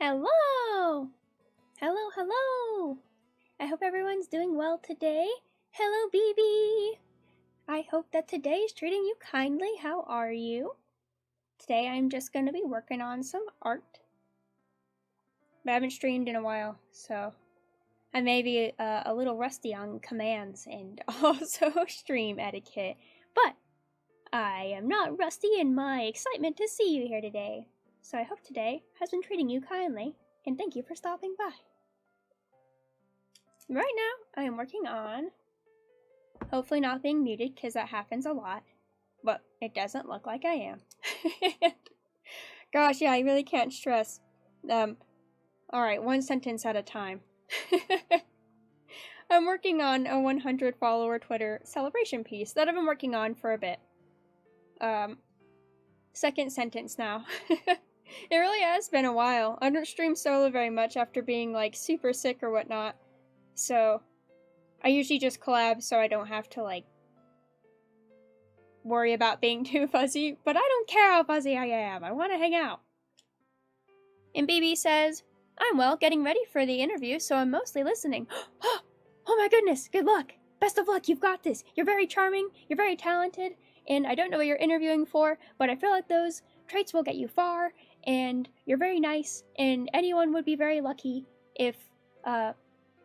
Hello! Hello! I hope everyone's doing well today. Hello, BB! I hope that today is treating you kindly. How are you? Today I'm just going to be working on some art. But I haven't streamed in a while, so I may be a little rusty on commands and also stream etiquette. But I am not rusty in my excitement to see you here today. So I hope today has been treating you kindly, and thank you for stopping by. Right now, I am working on, hopefully not being muted, because that happens a lot, but it doesn't look like I am. Gosh, yeah, I really can't stress. Alright, one sentence at a time. I'm working on a 100 follower Twitter celebration piece that I've been working on for a bit. Second sentence now. It really has been a while. I don't stream solo very much after being, like, super sick or whatnot. So, I usually just collab so I don't have to, like, worry about being too fuzzy. But I don't care how fuzzy I am. I want to hang out. And BB says, I'm well, getting ready for the interview, so I'm mostly listening. Oh my goodness, good luck. Best of luck, you've got this. You're very charming, you're very talented, and I don't know what you're interviewing for, but I feel like those traits will get you far, and you're very nice, and anyone would be very lucky if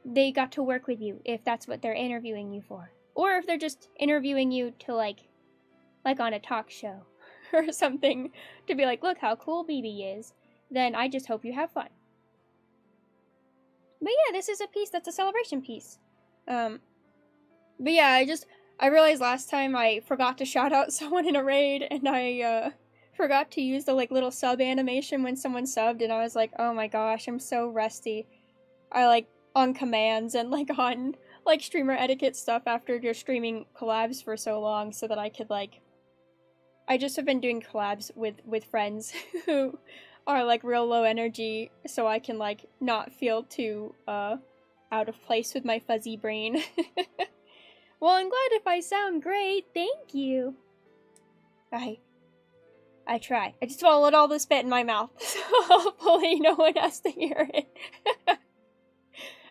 they got to work with you, if that's what they're interviewing you for. Or if they're just interviewing you to, like on a talk show or something, to be like, look how cool BB is, then I just hope you have fun. But yeah, this is a piece that's a celebration piece. But yeah, I realized last time I forgot to shout out someone in a raid, and I, forgot to use the, like, little sub animation when someone subbed, and I was like, oh my gosh, I'm so rusty. I, like, on commands and, like, on, like, streamer etiquette stuff after just streaming collabs for so long so that I could, like... I just have been doing collabs with friends who are, like, real low energy so I can, like, not feel too, out of place with my fuzzy brain. Well, I'm glad if I sound great. Thank you. I try. I just swallowed all the spit in my mouth, so hopefully no one has to hear it.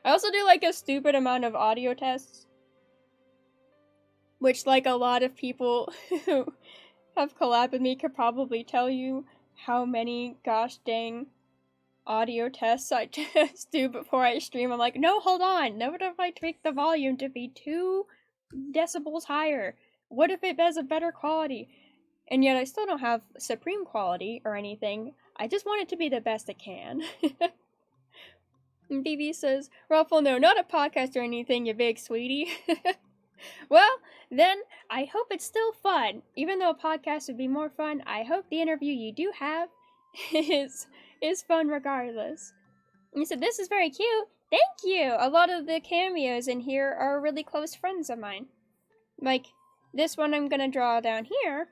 I also do, like, a stupid amount of audio tests, which, like, a lot of people who have collabed with me could probably tell you how many gosh dang audio tests I just do before I stream. I'm like, no, hold on. What if I tweak the volume to be 2 decibels higher? What if it has a better quality? And yet I still don't have supreme quality or anything. I just want it to be the best it can. And BB says, Ruffle, no, not a podcast or anything, you big sweetie. Well, then, I hope it's still fun. Even though a podcast would be more fun, I hope the interview you do have is fun regardless. And he said, this is very cute. Thank you! A lot of the cameos in here are really close friends of mine. Like, this one I'm gonna draw down here.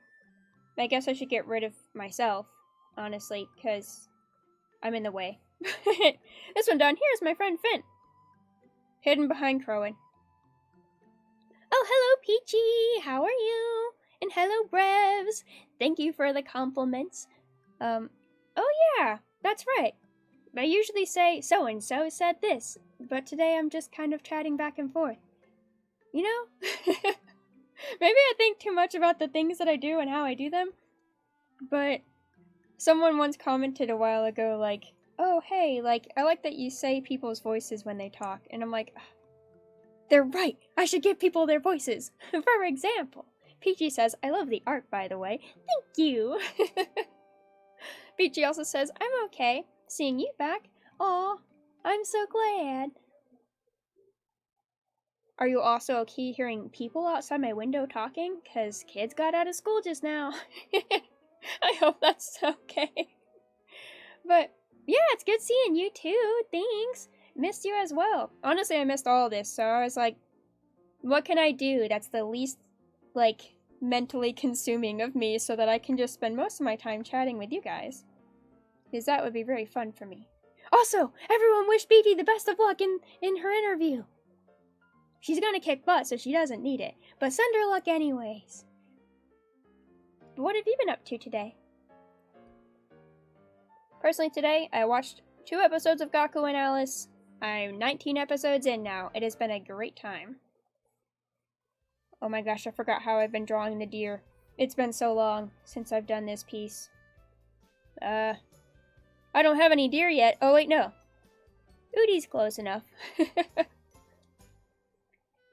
I guess I should get rid of myself, honestly, because I'm in the way. This one down here is my friend Finn. Hidden behind Crowin. Oh, hello, Peachy! How are you? And hello, Brevs! Thank you for the compliments. Oh yeah, that's right. I usually say, so-and-so said this, but today I'm just kind of chatting back and forth. You know? Maybe I think too much about the things that I do and how I do them, but someone once commented a while ago, like, oh, hey, like, I like that you say people's voices when they talk, and I'm like, they're right! I should give people their voices! For example, Peachy says, I love the art, by the way. Thank you! Peachy also says, I'm okay. Seeing you back. Aw, I'm so glad. Are you also okay hearing people outside my window talking? 'Cause kids got out of school just now. I hope that's okay. But, yeah, it's good seeing you too. Thanks. Missed you as well. Honestly, I missed all of this, so I was like, what can I do that's the least, like, mentally consuming of me so that I can just spend most of my time chatting with you guys? Because that would be very fun for me. Also, everyone wish BB the best of luck in her interview. She's gonna kick butt, so she doesn't need it. But send her luck anyways. But what have you been up to today? Personally, today, I watched 2 episodes of Gaku and Alice. I'm 19 episodes in now. It has been a great time. Oh my gosh, I forgot how I've been drawing the deer. It's been so long since I've done this piece. I don't have any deer yet. Oh wait, no. Udi's close enough.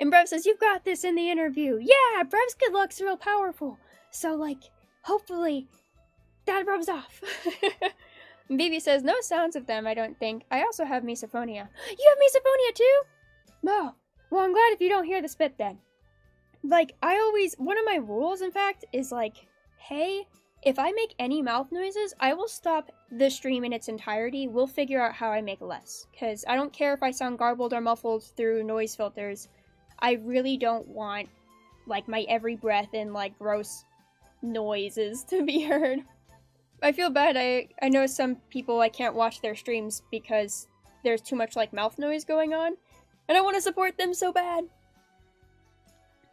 And Brev says, you've got this in the interview. Yeah, Brev's good luck's real powerful. So, like, hopefully that rubs off. Bibi says, no sounds of them, I don't think. I also have misophonia. You have misophonia too? No. Well, I'm glad if you don't hear the spit then. Like, one of my rules, in fact, is like, hey, if I make any mouth noises, I will stop the stream in its entirety. We'll figure out how I make less. Because I don't care if I sound garbled or muffled through noise filters. I really don't want, like, my every breath and, like, gross noises to be heard. I feel bad. I know some people, I can't watch their streams because there's too much, like, mouth noise going on. And I want to support them so bad.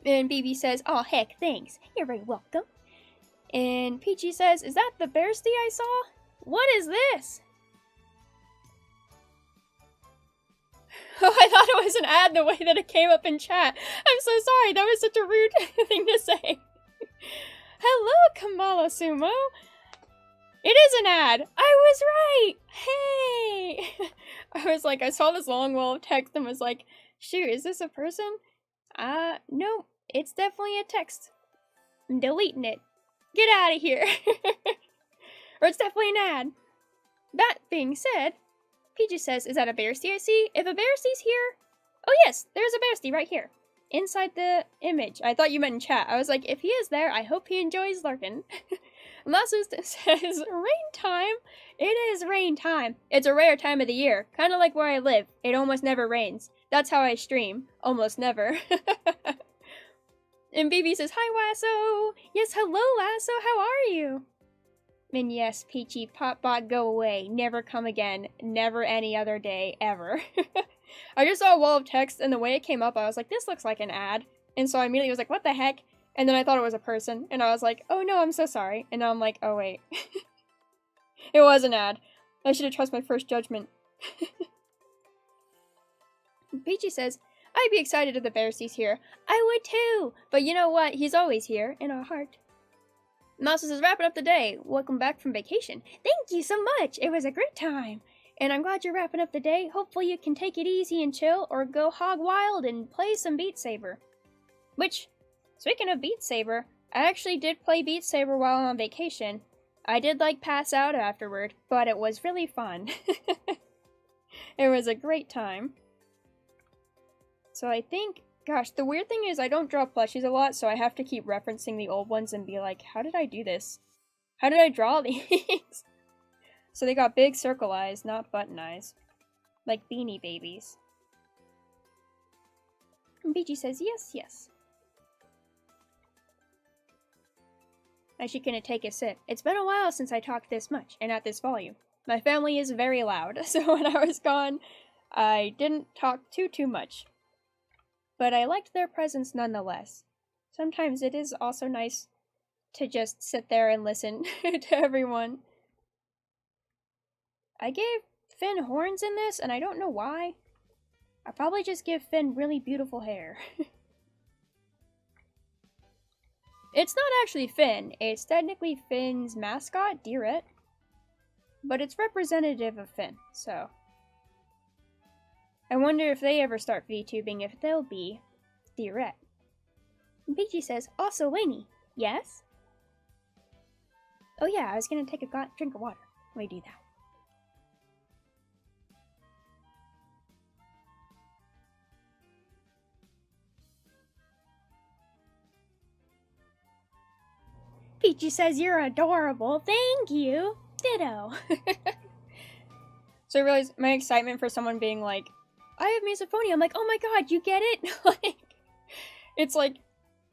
And Bibi says, oh, heck, thanks. You're very welcome. And Peachy says, is that the bear steak I saw? What is this? Oh, I thought it was an ad the way that it came up in chat. I'm so sorry. That was such a rude thing to say. Hello, Kamala Sumo. It is an ad. I was right. Hey. I was like, I saw this long wall of text and was like, shoot, is this a person? No, it's definitely a text. I'm deleting it. Get out of here. Or it's definitely an ad. That being said, Peachy says, is that a bearsty I see? If a bearsty's here... Oh yes, there's a bearsty right here. Inside the image. I thought you meant in chat. I was like, if he is there, I hope he enjoys lurking. Masu says, rain time? It is rain time. It's a rare time of the year. Kind of like where I live. It almost never rains. That's how I stream. Almost never. And Bibi says, hi, Lasso. Yes, hello, Lasso. How are you? And yes, Peachy, Popbot, go away. Never come again. Never any other day, ever. I just saw a wall of text, and the way it came up, I was like, this looks like an ad. And so I immediately was like, what the heck? And then I thought it was a person, and I was like, oh no, I'm so sorry. And now I'm like, oh wait. It was an ad. I should have trusted my first judgment. Peachy says, I'd be excited if the bearsty's here. I would too! But you know what? He's always here, in our heart. Mouse says, wrapping up the day. Welcome back from vacation. Thank you so much! It was a great time! And I'm glad you're wrapping up the day. Hopefully you can take it easy and chill, or go hog wild and play some Beat Saber. Which, speaking of Beat Saber, I actually did play Beat Saber while on vacation. I did, like, pass out afterward, but it was really fun. It was a great time. So I think, gosh, the weird thing is I don't draw plushies a lot, so I have to keep referencing the old ones and be like, how did I do this? How did I draw these? So they got big circle eyes, not button eyes. Like Beanie Babies. And Beachy says, yes, yes. As she gonna take a sip. It's been a while since I talked this much, and at this volume. My family is very loud, so when I was gone, I didn't talk too much. But I liked their presence nonetheless. Sometimes it is also nice to just sit there and listen to everyone. I gave Finn horns in this, and I don't know why. I probably just give Finn really beautiful hair. It's not actually Finn. It's technically Finn's mascot, Deerette. But it's representative of Finn, so... I wonder if they ever start VTubing, if they'll be Deerette. Peachy says, also Lainey. Yes? Oh yeah, I was gonna take a drink of water. Let me do that. Peachy says you're adorable. Thank you. Ditto. So I realized my excitement for someone being like, I have misophonia. I'm like, oh my god, you get it? Like, it's like,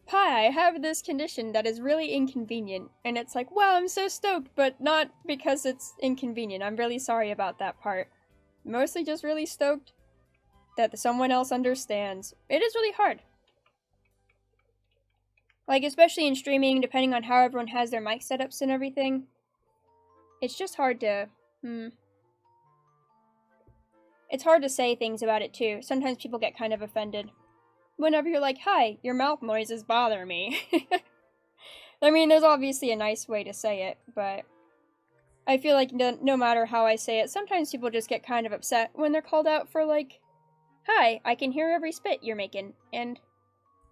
hi, I have this condition that is really inconvenient. And it's like, wow, I'm so stoked, but not because it's inconvenient. I'm really sorry about that part. Mostly just really stoked that someone else understands. It is really hard. Like, especially in streaming, depending on how everyone has their mic setups and everything. It's just hard to, it's hard to say things about it too. Sometimes people get kind of offended. Whenever you're like, hi, your mouth noises bother me. I mean, there's obviously a nice way to say it, but I feel like no matter how I say it, sometimes people just get kind of upset when they're called out for like, hi, I can hear every spit you're making. And,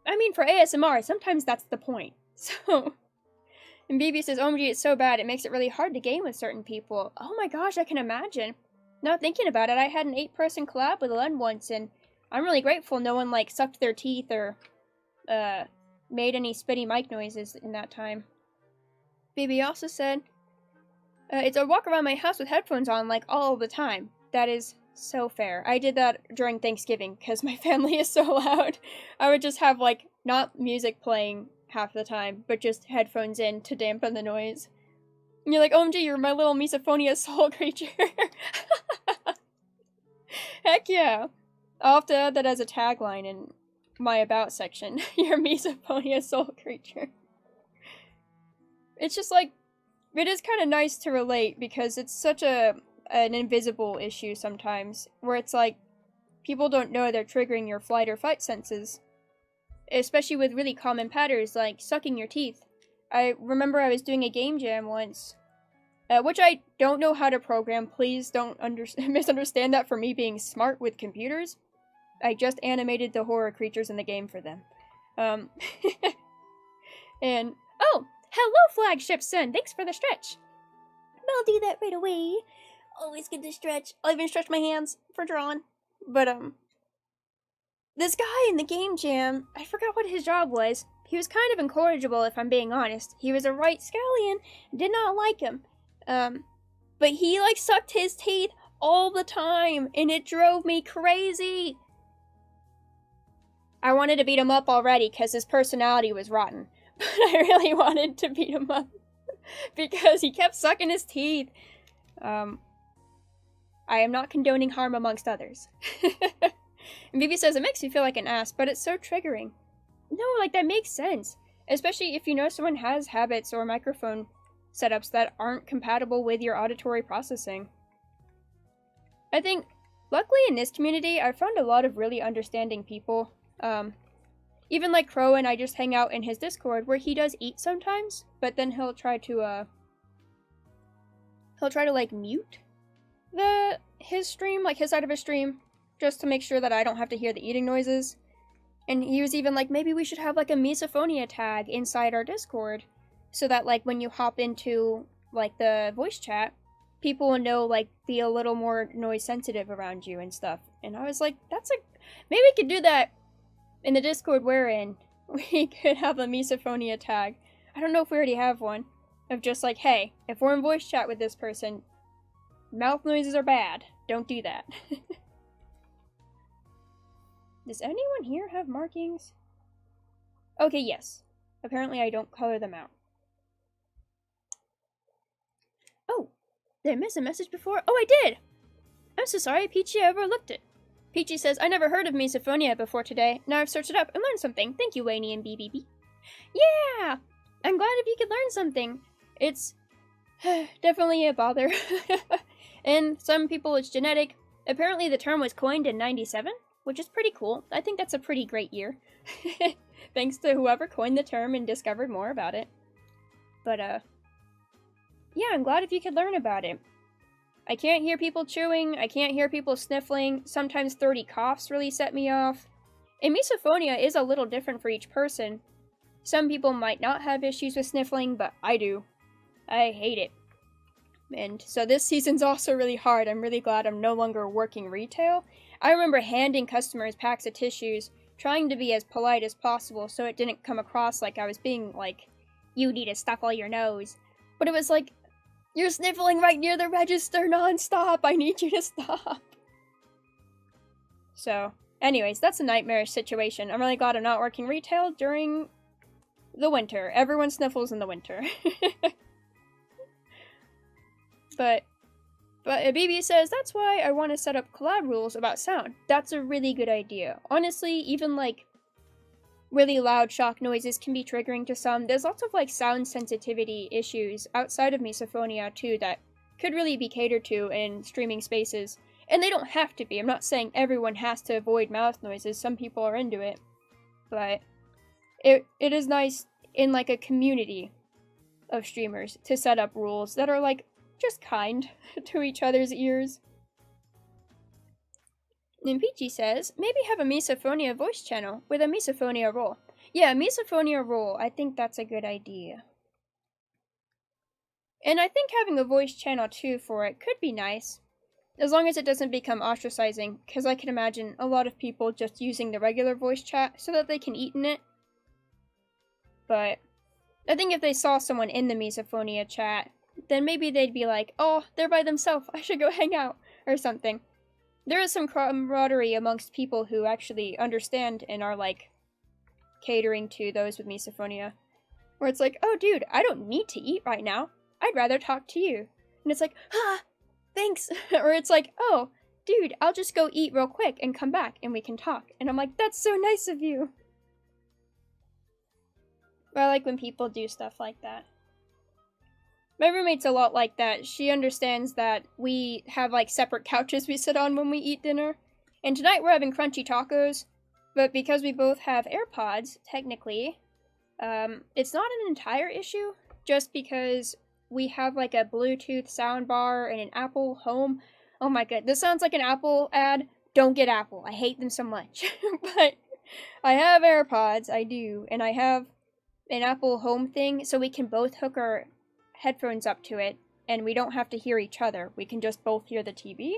I mean, for ASMR, sometimes that's the point. So, and BB says, OMG, it's so bad, it makes it really hard to game with certain people. Oh my gosh, I can imagine. Not thinking about it, I had an 8-person collab with Len once, and I'm really grateful no one, like, sucked their teeth or, made any spitty mic noises in that time. BB also said, it's a walk around my house with headphones on, like, all the time. That is so fair. I did that during Thanksgiving, because my family is so loud. I would just have, like, not music playing half the time, but just headphones in to dampen the noise. And you're like, OMG, you're my little misophonia soul creature. Heck yeah. I'll have to add that as a tagline in my about section. Your misophonia soul creature. It's just like, it is kind of nice to relate because it's such an invisible issue sometimes, where it's like, people don't know they're triggering your flight or fight senses. Especially with really common patterns like sucking your teeth. I remember I was doing a game jam once, which I don't know how to program. Please don't misunderstand that for me being smart with computers. I just animated the horror creatures in the game for them. And, oh, hello flagship son, thanks for the stretch. I'll do that right away. Always good to stretch. I'll even stretch my hands for drawing. But, this guy in the game jam, I forgot what his job was. He was kind of incorrigible, if I'm being honest. He was a right scallion, did not like him. But he, like, sucked his teeth all the time, and it drove me crazy. I wanted to beat him up already, because his personality was rotten. But I really wanted to beat him up, because he kept sucking his teeth. I am not condoning harm amongst others. And BB says, it makes me feel like an ass, but it's so triggering. No, like, that makes sense. Especially if you know someone has habits or microphone setups that aren't compatible with your auditory processing. I think, luckily in this community, I've found a lot of really understanding people. Even like Crow and I just hang out in his Discord, where he does eat sometimes, but then he'll try to, like, mute his stream, like, his side of his stream, just to make sure that I don't have to hear the eating noises. And he was even like, maybe we should have like a misophonia tag inside our Discord, so that like when you hop into like the voice chat, people will know, like, be a little more noise sensitive around you and stuff. And I was like, maybe we could do that in the Discord we're in. We could have a misophonia tag. I don't know if we already have one, of just like, hey, if we're in voice chat with this person, mouth noises are bad. Don't do that. Does anyone here have markings? Okay, yes. Apparently I don't color them out. Oh, did I miss a message before? Oh, I did! I'm so sorry, Peachy, I overlooked it. Peachy says, I never heard of misophonia before today. Now I've searched it up and learned something. Thank you, Wayne and BBB. Yeah! I'm glad if you could learn something. It's definitely a bother. And some people it's genetic. Apparently the term was coined in 97. Which is pretty cool. I think that's a pretty great year. Thanks to whoever coined the term and discovered more about it. But, yeah, I'm glad if you could learn about it. I can't hear people chewing, I can't hear people sniffling, sometimes 30 coughs really set me off. And misophonia is a little different for each person. Some people might not have issues with sniffling, but I do. I hate it. And so this season's also really hard. I'm really glad I'm no longer working retail. I remember handing customers packs of tissues, trying to be as polite as possible so it didn't come across like I was being like, you need to stuffle your nose. But it was like, you're sniffling right near the register nonstop, I need you to stop. So, anyways, that's a nightmarish situation. I'm really glad I'm not working retail during the winter. Everyone sniffles in the winter. But BB says, that's why I want to set up collab rules about sound. That's a really good idea. Honestly, even, like, really loud shock noises can be triggering to some. There's lots of, like, sound sensitivity issues outside of misophonia, too, that could really be catered to in streaming spaces. And they don't have to be. I'm not saying everyone has to avoid mouth noises. Some people are into it. But it is nice in, like, a community of streamers to set up rules that are, like, just kind to each other's ears. And Peachy says, maybe have a misophonia voice channel with a misophonia role. Yeah, misophonia role. I think that's a good idea. And I think having a voice channel too for it could be nice. As long as it doesn't become ostracizing, because I can imagine a lot of people just using the regular voice chat so that they can eat in it. But I think if they saw someone in the misophonia chat, then maybe they'd be like, oh, they're by themselves, I should go hang out, or something. There is some camaraderie amongst people who actually understand and are, like, catering to those with misophonia. Where it's like, oh, dude, I don't need to eat right now. I'd rather talk to you. And it's like, thanks. Or it's like, oh, dude, I'll just go eat real quick and come back and we can talk. And I'm like, that's so nice of you. But I like when people do stuff like that. My roommate's a lot like that. She understands that we have, like, separate couches we sit on when we eat dinner. And tonight we're having crunchy tacos. But because we both have AirPods, technically, it's not an entire issue. Just because we have, like, a Bluetooth soundbar and an Apple Home. Oh my god, this sounds like an Apple ad. Don't get Apple. I hate them so much. But I have AirPods, I do. And I have an Apple Home thing, so we can both hook our headphones up to it, and we don't have to hear each other. We can just both hear the TV.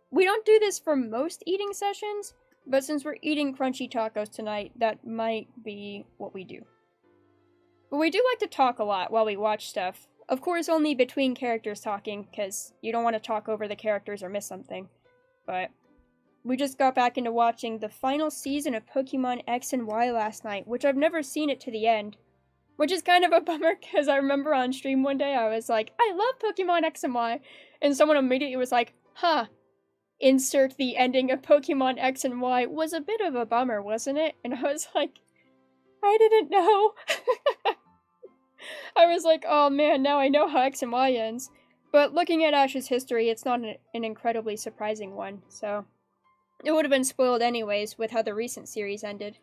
We don't do this for most eating sessions, but since we're eating crunchy tacos tonight, that might be what we do. But we do like to talk a lot while we watch stuff. Of course, only between characters talking, because you don't want to talk over the characters or miss something. But we just got back into watching the final season of Pokemon X and Y last night, which I've never seen it to the end. Which is kind of a bummer, because I remember on stream one day, I was like, I love Pokemon X and Y. And someone immediately was like, insert the ending of Pokemon X and Y was a bit of a bummer, wasn't it? And I was like, I didn't know. I was like, oh man, now I know how X and Y ends. But looking at Ash's history, it's not an incredibly surprising one, so it would have been spoiled anyways with how the recent series ended.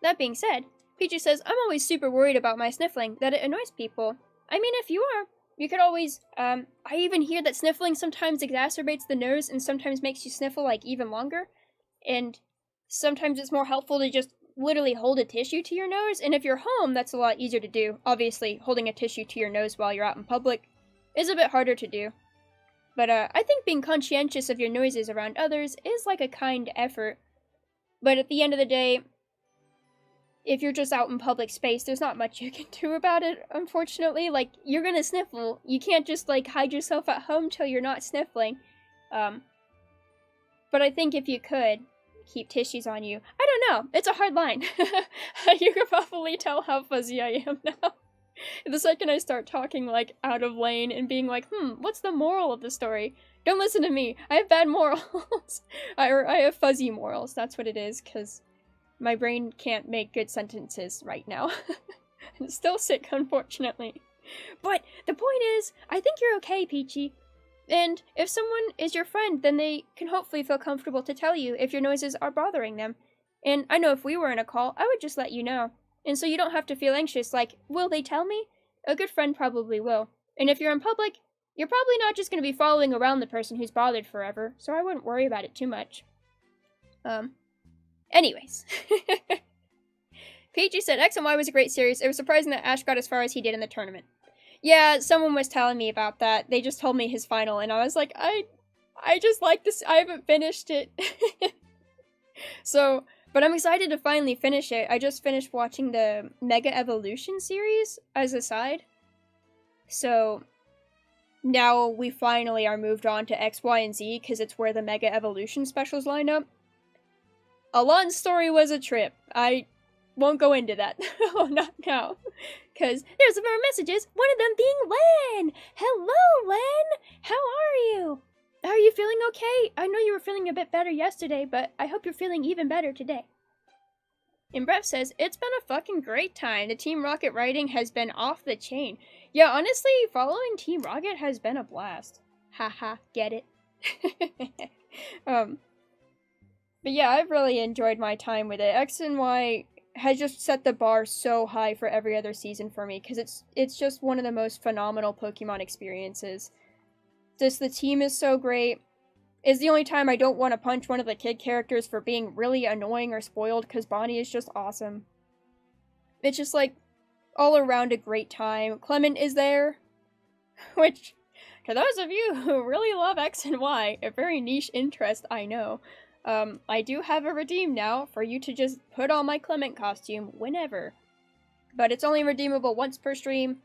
That being said, Peachy says, I'm always super worried about my sniffling, that it annoys people. I mean, if you are, you could always, I even hear that sniffling sometimes exacerbates the nose and sometimes makes you sniffle, like, even longer. And sometimes it's more helpful to just literally hold a tissue to your nose. And if you're home, that's a lot easier to do. Obviously, holding a tissue to your nose while you're out in public is a bit harder to do. But, I think being conscientious of your noises around others is like a kind effort. But at the end of the day, if you're just out in public space, there's not much you can do about it, unfortunately. Like, you're gonna sniffle. You can't just, like, hide yourself at home till you're not sniffling. But I think if you could keep tissues on you, I don't know. It's a hard line. You can probably tell how fuzzy I am now. The second I start talking, like, out of lane and being like, what's the moral of the story? Don't listen to me. I have bad morals. I have fuzzy morals. That's what it is, because my brain can't make good sentences right now. I'm still sick, unfortunately. But the point is, I think you're okay, Peachy. And if someone is your friend, then they can hopefully feel comfortable to tell you if your noises are bothering them. And I know if we were in a call, I would just let you know. And so you don't have to feel anxious, like, will they tell me? A good friend probably will. And if you're in public, you're probably not just going to be following around the person who's bothered forever, so I wouldn't worry about it too much. Anyways. Peachy said, X and Y was a great series. It was surprising that Ash got as far as he did in the tournament. Yeah, someone was telling me about that. They just told me his final, and I was like, I just like this. I haven't finished it. So, but I'm excited to finally finish it. I just finished watching the Mega Evolution series as a side. So, now we finally are moved on to X, Y, and Z, because it's where the Mega Evolution specials line up. Alon's story was a trip. I won't go into that. Oh, not now. Because there's some more messages, one of them being Len! Hello, Len! How are you? Are you feeling okay? I know you were feeling a bit better yesterday, but I hope you're feeling even better today. And Brev says, it's been a fucking great time. The Team Rocket writing has been off the chain. Yeah, honestly, following Team Rocket has been a blast. Haha, get it? But yeah, I've really enjoyed my time with it. X and Y has just set the bar so high for every other season for me, because it's just one of the most phenomenal Pokemon experiences. Just the team is so great. It's the only time I don't want to punch one of the kid characters for being really annoying or spoiled, because Bonnie is just awesome. It's just like all around a great time. Clement is there, which, to those of you who really love X and Y, a very niche interest, I know. I do have a redeem now for you to just put on my Clement costume whenever. But it's only redeemable once per stream.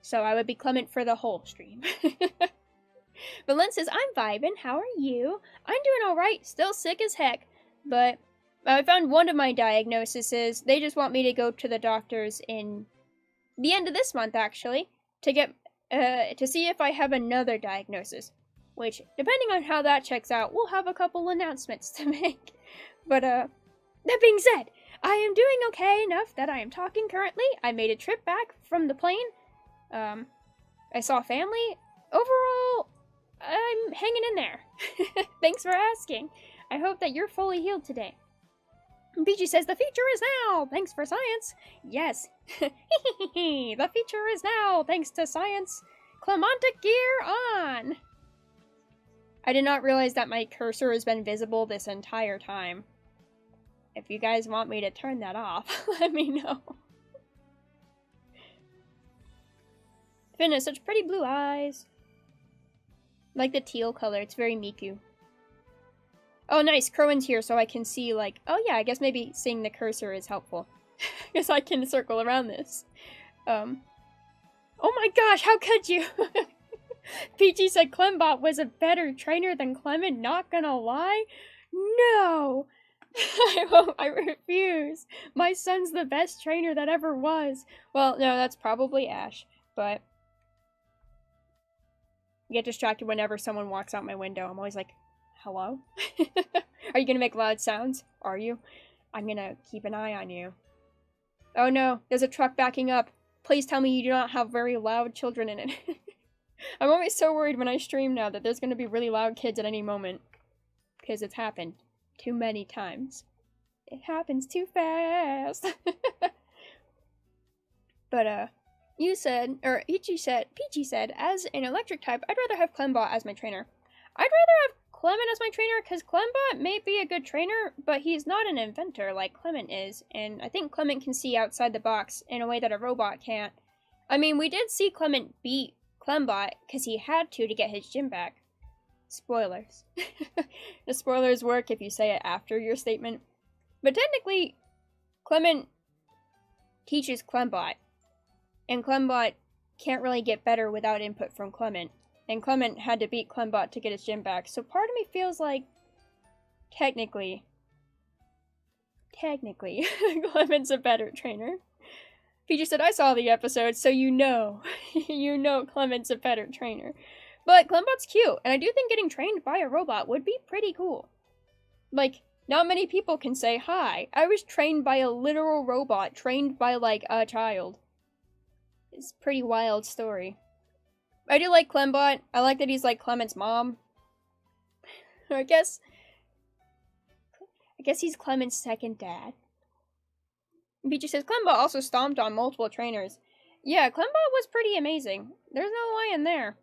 So I would be Clement for the whole stream. But Len says, I'm vibing, how are you? I'm doing alright, still sick as heck. But I found one of my diagnoses. They just want me to go to the doctors in the end of this month, actually, to get, to see if I have another diagnosis. Which, depending on how that checks out, we'll have a couple announcements to make. But, that being said, I am doing okay enough that I am talking currently. I made a trip back from the plane. I saw family. Overall, I'm hanging in there. Thanks for asking. I hope that you're fully healed today. Peachy says, the future is now, thanks for science. Yes. The future is now, thanks to science. Clemantic gear on. I did not realize that my cursor has been visible this entire time. If you guys want me to turn that off, let me know. Finn has such pretty blue eyes. Like the teal color, it's very Miku. Oh nice, Crowan's here so I can see like, oh yeah, I guess maybe seeing the cursor is helpful. Because I can circle around this. Oh my gosh, how could you? Peachy said Clembot was a better trainer than Clement, not gonna lie. No! I refuse. My son's the best trainer that ever was. Well, no, that's probably Ash, but I get distracted whenever someone walks out my window. I'm always like, hello? Are you gonna make loud sounds? Are you? I'm gonna keep an eye on you. Oh no, there's a truck backing up. Please tell me you do not have very loud children in it. I'm always so worried when I stream now that there's gonna be really loud kids at any moment. Because it's happened too many times. It happens too fast. But, you said, or Peachy said, as an electric type, I'd rather have Clembot as my trainer. I'd rather have Clement as my trainer, because Clembot may be a good trainer, but he's not an inventor like Clement is, and I think Clement can see outside the box in a way that a robot can't. I mean, we did see Clement beat Clembot, because he had to get his gym back. Spoilers. The spoilers work if you say it after your statement. But technically, Clement teaches Clembot, and Clembot can't really get better without input from Clement. And Clement had to beat Clembot to get his gym back, so part of me feels like, technically, Clement's a better trainer. He just said, I saw the episode, so you know Clement's a better trainer. But Clembot's cute, and I do think getting trained by a robot would be pretty cool. Like, not many people can say, hi, I was trained by a literal robot, trained by, like, a child. It's a pretty wild story. I do like Clembot. I like that he's like Clement's mom. I guess he's Clement's second dad. Peachy says, Clembot also stomped on multiple trainers. Yeah, Clembot was pretty amazing. There's no lying there.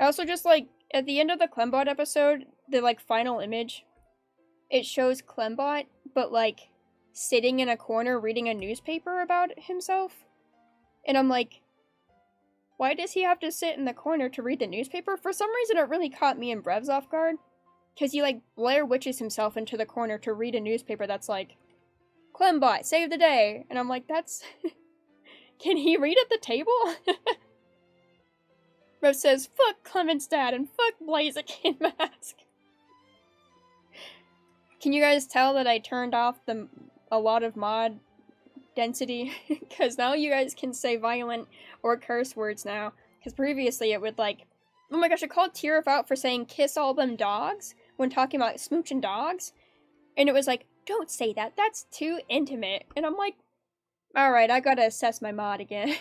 I also just like, at the end of the Clembot episode, the like final image, it shows Clembot, but like, sitting in a corner reading a newspaper about himself. And I'm like, why does he have to sit in the corner to read the newspaper? For some reason, it really caught me and Brevs off guard. Because he, like, Blair Witches himself into the corner to read a newspaper that's like, Clembot, save the day. And I'm like, that's... Can he read at the table? Rev says, fuck Clement's dad and fuck Blaziken Mask. Can you guys tell that I turned off a lot of mod density? Because now you guys can say violent or curse words now. Because previously it would like, oh my gosh, I called Tierf out for saying kiss all them dogs when talking about smooching dogs. And it was like, don't say that, that's too intimate. And I'm like, alright, I gotta assess my mod again.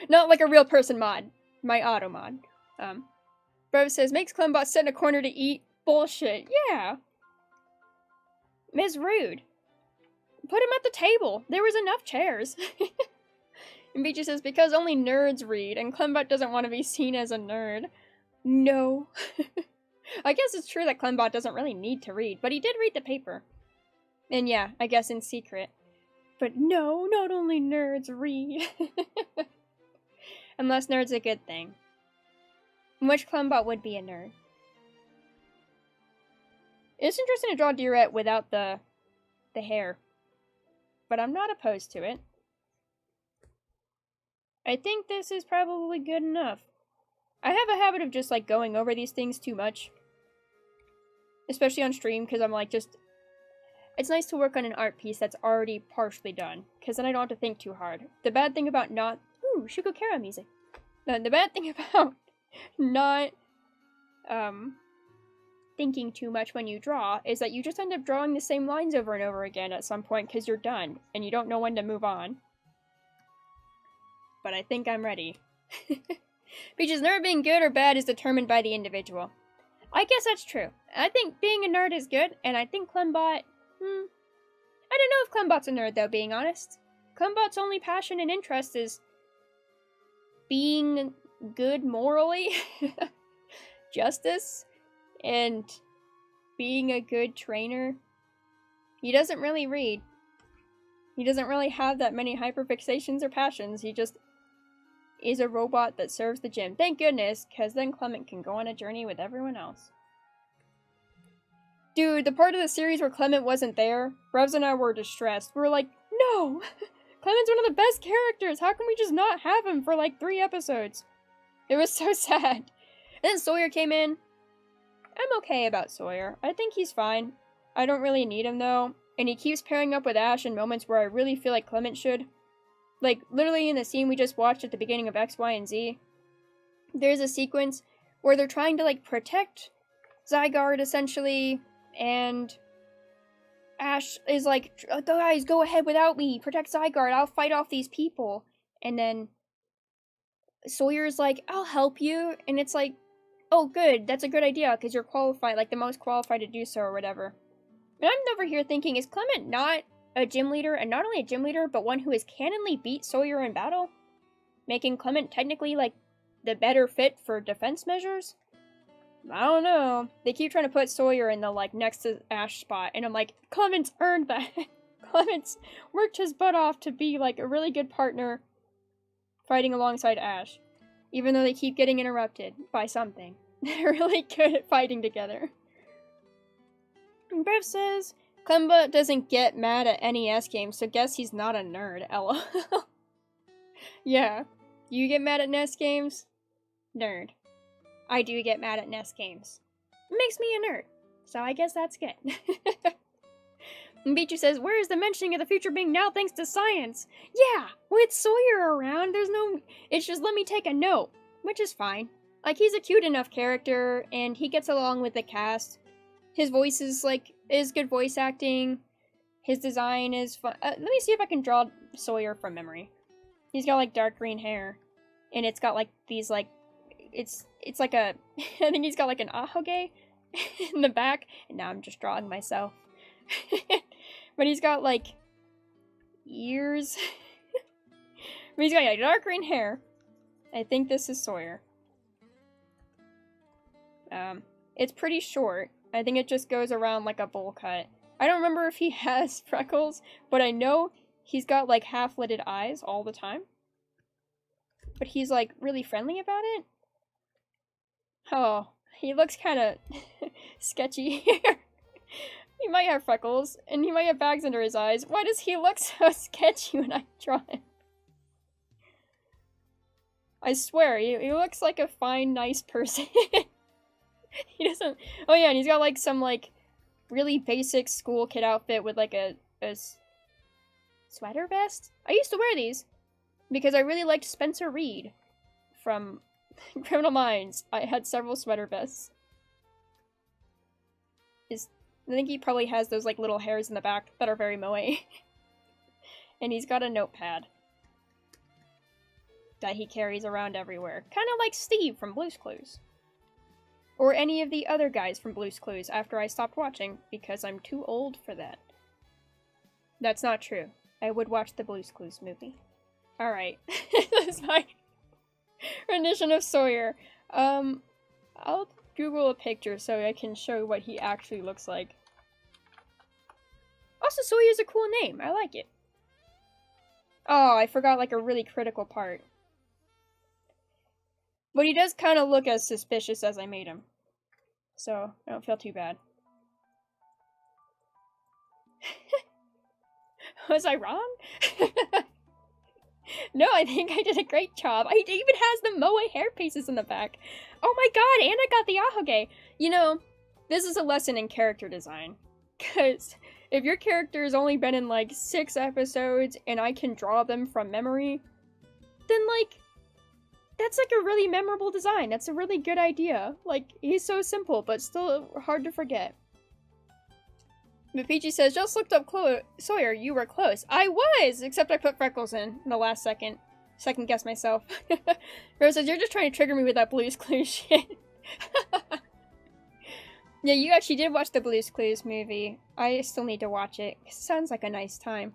Not like a real person mod, my auto mod. Brev says, makes Clembot sit in a corner to eat. Bullshit. Yeah. Ms. Rude. Put him at the table. There was enough chairs. And Beachy says, because only nerds read, and Clembot doesn't want to be seen as a nerd. No. I guess it's true that Clembot doesn't really need to read, but he did read the paper. And yeah, I guess in secret. But no, not only nerds read. Unless nerd's a good thing. Which Clembot would be a nerd. It's interesting to draw Deerette without the hair. But I'm not opposed to it. I think this is probably good enough. I have a habit of just, like, going over these things too much. Especially on stream, because I'm, like, just... It's nice to work on an art piece that's already partially done, because then I don't have to think too hard. The bad thing about not... Ooh, Shugokara music. The bad thing about not, thinking too much when you draw is that you just end up drawing the same lines over and over again at some point because you're done, and you don't know when to move on. But I think I'm ready. Because nerd being good or bad is determined by the individual. I guess that's true. I think being a nerd is good, and I think Clembot... I don't know if Clembot's a nerd, though, being honest. Clembot's only passion and interest is being good morally, justice, and being a good trainer. He doesn't really read. He doesn't really have that many hyperfixations or passions. He just is a robot that serves the gym. Thank goodness, because then Clement can go on a journey with everyone else. Dude, the part of the series where Clement wasn't there, Revs and I were distressed. We were like, no! Clement's one of the best characters! How can we just not have him for like 3 episodes? It was so sad. And then Sawyer came in. I'm okay about Sawyer. I think he's fine. I don't really need him though. And he keeps pairing up with Ash in moments where I really feel like Clement should. Like, literally in the scene we just watched at the beginning of X, Y, and Z, there's a sequence where they're trying to, like, protect Zygarde, essentially, and Ash is like, guys, go ahead without me, protect Zygarde, I'll fight off these people. And then Sawyer's like, I'll help you, and it's like, oh good, that's a good idea, because you're qualified, like the most qualified to do so, or whatever. And I'm over here thinking, is Clement not a gym leader, and not only a gym leader, but one who has cannonly beat Sawyer in battle? Making Clement technically, like, the better fit for defense measures? I don't know. They keep trying to put Sawyer in the, like, next to Ash spot, and I'm like, Clement's earned that. Clement's worked his butt off to be, like, a really good partner fighting alongside Ash. Even though they keep getting interrupted by something. They're really good at fighting together. And Bev says, Clemba doesn't get mad at NES games, so guess he's not a nerd, lol. Yeah. You get mad at NES games? Nerd. I do get mad at NES games. It makes me a nerd, so I guess that's good. And Beachy says, where is the mentioning of the future being now thanks to science? Yeah, with Sawyer around, there's no... It's just let me take a note, which is fine. Like, he's a cute enough character, and he gets along with the cast. His voice is, like, is good voice acting. His design is fun. Let me see if I can draw Sawyer from memory. He's got, like, dark green hair. And it's got, like, these, like... It's like a... I think he's got, like, an ahoge in the back. And now I'm just drawing myself. But he's got, like, ears. But he's got, like, dark green hair. I think this is Sawyer. It's pretty short. I think it just goes around like a bowl cut. I don't remember if he has freckles, but I know he's got, like, half-lidded eyes all the time. But he's, like, really friendly about it. Oh, he looks kind of sketchy here. He might have freckles, and he might have bags under his eyes. Why does he look so sketchy when I draw him? I swear, he looks like a fine, nice person. He doesn't... Oh yeah, and he's got, like, some, like, really basic school kid outfit with, like, a sweater vest? I used to wear these because I really liked Spencer Reed from Criminal Minds. I had several sweater vests. I think he probably has those, like, little hairs in the back that are very moe. And he's got a notepad that he carries around everywhere. Kind of like Steve from Blue's Clues. Or any of the other guys from Blue's Clues after I stopped watching, because I'm too old for that. That's not true. I would watch the Blue's Clues movie. Alright. That's my rendition of Sawyer. I'll Google a picture so I can show what he actually looks like. Also, Sawyer's a cool name. I like it. Oh, I forgot like a really critical part. But he does kind of look as suspicious as I made him. So, I don't feel too bad. Was I wrong? No, I think I did a great job. It even has the moe hair pieces in the back. Oh my god, and I got the ahoge. You know, this is a lesson in character design. Because if your character has only been in like 6 episodes and I can draw them from memory, then like, that's like a really memorable design. That's a really good idea. Like, he's so simple, but still hard to forget. But Peachy says, just looked up Sawyer, you were close. I was! Except I put freckles in the last second. Second guess myself. Rose says, you're just trying to trigger me with that Blue's Clues shit. Yeah, you actually did watch the Blue's Clues movie. I still need to watch it. It sounds like a nice time.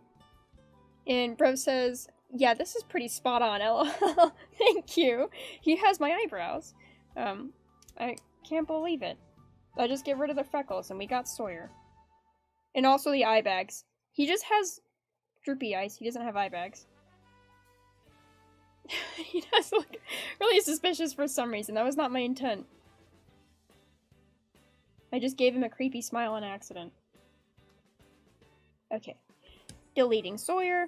And Bro says, yeah, this is pretty spot on, LOL. Thank you. He has my eyebrows. I can't believe it. I just get rid of the freckles and we got Sawyer. And also the eye bags. He just has droopy eyes. He doesn't have eye bags. He does look really suspicious for some reason. That was not my intent. I just gave him a creepy smile on accident. Okay. Deleting Sawyer.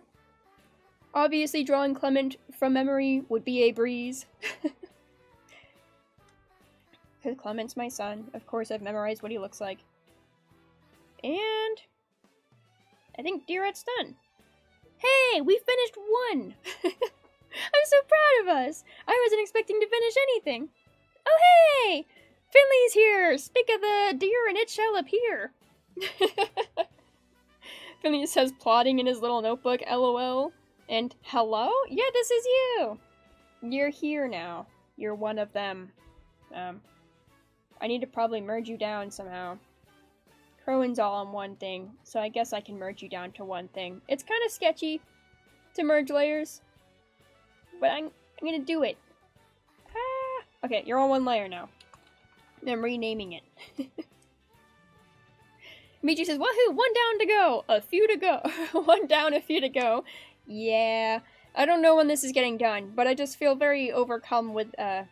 Obviously, drawing Clement from memory would be a breeze. Because Clement's my son. Of course, I've memorized what he looks like. And I think Deerette's done. Hey, we finished 1! I'm so proud of us! I wasn't expecting to finish anything. Oh, hey! Finley's here! Speak of the deer and it shall appear. Finley says plotting in his little notebook, LOL. And hello? Yeah, this is you! You're here now. You're one of them. I need to probably merge you down somehow. Crowan's all on one thing, so I guess I can merge you down to one thing. It's kind of sketchy to merge layers, but I'm gonna do it. Ah! Okay, you're on one layer now. I'm renaming it. Michi says, woohoo, 1 down to go, a few to go. 1 down, a few to go. Yeah, I don't know when this is getting done, but I just feel very overcome with, I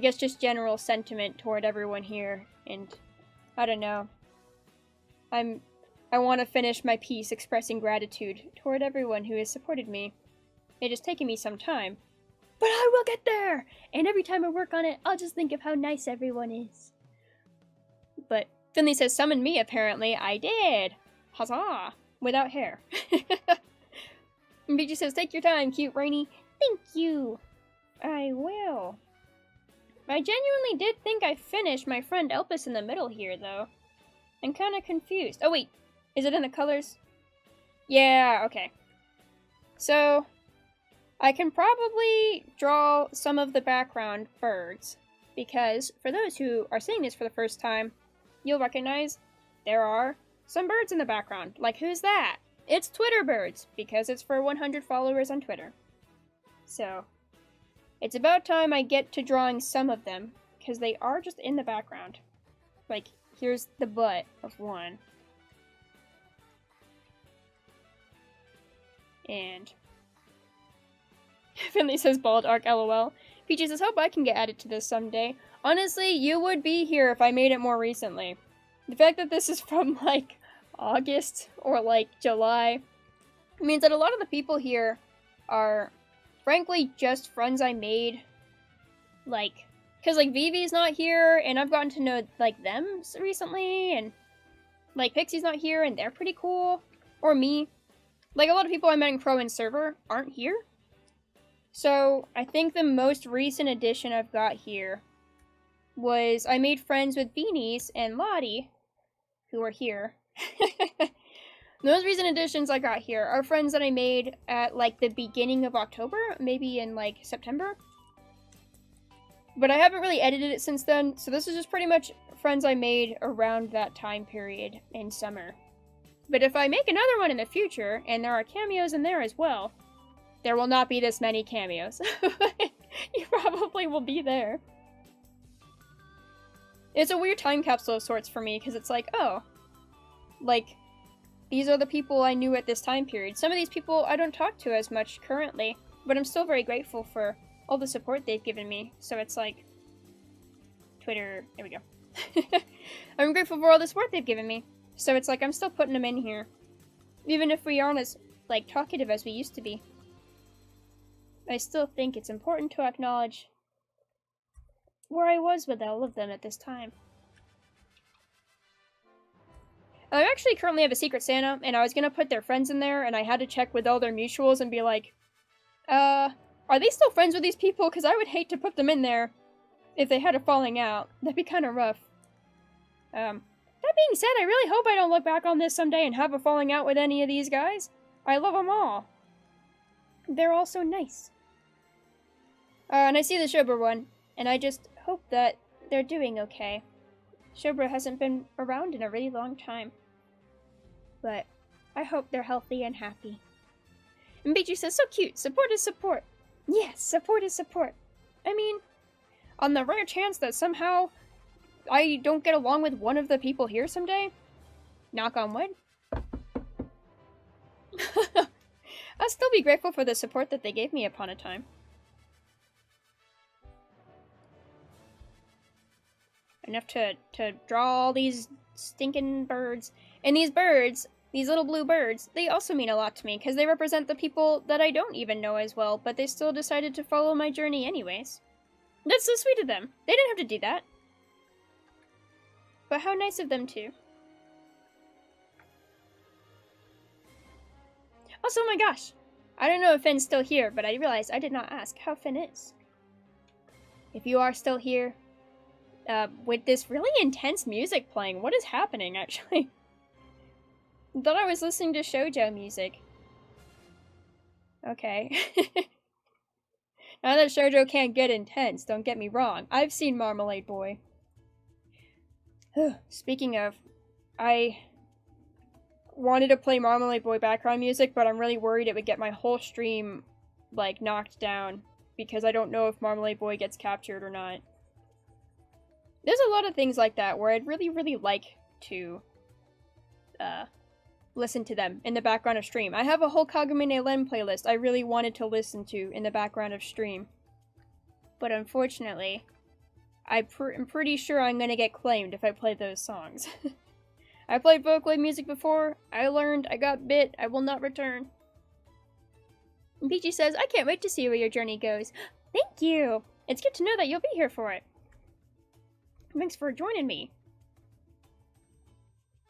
guess just general sentiment toward everyone here, and I don't know. I want to finish my piece expressing gratitude toward everyone who has supported me. It has taken me some time, but I will get there! And every time I work on it, I'll just think of how nice everyone is. But Finley says, summon me, apparently. I did! Huzzah! Without hair. And Peachy says, take your time, cute Rainy. Thank you! I will. I genuinely did think I finished my friend Elpis in the middle here, though. I'm kind of confused. Oh, wait. Is it in the colors? Yeah, okay. So, I can probably draw some of the background birds, because for those who are seeing this for the first time, you'll recognize there are some birds in the background. Like, who's that? It's Twitter birds, because it's for 100 followers on Twitter. So, it's about time I get to drawing some of them, because they are just in the background. Like, here's the butt of one. And Finley says bald arc, LOL. Peachy says, hope I can get added to this someday. Honestly, you would be here if I made it more recently. The fact that this is from, like, August or, like, July means that a lot of the people here are, frankly, just friends I made, like, because, like, Vivi's not here, and I've gotten to know, like, them recently, and, like, Pixie's not here, and they're pretty cool. Or me. Like, a lot of people I met in Crow and Server aren't here. So, I think the most recent addition I've got here was I made friends with Beanies and Lottie, who are here. The most recent additions I got here are friends that I made at, like, the beginning of October, maybe in, like, September. But I haven't really edited it since then, so this is just pretty much friends I made around that time period in summer. But if I make another one in the future, and there are cameos in there as well, there will not be this many cameos. You probably will be there. It's a weird time capsule of sorts for me, because it's like, oh, like, these are the people I knew at this time period. Some of these people I don't talk to as much currently, but I'm still very grateful for all the support they've given me. So it's like, Twitter, there we go. I'm grateful for all the support they've given me. So it's like, I'm still putting them in here. Even if we aren't as, like, talkative as we used to be. I still think it's important to acknowledge where I was with all of them at this time. I actually currently have a Secret Santa, and I was gonna put their friends in there, and I had to check with all their mutuals and be like, are they still friends with these people? Because I would hate to put them in there if they had a falling out. That'd be kind of rough. That being said, I really hope I don't look back on this someday and have a falling out with any of these guys. I love them all. They're all so nice. And I see the Shobra one, and I just hope that they're doing okay. Shobra hasn't been around in a really long time. But I hope they're healthy and happy. And Beachy says, so cute. Support is support. Yes, support is support. I mean, on the rare chance that somehow I don't get along with one of the people here someday, knock on wood, I'll still be grateful for the support that they gave me upon a time. Enough to draw all these stinking birds. And these birds, these little blue birds, they also mean a lot to me, because they represent the people that I don't even know as well, but they still decided to follow my journey anyways. That's so sweet of them. They didn't have to do that. But how nice of them too. Also, oh my gosh, I don't know if Finn's still here, but I realized I did not ask how Finn is. If you are still here, with this really intense music playing, what is happening, actually? I thought I was listening to shoujo music. Okay. Now that shoujo can't get intense, don't get me wrong. I've seen Marmalade Boy. Speaking of, I wanted to play Marmalade Boy background music, but I'm really worried it would get my whole stream, like, knocked down, because I don't know if Marmalade Boy gets captured or not. There's a lot of things like that where I'd really, really like to listen to them in the background of stream. I have a whole Kagome no Ren playlist I really wanted to listen to in the background of stream. But unfortunately, I'm pretty sure I'm gonna get claimed if I play those songs. I played Vocaloid music before, I learned, I got bit, I will not return. And Peachy says, I can't wait to see where your journey goes. Thank you! It's good to know that you'll be here for it. Thanks for joining me.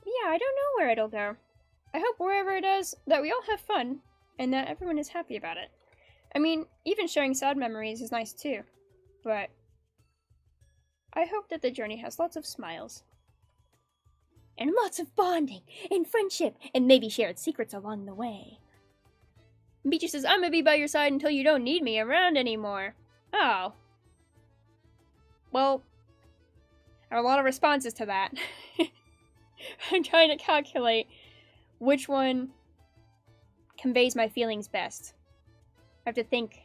Yeah, I don't know where it'll go. I hope wherever it is, that we all have fun, and that everyone is happy about it. I mean, even sharing sad memories is nice too, but I hope that the journey has lots of smiles. And lots of bonding, and friendship, and maybe shared secrets along the way. Beachy says, I'm gonna be by your side until you don't need me around anymore. Oh. Well, I have a lot of responses to that. I'm trying to calculate which one conveys my feelings best. I have to think.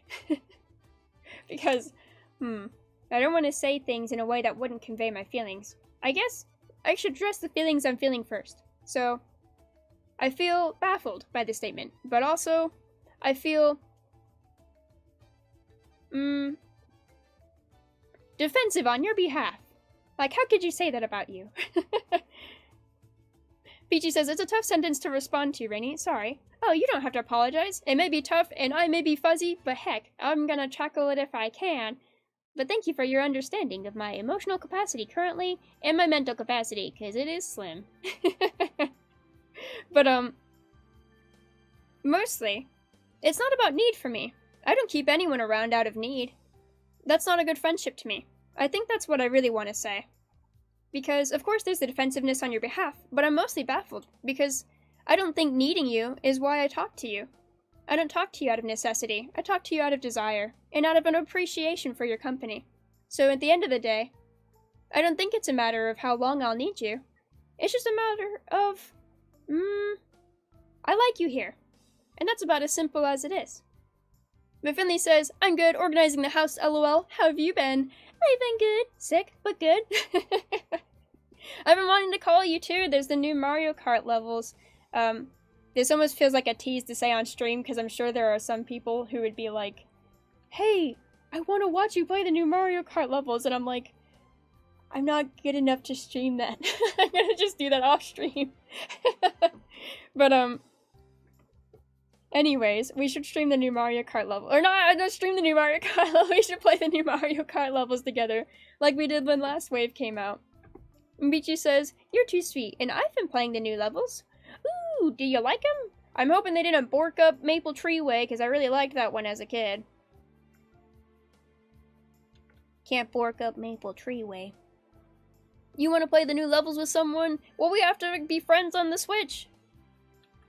Because, I don't want to say things in a way that wouldn't convey my feelings. I guess I should address the feelings I'm feeling first. So, I feel baffled by this statement, but also, I feel defensive on your behalf. Like, how could you say that about you? Peachy says, it's a tough sentence to respond to, Rainy. Sorry. Oh, you don't have to apologize. It may be tough, and I may be fuzzy, but heck, I'm gonna chuckle it if I can. But thank you for your understanding of my emotional capacity currently, and my mental capacity, because it is slim. But, mostly, it's not about need for me. I don't keep anyone around out of need. That's not a good friendship to me. I think that's what I really want to say. Because, of course, there's the defensiveness on your behalf, but I'm mostly baffled, because I don't think needing you is why I talk to you. I don't talk to you out of necessity. I talk to you out of desire, and out of an appreciation for your company. So at the end of the day, I don't think it's a matter of how long I'll need you. It's just a matter of, I like you here. And that's about as simple as it is. But Finley says, I'm good, organizing the house, lol. How have you been? I've been good. Sick, but good. I've been wanting to call you too. There's the new Mario Kart levels. This almost feels like a tease to say on stream, because I'm sure there are some people who would be like, hey, I want to watch you play the new Mario Kart levels. And I'm like, I'm not good enough to stream that. I'm gonna just do that off stream. But, anyways, we should stream the new Mario Kart level. Or not stream the new Mario Kart level. We should play the new Mario Kart levels together, like we did when last wave came out. And Beachy says, you're too sweet, and I've been playing the new levels. Ooh, do you like them? I'm hoping they didn't bork up Maple Tree Way, because I really liked that one as a kid. Can't bork up Maple Tree Way. You want to play the new levels with someone? Well, we have to be friends on the Switch.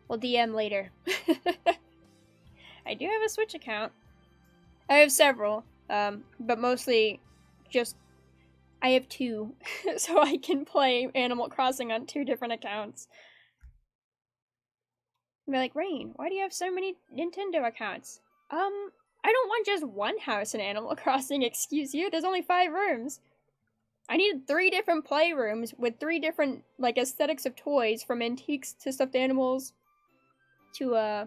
We'll DM later. I do have a Switch account. I have several, but mostly just I have 2, so I can play Animal Crossing on 2 different accounts. And they're like, Rain, why do you have so many Nintendo accounts? I don't want just one house in Animal Crossing, excuse you. There's only 5 rooms. I needed 3 different playrooms with 3 different, like, aesthetics of toys, from antiques to stuffed animals to,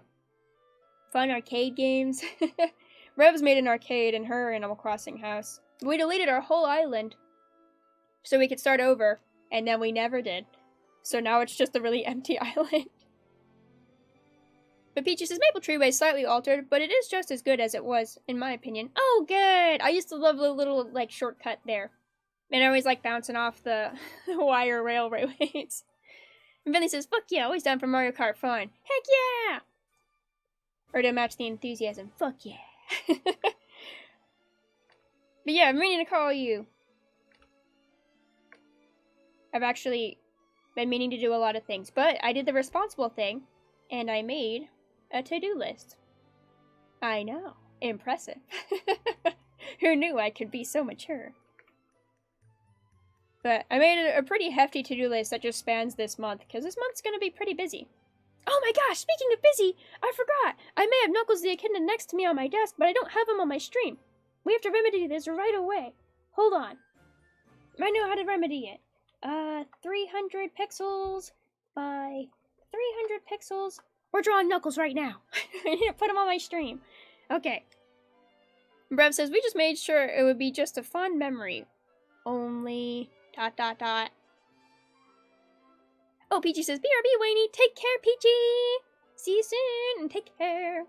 fun arcade games. Rev's made an arcade in her Animal Crossing house. We deleted our whole island so we could start over, and then we never did. So now it's just a really empty island. But Peachy says Maple Tree Way is slightly altered, but it is just as good as it was, in my opinion. Oh, good! I used to love the little, like, shortcut there. And I always like bouncing off the wire railways. And Vinny says, fuck yeah, always down for Mario Kart fun. Heck yeah! Or to match the enthusiasm. Fuck yeah. But yeah, I'm meaning to call you. I've actually been meaning to do a lot of things, but I did the responsible thing, and I made a to-do list. I know. Impressive. Who knew I could be so mature? But I made a pretty hefty to-do list that just spans this month, because this month's gonna be pretty busy. Oh my gosh, speaking of busy, I forgot! I may have Knuckles the Echidna next to me on my desk, but I don't have him on my stream. We have to remedy this right away. Hold on. I know how to remedy it. 300 pixels by 300 pixels. We're drawing Knuckles right now. I need to put him on my stream. Okay. Brev says, we just made sure it would be just a fond memory. Only... ... Oh, Peachy says, BRB, Wayne, take care, Peachy! See you soon, and take care.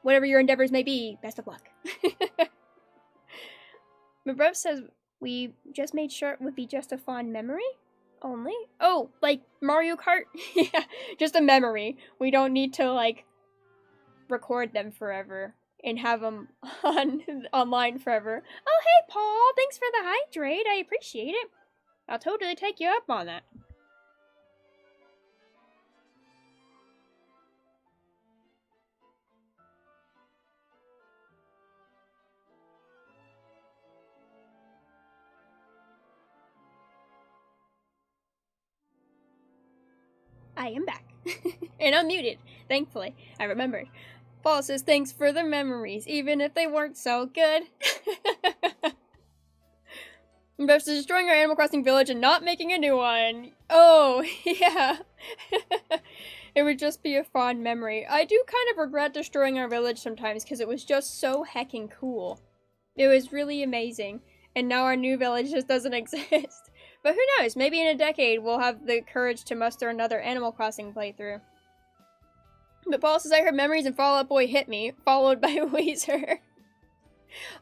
Whatever your endeavors may be, best of luck. But Brev says, we just made sure it would be just a fond memory? Only? Oh, like Mario Kart? Yeah, just a memory. We don't need to, like, record them forever and have them online forever. Oh, hey, Paul! Thanks for the hydrate. I appreciate it. I'll totally take you up on that. I am back. And I'm muted, thankfully. I remembered. Paul says, thanks for the memories, even if they weren't so good. Versus destroying our Animal Crossing village and not making a new one. Oh, yeah. It would just be a fond memory. I do kind of regret destroying our village sometimes because it was just so heckin' cool. It was really amazing. And now our new village just doesn't exist. But who knows, maybe in a decade we'll have the courage to muster another Animal Crossing playthrough. But Paul says, I heard Memories and Fall Out Boy Hit Me, followed by Weezer.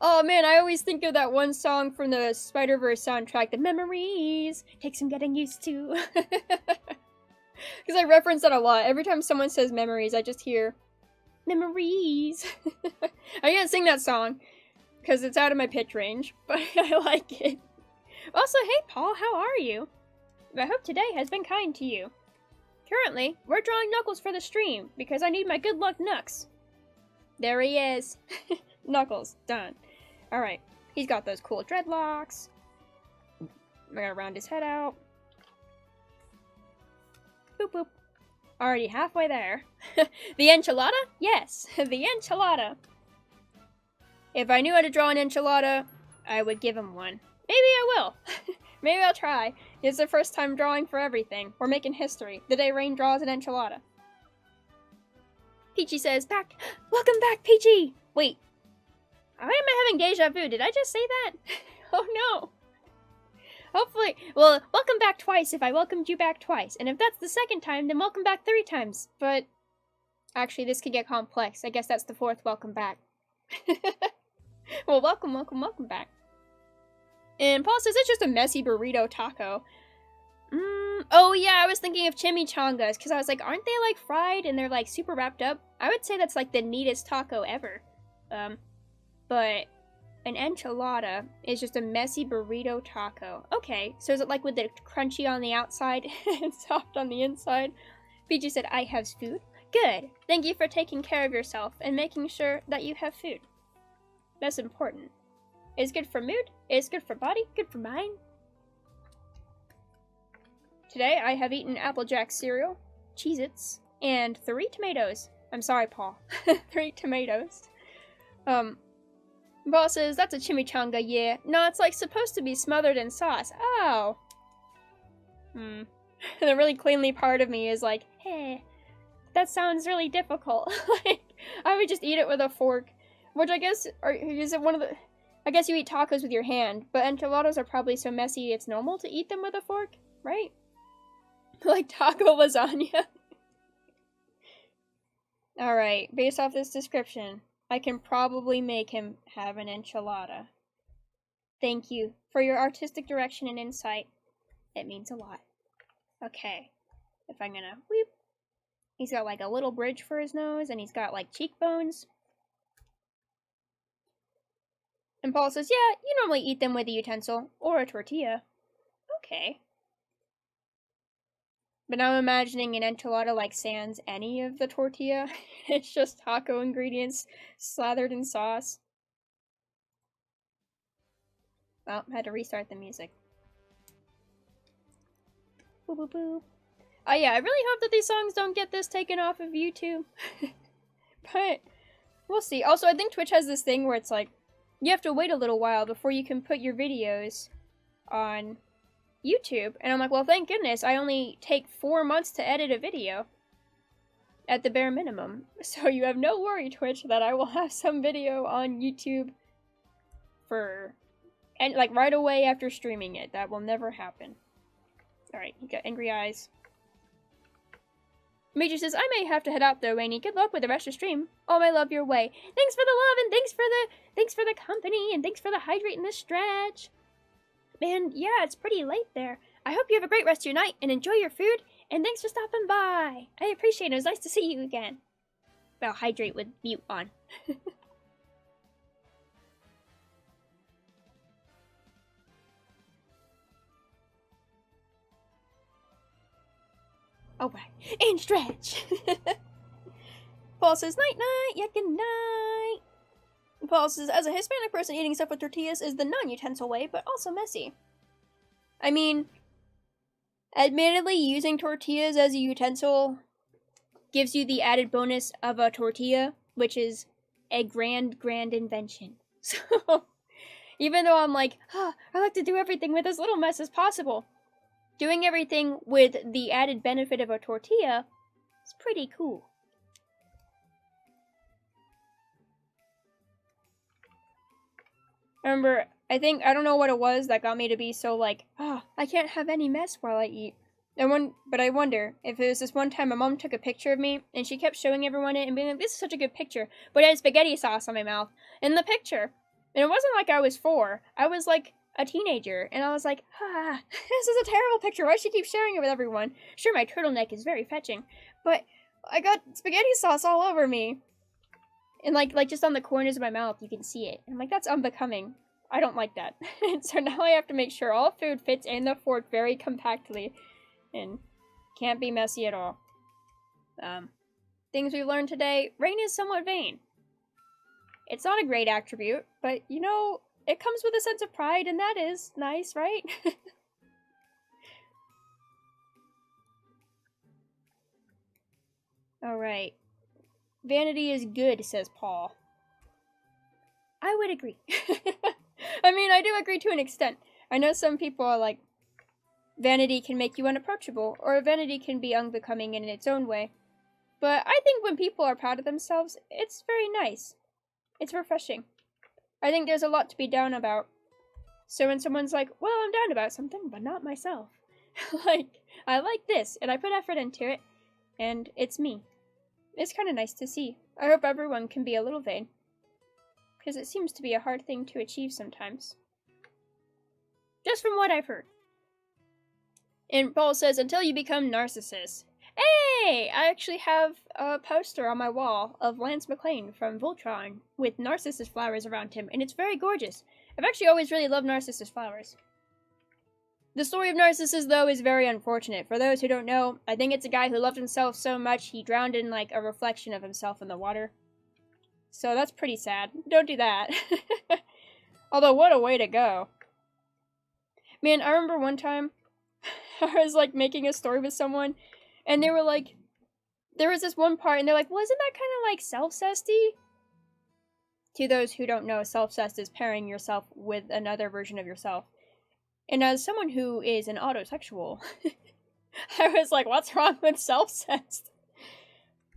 Oh man, I always think of that one song from the Spider-Verse soundtrack, the Memories. Takes some getting used to. Because I reference that a lot. Every time someone says Memories, I just hear, Memories. I can't sing that song, because it's out of my pitch range, but I like it. Also, hey Paul, how are you? I hope today has been kind to you. Currently, we're drawing Knuckles for the stream, because I need my good luck Knucks. There he is. Knuckles, done. Alright. He's got those cool dreadlocks. I'm gonna round his head out. Boop boop. Already halfway there. The enchilada? Yes, the enchilada. If I knew how to draw an enchilada, I would give him one. Maybe I will. Maybe I'll try. It's the first time drawing for everything. We're making history. The day Rain draws an enchilada. Peachy says, back. Welcome back, Peachy! Wait. Why am I having deja vu? Did I just say that? Oh no. Hopefully, well, welcome back twice if I welcomed you back twice. And if that's the second time, then welcome back 3 times. But, actually, this could get complex. I guess that's the 4th welcome back. Well, welcome back. And Paul says, it's just a messy burrito taco. Oh yeah, I was thinking of chimichangas, because I was like, aren't they, like, fried and they're, like, super wrapped up? I would say that's, like, the neatest taco ever. But an enchilada is just a messy burrito taco. Okay, so is it like with the crunchy on the outside and soft on the inside? Peachy said, I have food. Good. Thank you for taking care of yourself and making sure that you have food. That's important. It's good for mood, it's good for body, good for mind. Today I have eaten Applejack cereal, Cheez-Its, and 3 tomatoes. I'm sorry, Paul. 3 tomatoes. Paul says, that's a chimichanga, yeah. No, it's like supposed to be smothered in sauce. Oh. The really cleanly part of me is like, hey, that sounds really difficult. Like, I would just eat it with a fork. Which I guess, is it one of the... I guess you eat tacos with your hand, but enchiladas are probably so messy it's normal to eat them with a fork, right? Like taco lasagna. Alright, based off this description, I can probably make him have an enchilada. Thank you for your artistic direction and insight. It means a lot. Okay, if I'm gonna weep. He's got like a little bridge for his nose, and he's got like cheekbones. And Paul says, yeah, you normally eat them with a utensil or a tortilla. Okay. But now I'm imagining an enchilada like sans any of the tortilla. It's just taco ingredients slathered in sauce. Well, I had to restart the music. Boo boo boo. Oh yeah, I really hope that these songs don't get this taken off of YouTube. But we'll see. Also, I think Twitch has this thing where it's like, you have to wait a little while before you can put your videos on YouTube. And I'm like, well, thank goodness, I only take 4 months to edit a video. At the bare minimum. So you have no worry, Twitch, that I will have some video on YouTube for... and like right away after streaming it. That will never happen. Alright, you got angry eyes. Major says, I may have to head out though, Rainy. Good luck with the rest of the stream. Oh, I love your way. Thanks for the love, and thanks for the company, and thanks for the hydrate in the stretch. Man, yeah, it's pretty late there. I hope you have a great rest of your night, and enjoy your food, and thanks for stopping by. I appreciate it. It was nice to see you again. Well, hydrate with mute on. Alright, and stretch. Paul says, night night, yeah, good night. Paul says, as a Hispanic person, eating stuff with tortillas is the non-utensil way, but also messy. I mean, admittedly, using tortillas as a utensil gives you the added bonus of a tortilla, which is a grand invention. So, even though I'm like, I like to do everything with as little mess as possible, doing everything with the added benefit of a tortilla is pretty cool. Remember, I don't know what it was that got me to be so like, I can't have any mess while I eat. But I wonder if it was this one time my mom took a picture of me and she kept showing everyone it and being like, this is such a good picture. But I had spaghetti sauce on my mouth in the picture. And it wasn't like I was 4. I was like a teenager. And I was like, this is a terrible picture. Why does she keep sharing it with everyone? Sure, my turtleneck is very fetching. But I got spaghetti sauce all over me. And like just on the corners of my mouth, you can see it. And I'm like, that's unbecoming. I don't like that. And so now I have to make sure all food fits in the fork very compactly. And can't be messy at all. Things we've learned today. Rain is somewhat vain. It's not a great attribute, but you know, it comes with a sense of pride, and that is nice, right? Alright. Vanity is good, says Paul. I would agree. I mean, I do agree to an extent. I know some people are like, vanity can make you unapproachable, or vanity can be unbecoming in its own way. But I think when people are proud of themselves, it's very nice. It's refreshing. I think there's a lot to be down about. So when someone's like, well, I'm down about something, but not myself. Like, I like this, and I put effort into it, and it's me. It's kind of nice to see. I hope everyone can be a little vain. Because it seems to be a hard thing to achieve sometimes. Just from what I've heard. And Paul says, until you become narcissists. Hey! I actually have a poster on my wall of Lance McLean from Voltron with narcissus flowers around him, and it's very gorgeous. I've actually always really loved narcissus flowers. The story of Narcissus, though, is very unfortunate. For those who don't know, I think it's a guy who loved himself so much he drowned in, like, a reflection of himself in the water. So that's pretty sad. Don't do that. Although, what a way to go. Man, I remember one time, I was, like, making a story with someone, and they were like, there was this one part, and they're like, well, isn't that kind of, like, self-cessy? To those who don't know, self-cessed is pairing yourself with another version of yourself. And as someone who is an autosexual, I was like, what's wrong with self-cessed?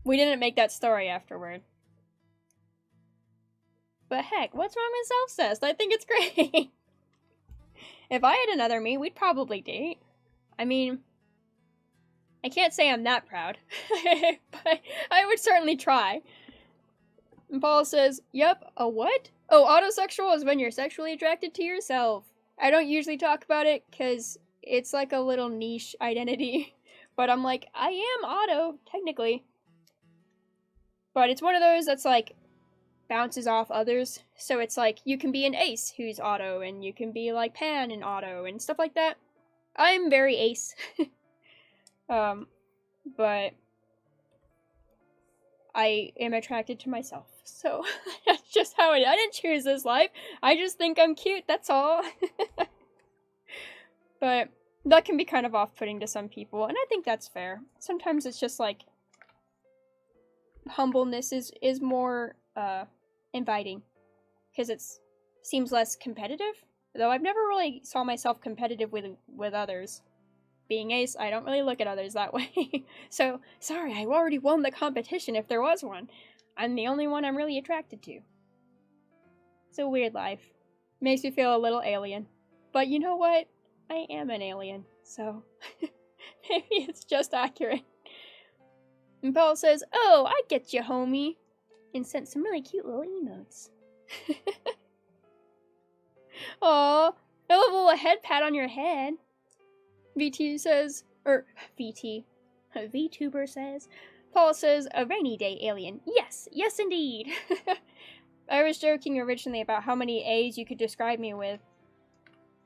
We didn't make that story afterward. But heck, what's wrong with self-cessed? I think it's great. If I had another me, we'd probably date. I mean, I can't say I'm that proud, but I would certainly try. And Paul says, yep, a what? Oh, autosexual is when you're sexually attracted to yourself. I don't usually talk about it because it's like a little niche identity. But I'm like, I am auto, technically. But it's one of those that's like, bounces off others. So it's like, you can be an ace who's auto, and you can be like Pan in auto, and stuff like that. I'm very ace. But I am attracted to myself. So that's just how it is. I didn't choose this life. I just think I'm cute, that's all. But that can be kind of off-putting to some people, and I think that's fair. Sometimes it's just like, humbleness is more inviting. Because it seems less competitive. Though I've never really saw myself competitive with others. Being ace, I don't really look at others that way. So, sorry, I already won the competition if there was one. I'm the only one I'm really attracted to. It's a weird life. Makes me feel a little alien. But you know what? I am an alien, so maybe it's just accurate. And Paul says, oh, I get you, homie. And sent some really cute little emotes. Aw, I love a little head pat on your head. VT says, VTuber says, Paul says, a rainy day alien. Yes, yes indeed. I was joking originally about how many A's you could describe me with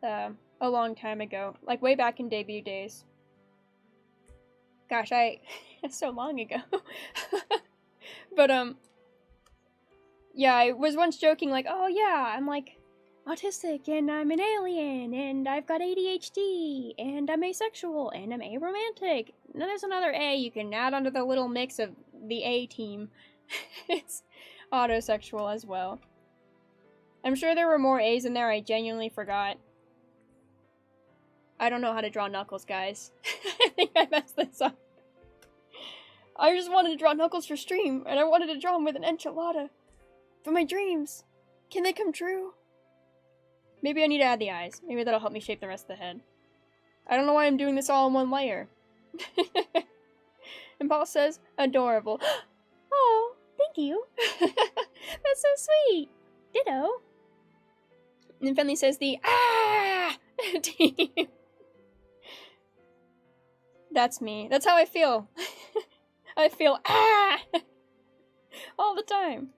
a long time ago, like way back in debut days. Gosh, it's so long ago. But, yeah, I was once joking like, oh yeah, I'm like, autistic, and I'm an alien, and I've got ADHD, and I'm asexual, and I'm aromantic. And then there's another A you can add onto the little mix of the A team. It's autosexual as well. I'm sure there were more A's in there I genuinely forgot. I don't know how to draw Knuckles, guys. I think I messed this up. I just wanted to draw Knuckles for stream, and I wanted to draw him with an enchilada. But my dreams, can they come true? Maybe I need to add the eyes. Maybe that'll help me shape the rest of the head. I don't know why I'm doing this all in one layer. And Paul says, adorable. Oh, thank you. That's so sweet. Ditto. And Finley says the ah team. That's me. That's how I feel. I feel ah all the time.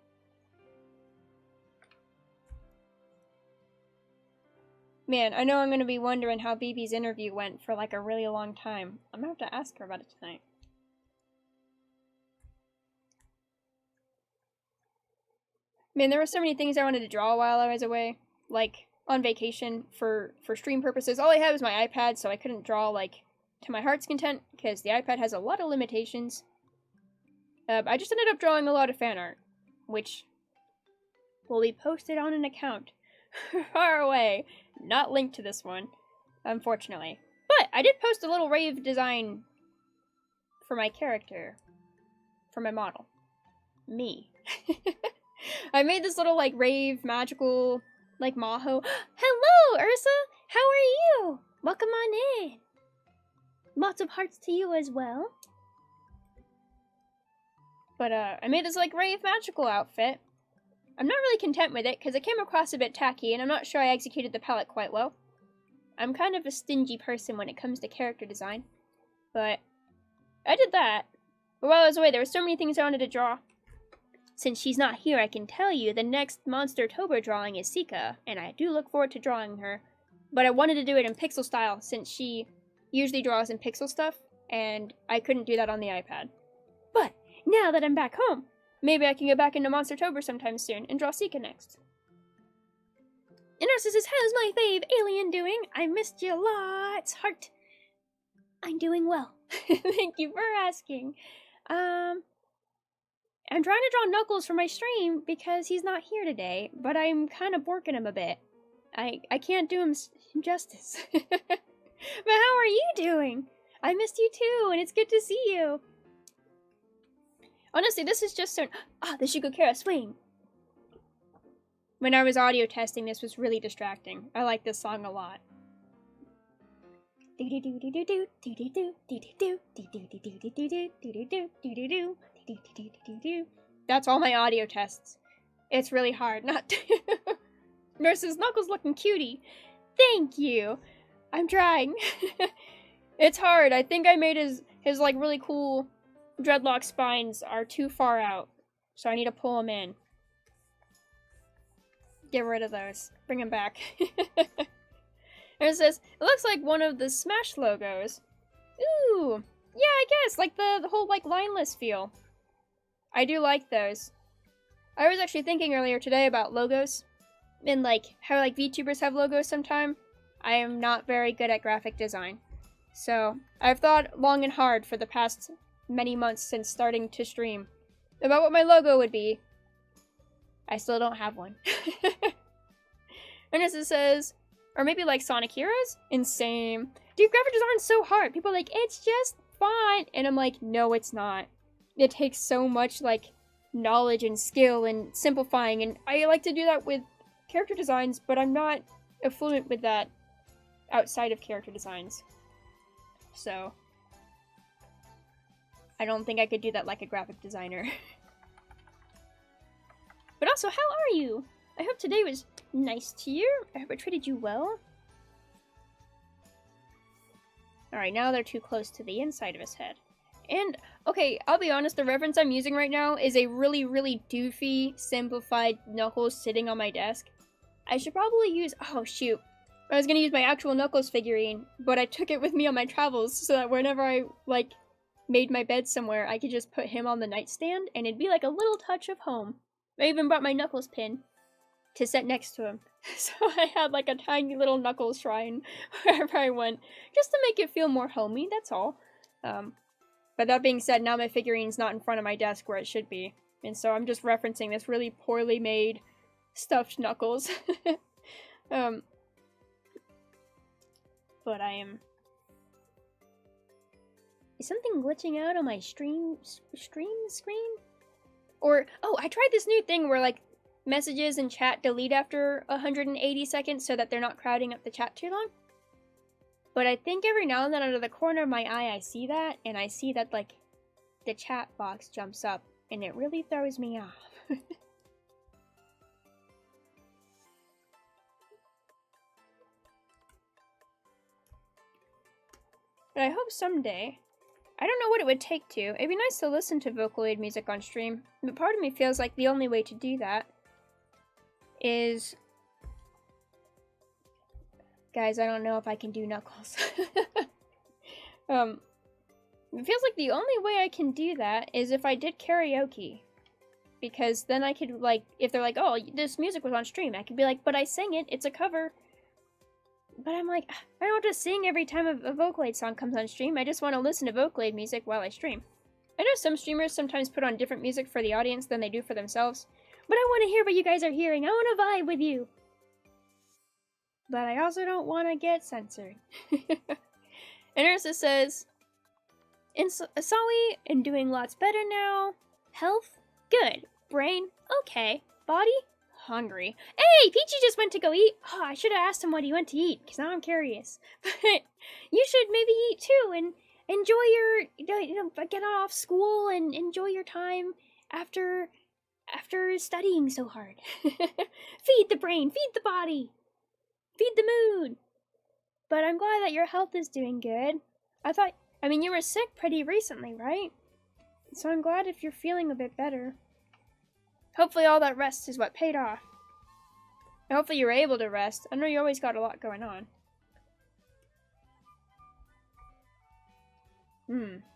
Man, I know I'm going to be wondering how BB's interview went for like a really long time. I'm going to have to ask her about it tonight. Man, there were so many things I wanted to draw while I was away. like, on vacation for stream purposes. All I had was my iPad, so I couldn't draw, like, to my heart's content, because the iPad has a lot of limitations. I just ended up drawing a lot of fan art, which will be posted on an account far away, not linked to this one, unfortunately. But I did post a little rave design for my character, for my model. Me. I made this little, like, rave, magical, like, maho. Hello, Ursa! How are you? Welcome on in. Lots of hearts to you as well. But, I made this, like, rave magical outfit. I'm not really content with it, because it came across a bit tacky, and I'm not sure I executed the palette quite well. I'm kind of a stingy person when it comes to character design. But I did that. But while I was away, there were so many things I wanted to draw. Since she's not here, I can tell you the next Monster-tober drawing is Sika, and I do look forward to drawing her. But I wanted to do it in pixel style, since she usually draws in pixel stuff, and I couldn't do that on the iPad. But now that I'm back home, maybe I can get back into Monster-tober sometime soon and draw Sika next. And Ursa says, how's my fave alien doing? I missed you lots, heart. I'm doing well. Thank you for asking. I'm trying to draw Knuckles for my stream because he's not here today, but I'm kind of borking him a bit. I can't do him justice. But how are you doing? I missed you too, and it's good to see you. Honestly, this is just so... the Shigokara swing. When I was audio testing, this was really distracting. I like this song a lot. That's all my audio tests. It's really hard not to. Nurse's Knuckles looking cutie. Thank you. I'm trying. It's hard. I think I made his like really cool dreadlock spines are too far out. So I need to pull them in. Get rid of those. Bring them back. And it says, it looks like one of the Smash logos. Ooh. Yeah, I guess. Like the whole like lineless feel. I do like those. I was actually thinking earlier today about logos. And like how like VTubers have logos sometime. I am not very good at graphic design. So I've thought long and hard for the past many months since starting to stream about what my logo would be. I still don't have one. And as it says, or maybe like Sonic Heroes? Insane. Dude, graphic design's so hard. People are like, it's just fun. And I'm like, no, it's not. It takes so much like knowledge and skill and simplifying. And I like to do that with character designs, but I'm not fluent with that outside of character designs. So I don't think I could do that like a graphic designer. But also, how are you? I hope today was nice to you. I hope I treated you well. Alright, now they're too close to the inside of his head. And, okay, I'll be honest, the reference I'm using right now is a really, really doofy, simplified Knuckles sitting on my desk. I should probably use... Oh, shoot. I was gonna use my actual Knuckles figurine, but I took it with me on my travels so that whenever I, like, made my bed somewhere, I could just put him on the nightstand, and it'd be like a little touch of home. I even brought my Knuckles pin to set next to him. So I had like a tiny little Knuckles shrine wherever I went, just to make it feel more homey, that's all. But that being said, now my figurine's not in front of my desk where it should be. And so I'm just referencing this really poorly made stuffed Knuckles. But I am... Is something glitching out on my stream screen? Or, oh, I tried this new thing where, like, messages and chat delete after 180 seconds so that they're not crowding up the chat too long. But I think every now and then out of the corner of my eye I see that, and I see that, like, the chat box jumps up, and it really throws me off. But I hope someday... I don't know what it would take to. It'd be nice to listen to Vocaloid music on stream, but part of me feels like the only way to do that is... Guys, I don't know if I can do Knuckles. It feels like the only way I can do that is if I did karaoke. because then I could, like, if they're like, oh, this music was on stream, I could be like, but I sang it, it's a cover. But I'm like, I don't have to sing every time a Vocaloid song comes on stream. I just want to listen to Vocaloid music while I stream. I know some streamers sometimes put on different music for the audience than they do for themselves, but I want to hear what you guys are hearing. I want to vibe with you. But I also don't want to get censored. And Ursa says, Asawi and doing lots better now. Health? Good. Brain? Okay. Body? Hungry. Hey, Peachy just went to go eat. Oh, I should have asked him what he went to eat, because now I'm curious. But you should maybe eat too, and enjoy your, get off school and enjoy your time after studying so hard. Feed the brain, feed the body, feed the mood. But I'm glad that your health is doing good. I mean, you were sick pretty recently, right? So I'm glad if you're feeling a bit better. Hopefully all that rest is what paid off. And hopefully you were able to rest. I know you always got a lot going on.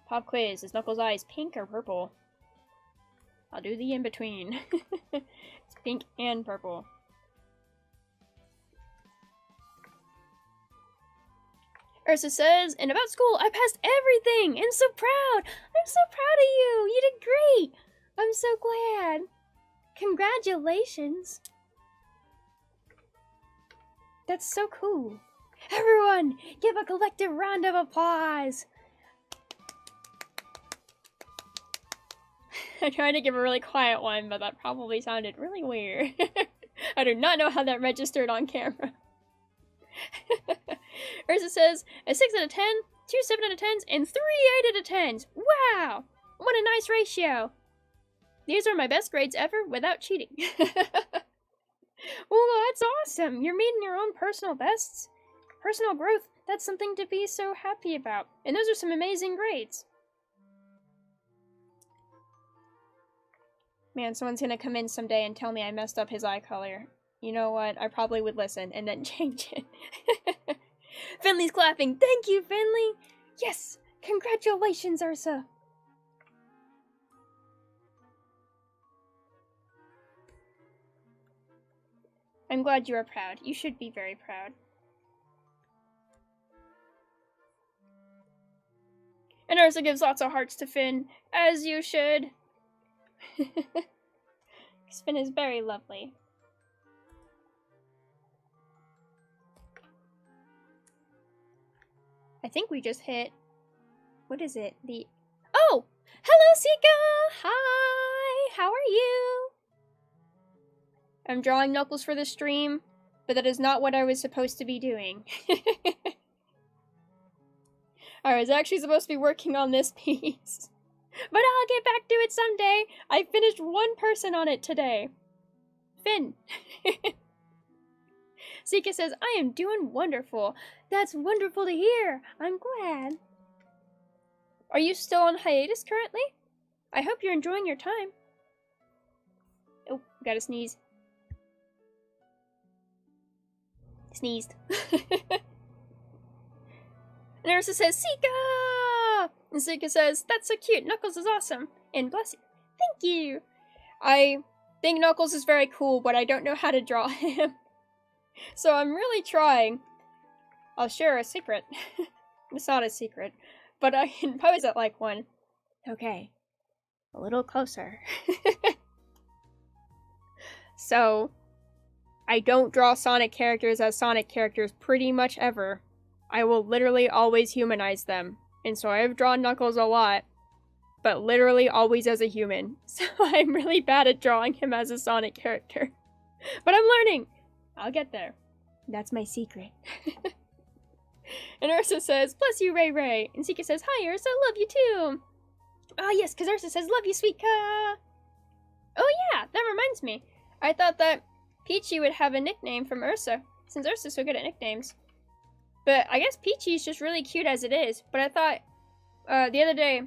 Pop quiz. Is Knuckles' eyes pink or purple? I'll do the in-between. It's pink and purple. Ursa says, and about school, I passed everything and so proud. I'm so proud of you. You did great. I'm so glad. Congratulations. That's so cool. Everyone, give a collective round of applause. I tried to give a really quiet one, but that probably sounded really weird. I do not know how that registered on camera. Ursa says, a 6 out of 10, 2 7 out of 10s, and 3 8 out of 10s. Wow! What a nice ratio. These are my best grades ever without cheating. Well, that's awesome. You're meeting your own personal bests. Personal growth, that's something to be so happy about. And those are some amazing grades. Man, someone's gonna come in someday and tell me I messed up his eye color. You know what? I probably would listen and then change it. Finley's clapping. Thank you, Finley. Yes. Congratulations, Ursa. I'm glad you are proud. You should be very proud. And Ursa gives lots of hearts to Finn, as you should. Finn is very lovely. I think we just hit... What is it? Oh! Hello, Sika! Hi! How are you? I'm drawing Knuckles for the stream, but that is not what I was supposed to be doing. I was actually supposed to be working on this piece. But I'll get back to it someday. I finished one person on it today. Finn. Sika says, I am doing wonderful. That's wonderful to hear. I'm glad. Are you still on hiatus currently? I hope you're enjoying your time. Oh, gotta sneeze. Sneezed. And Ursa says, Sika! And Sika says, that's so cute. Knuckles is awesome. And bless you. Thank you. I think Knuckles is very cool, but I don't know how to draw him. So I'm really trying. I'll share a secret. It's not a secret, but I can pose it like one. Okay. A little closer. So, I don't draw Sonic characters as Sonic characters pretty much ever. I will literally always humanize them. And so I've drawn Knuckles a lot, but literally always as a human. So I'm really bad at drawing him as a Sonic character. But I'm learning! I'll get there. That's my secret. And Ursa says, bless you, Ray Ray. And Sika says, hi, Ursa, love you too. Ah, yes, because Ursa says, love you, sweet Ka. Oh yeah, that reminds me. I thought that Peachy would have a nickname from Ursa, since Ursa's so good at nicknames. But I guess Peachy's just really cute as it is. But I thought, the other day,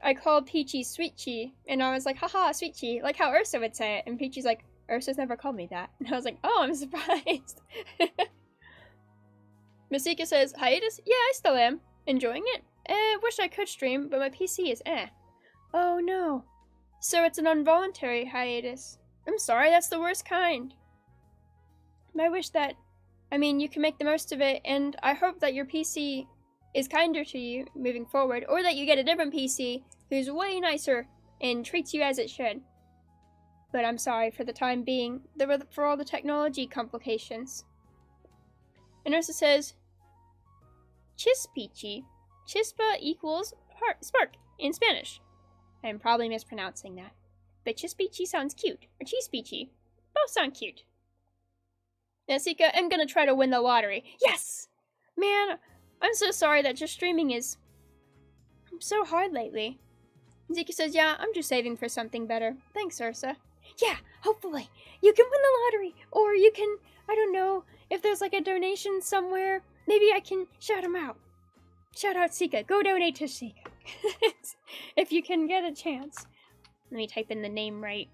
I called Peachy Sweet Chi, and I was like, haha, Sweet Chi, like how Ursa would say it. And Peachy's like, Ursa's never called me that. And I was like, oh, I'm surprised. Masika says, hiatus? Yeah, I still am. Enjoying it? Wish I could stream, but my PC is eh. Oh no. So it's an involuntary hiatus. I'm sorry, that's the worst kind. I wish that, you can make the most of it, and I hope that your PC is kinder to you moving forward, or that you get a different PC who's way nicer and treats you as it should. But I'm sorry for the time being, for all the technology complications. And Ursa says, Chispichi. Chispa equals spark in Spanish. I'm probably mispronouncing that. But Chispichi sounds cute, or Chispichi. Both sound cute. Now, Sika, I'm gonna try to win the lottery. Yes! Man, I'm so sorry that just streaming is so hard lately. Zika says, yeah, I'm just saving for something better. Thanks, Ursa. Yeah, hopefully. You can win the lottery. Or you can, I don't know, if there's like a donation somewhere, maybe I can shout him out. Shout out Sika. Go donate to Sika. If you can get a chance. Let me type in the name right.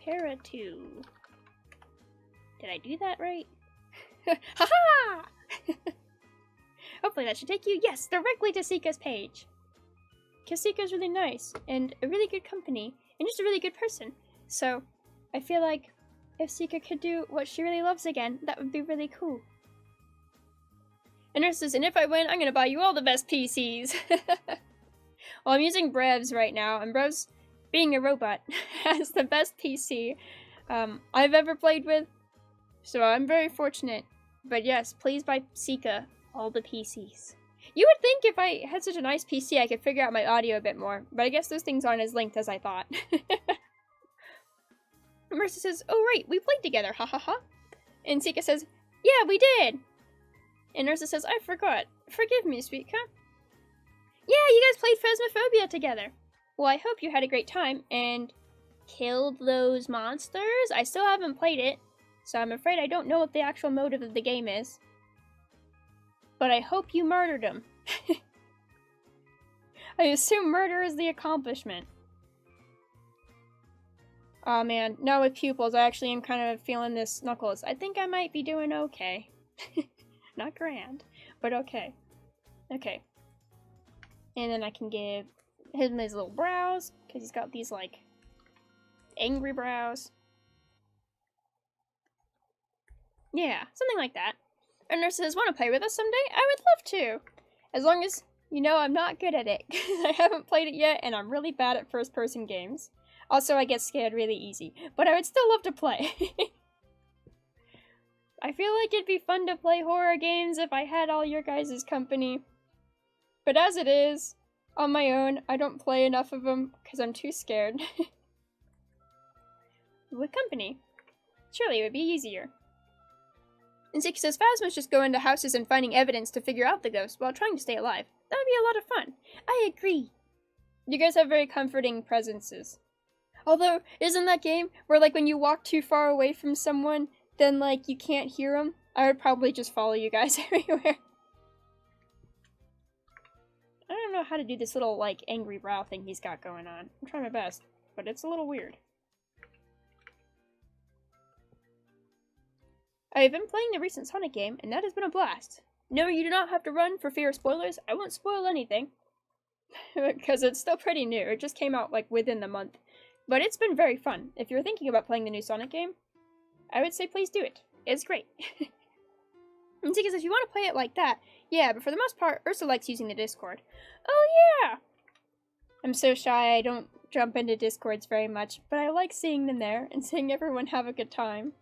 Para2. Did I do that right? Ha-ha! Hopefully that should take you, yes, directly to Sika's page. Because Sika's really nice, and a really good company, and just a really good person. So, I feel like if Sika could do what she really loves again, that would be really cool. And Nurse says, and if I win, I'm gonna buy you all the best PCs. Well, I'm using Brev's right now, and Brev's, being a robot, has the best PC I've ever played with. So I'm very fortunate. But yes, please buy Sika all the PCs. You would think if I had such a nice PC, I could figure out my audio a bit more, but I guess those things aren't as linked as I thought. Mercy says, oh right, we played together, ha ha ha. And Sika says, yeah, we did. And Ursa says, I forgot. Forgive me, Sweetka. Yeah, you guys played Phasmophobia together. Well, I hope you had a great time and killed those monsters. I still haven't played it, so I'm afraid I don't know what the actual motive of the game is. But I hope you murdered them. I assume murder is the accomplishment. Aw man, now with pupils, I actually am kind of feeling this Knuckles. I think I might be doing okay. Not grand, but okay. Okay. And then I can give him his little brows, because he's got these, like, angry brows. Yeah, something like that. And Nurse says, want to play with us someday? I would love to. As long as, you know, I'm not good at it. I haven't played it yet, and I'm really bad at first-person games. Also, I get scared really easy. But I would still love to play. I feel like it'd be fun to play horror games if I had all your guys' company. But as it is, on my own, I don't play enough of them because I'm too scared. With company. Surely it would be easier. And Zeke says Phasma's just going to houses and finding evidence to figure out the ghost while trying to stay alive. That would be a lot of fun. I agree. You guys have very comforting presences. Although, isn't that game where, like, when you walk too far away from someone, then, like, you can't hear them? I would probably just follow you guys everywhere. I don't know how to do this little, like, angry brow thing he's got going on. I'm trying my best, but it's a little weird. I have been playing the recent Sonic game, and that has been a blast. No, you do not have to run for fear of spoilers. I won't spoil anything. Because it's still pretty new. It just came out, like, within the month. But it's been very fun. If you're thinking about playing the new Sonic game, I would say please do it. It's great. And because if you want to play it like that, yeah, but for the most part, Ursa likes using the Discord. Oh, yeah! I'm so shy I don't jump into Discords very much, but I like seeing them there and seeing everyone have a good time.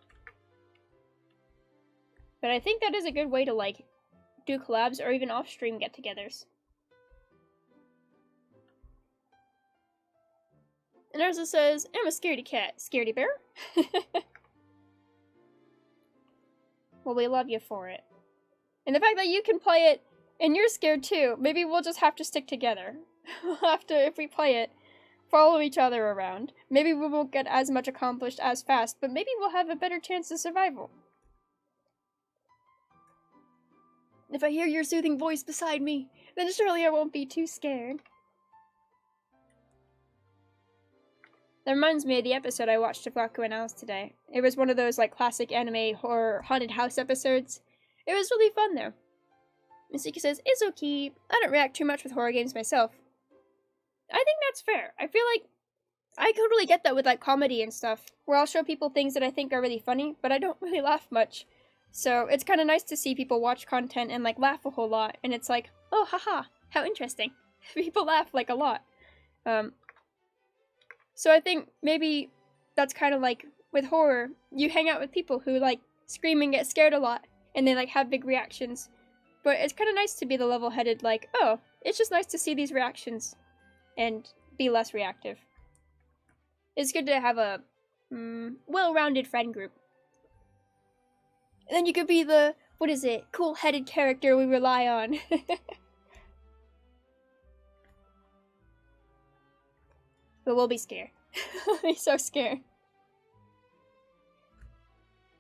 But I think that is a good way to, like, do collabs or even off-stream get-togethers. And Ursa says, I'm a scaredy cat. Scaredy bear? Well, we love you for it. And the fact that you can play it and you're scared too, maybe we'll just have to stick together. We'll have to, if we play it, follow each other around. Maybe we won't get as much accomplished as fast, but maybe we'll have a better chance of survival. If I hear your soothing voice beside me, then surely I won't be too scared. That reminds me of the episode I watched of Raku and Alice today. It was one of those, like, classic anime horror haunted house episodes. It was really fun, though. Misuki says, it's okay. I don't react too much with horror games myself. I think that's fair. I feel like I totally get that with like comedy and stuff, where I'll show people things that I think are really funny, but I don't really laugh much. So it's kind of nice to see people watch content and like laugh a whole lot, and it's like, oh, haha, how interesting. People laugh like a lot. So I think maybe that's kind of like with horror. You hang out with people who like scream and get scared a lot, and they like have big reactions. But it's kind of nice to be the level-headed, like, oh, it's just nice to see these reactions and be less reactive. It's good to have a well-rounded friend group. And then you could be the, cool-headed character we rely on. But we'll be scared. We'll be so scared.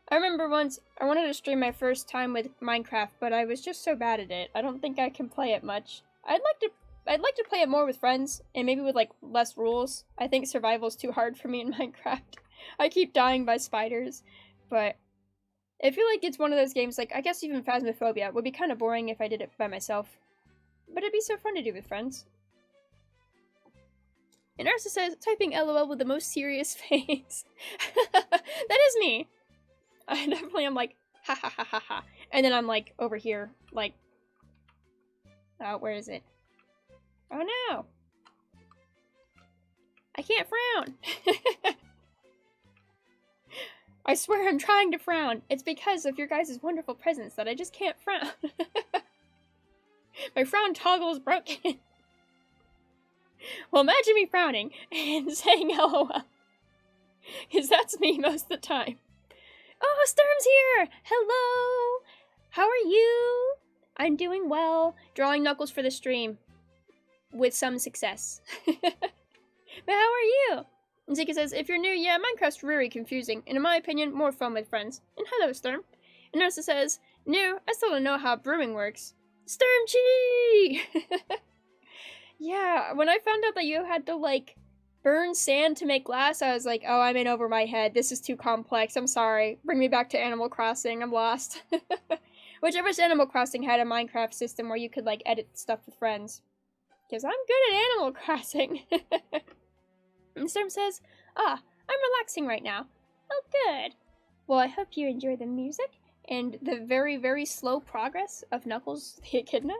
I remember once, I wanted to stream my first time with Minecraft, but I was just so bad at it. I don't think I can play it much. I'd like to play it more with friends, and maybe with, like, less rules. I think survival's too hard for me in Minecraft. I keep dying by spiders, but I feel like it's one of those games, like, I guess even Phasmophobia would be kind of boring if I did it by myself. But it'd be so fun to do with friends. And Arsa says, typing LOL with the most serious face. That is me! I definitely am like, ha ha ha ha ha. And then I'm like, over here, like, oh, where is it? Oh no! I can't frown! I swear I'm trying to frown. It's because of your guys' wonderful presence that I just can't frown. My frown toggle is broken. Well, imagine me frowning and saying LOL. Because that's me most of the time. Oh, Sturm's here! Hello! How are you? I'm doing well. Drawing Knuckles for the stream. With some success. But how are you? And Zika says, if you're new, yeah, Minecraft's very confusing. And in my opinion, more fun with friends. And hello, Sturm. And Ursa says, new, I still don't know how brewing works. Sturm Chi! Yeah, when I found out that you had to, like, burn sand to make glass, I was like, oh, I'm in over my head. This is too complex. I'm sorry. Bring me back to Animal Crossing. I'm lost. Which I wish Animal Crossing had a Minecraft system where you could, like, edit stuff with friends. Because I'm good at Animal Crossing. And Storm says, I'm relaxing right now. Oh, good. Well, I hope you enjoy the music and the very, very slow progress of Knuckles the Echidna.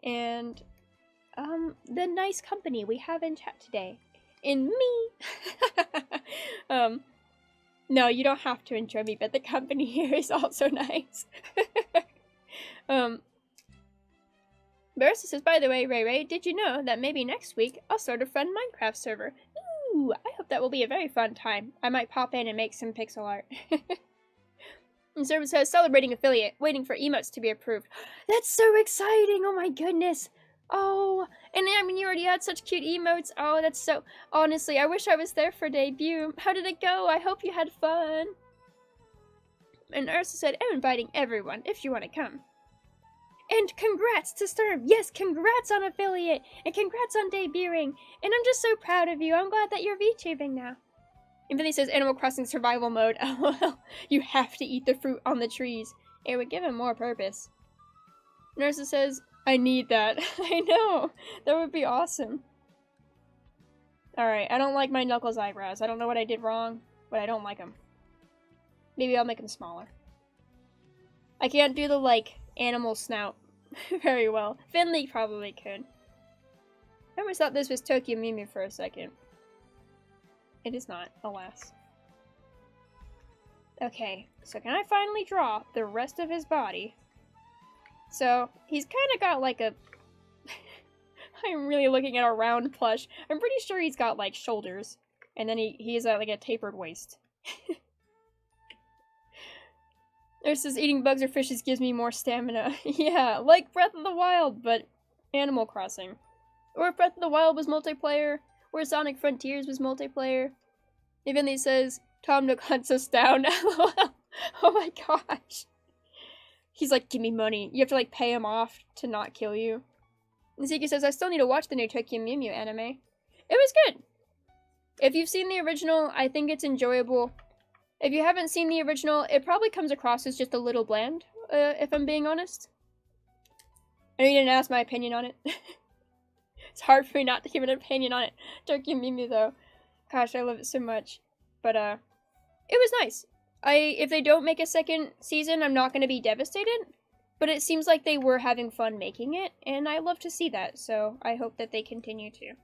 And, the nice company we have in chat today. In me. No, you don't have to enjoy me, but the company here is also nice. Barista says, by the way, Ray, did you know that maybe next week I'll start a fun Minecraft server? Ooh, I hope that will be a very fun time. I might pop in and make some pixel art. And server says, celebrating affiliate, waiting for emotes to be approved. That's so exciting! Oh my goodness! Oh, and I mean, you already had such cute emotes. Oh, that's so... Honestly, I wish I was there for debut. How did it go? I hope you had fun. And Ursa said, I'm inviting everyone if you want to come. And congrats to Sturm! Yes, congrats on affiliate! And congrats on debuting! And I'm just so proud of you. I'm glad that you're VTubing now. Infinity says Animal Crossing survival mode. LOL. You have to eat the fruit on the trees. It would give him more purpose. Nursa says, I need that. I know. That would be awesome. Alright, I don't like my Knuckles eyebrows. I don't know what I did wrong, but I don't like them. Maybe I'll make them smaller. I can't do the, like, animal snout very well. Finley probably could. I almost thought this was Tokyo Mew Mew for a second. It is not, alas. Okay, so can I finally draw the rest of his body? So, he's kind of got like a... I'm really looking at a round plush. I'm pretty sure he's got like shoulders. And then he has like a tapered waist. There's this eating bugs or fishes gives me more stamina. Yeah, like Breath of the Wild, but Animal Crossing. Or if Breath of the Wild was multiplayer, or Sonic Frontiers was multiplayer. Even he says, Tom Nook hunts us down. LOL. Oh my gosh. He's like, give me money. You have to like pay him off to not kill you. And Zeke says, I still need to watch the new Tokyo Mew Mew anime. It was good. If you've seen the original, I think it's enjoyable. If you haven't seen the original, it probably comes across as just a little bland, if I'm being honest. I know you didn't ask my opinion on it. It's hard for me not to give an opinion on it. Tokyo Mew Mew, though. Gosh, I love it so much. But, it was nice. If they don't make a second season, I'm not going to be devastated. But it seems like they were having fun making it, and I love to see that, so I hope that they continue to.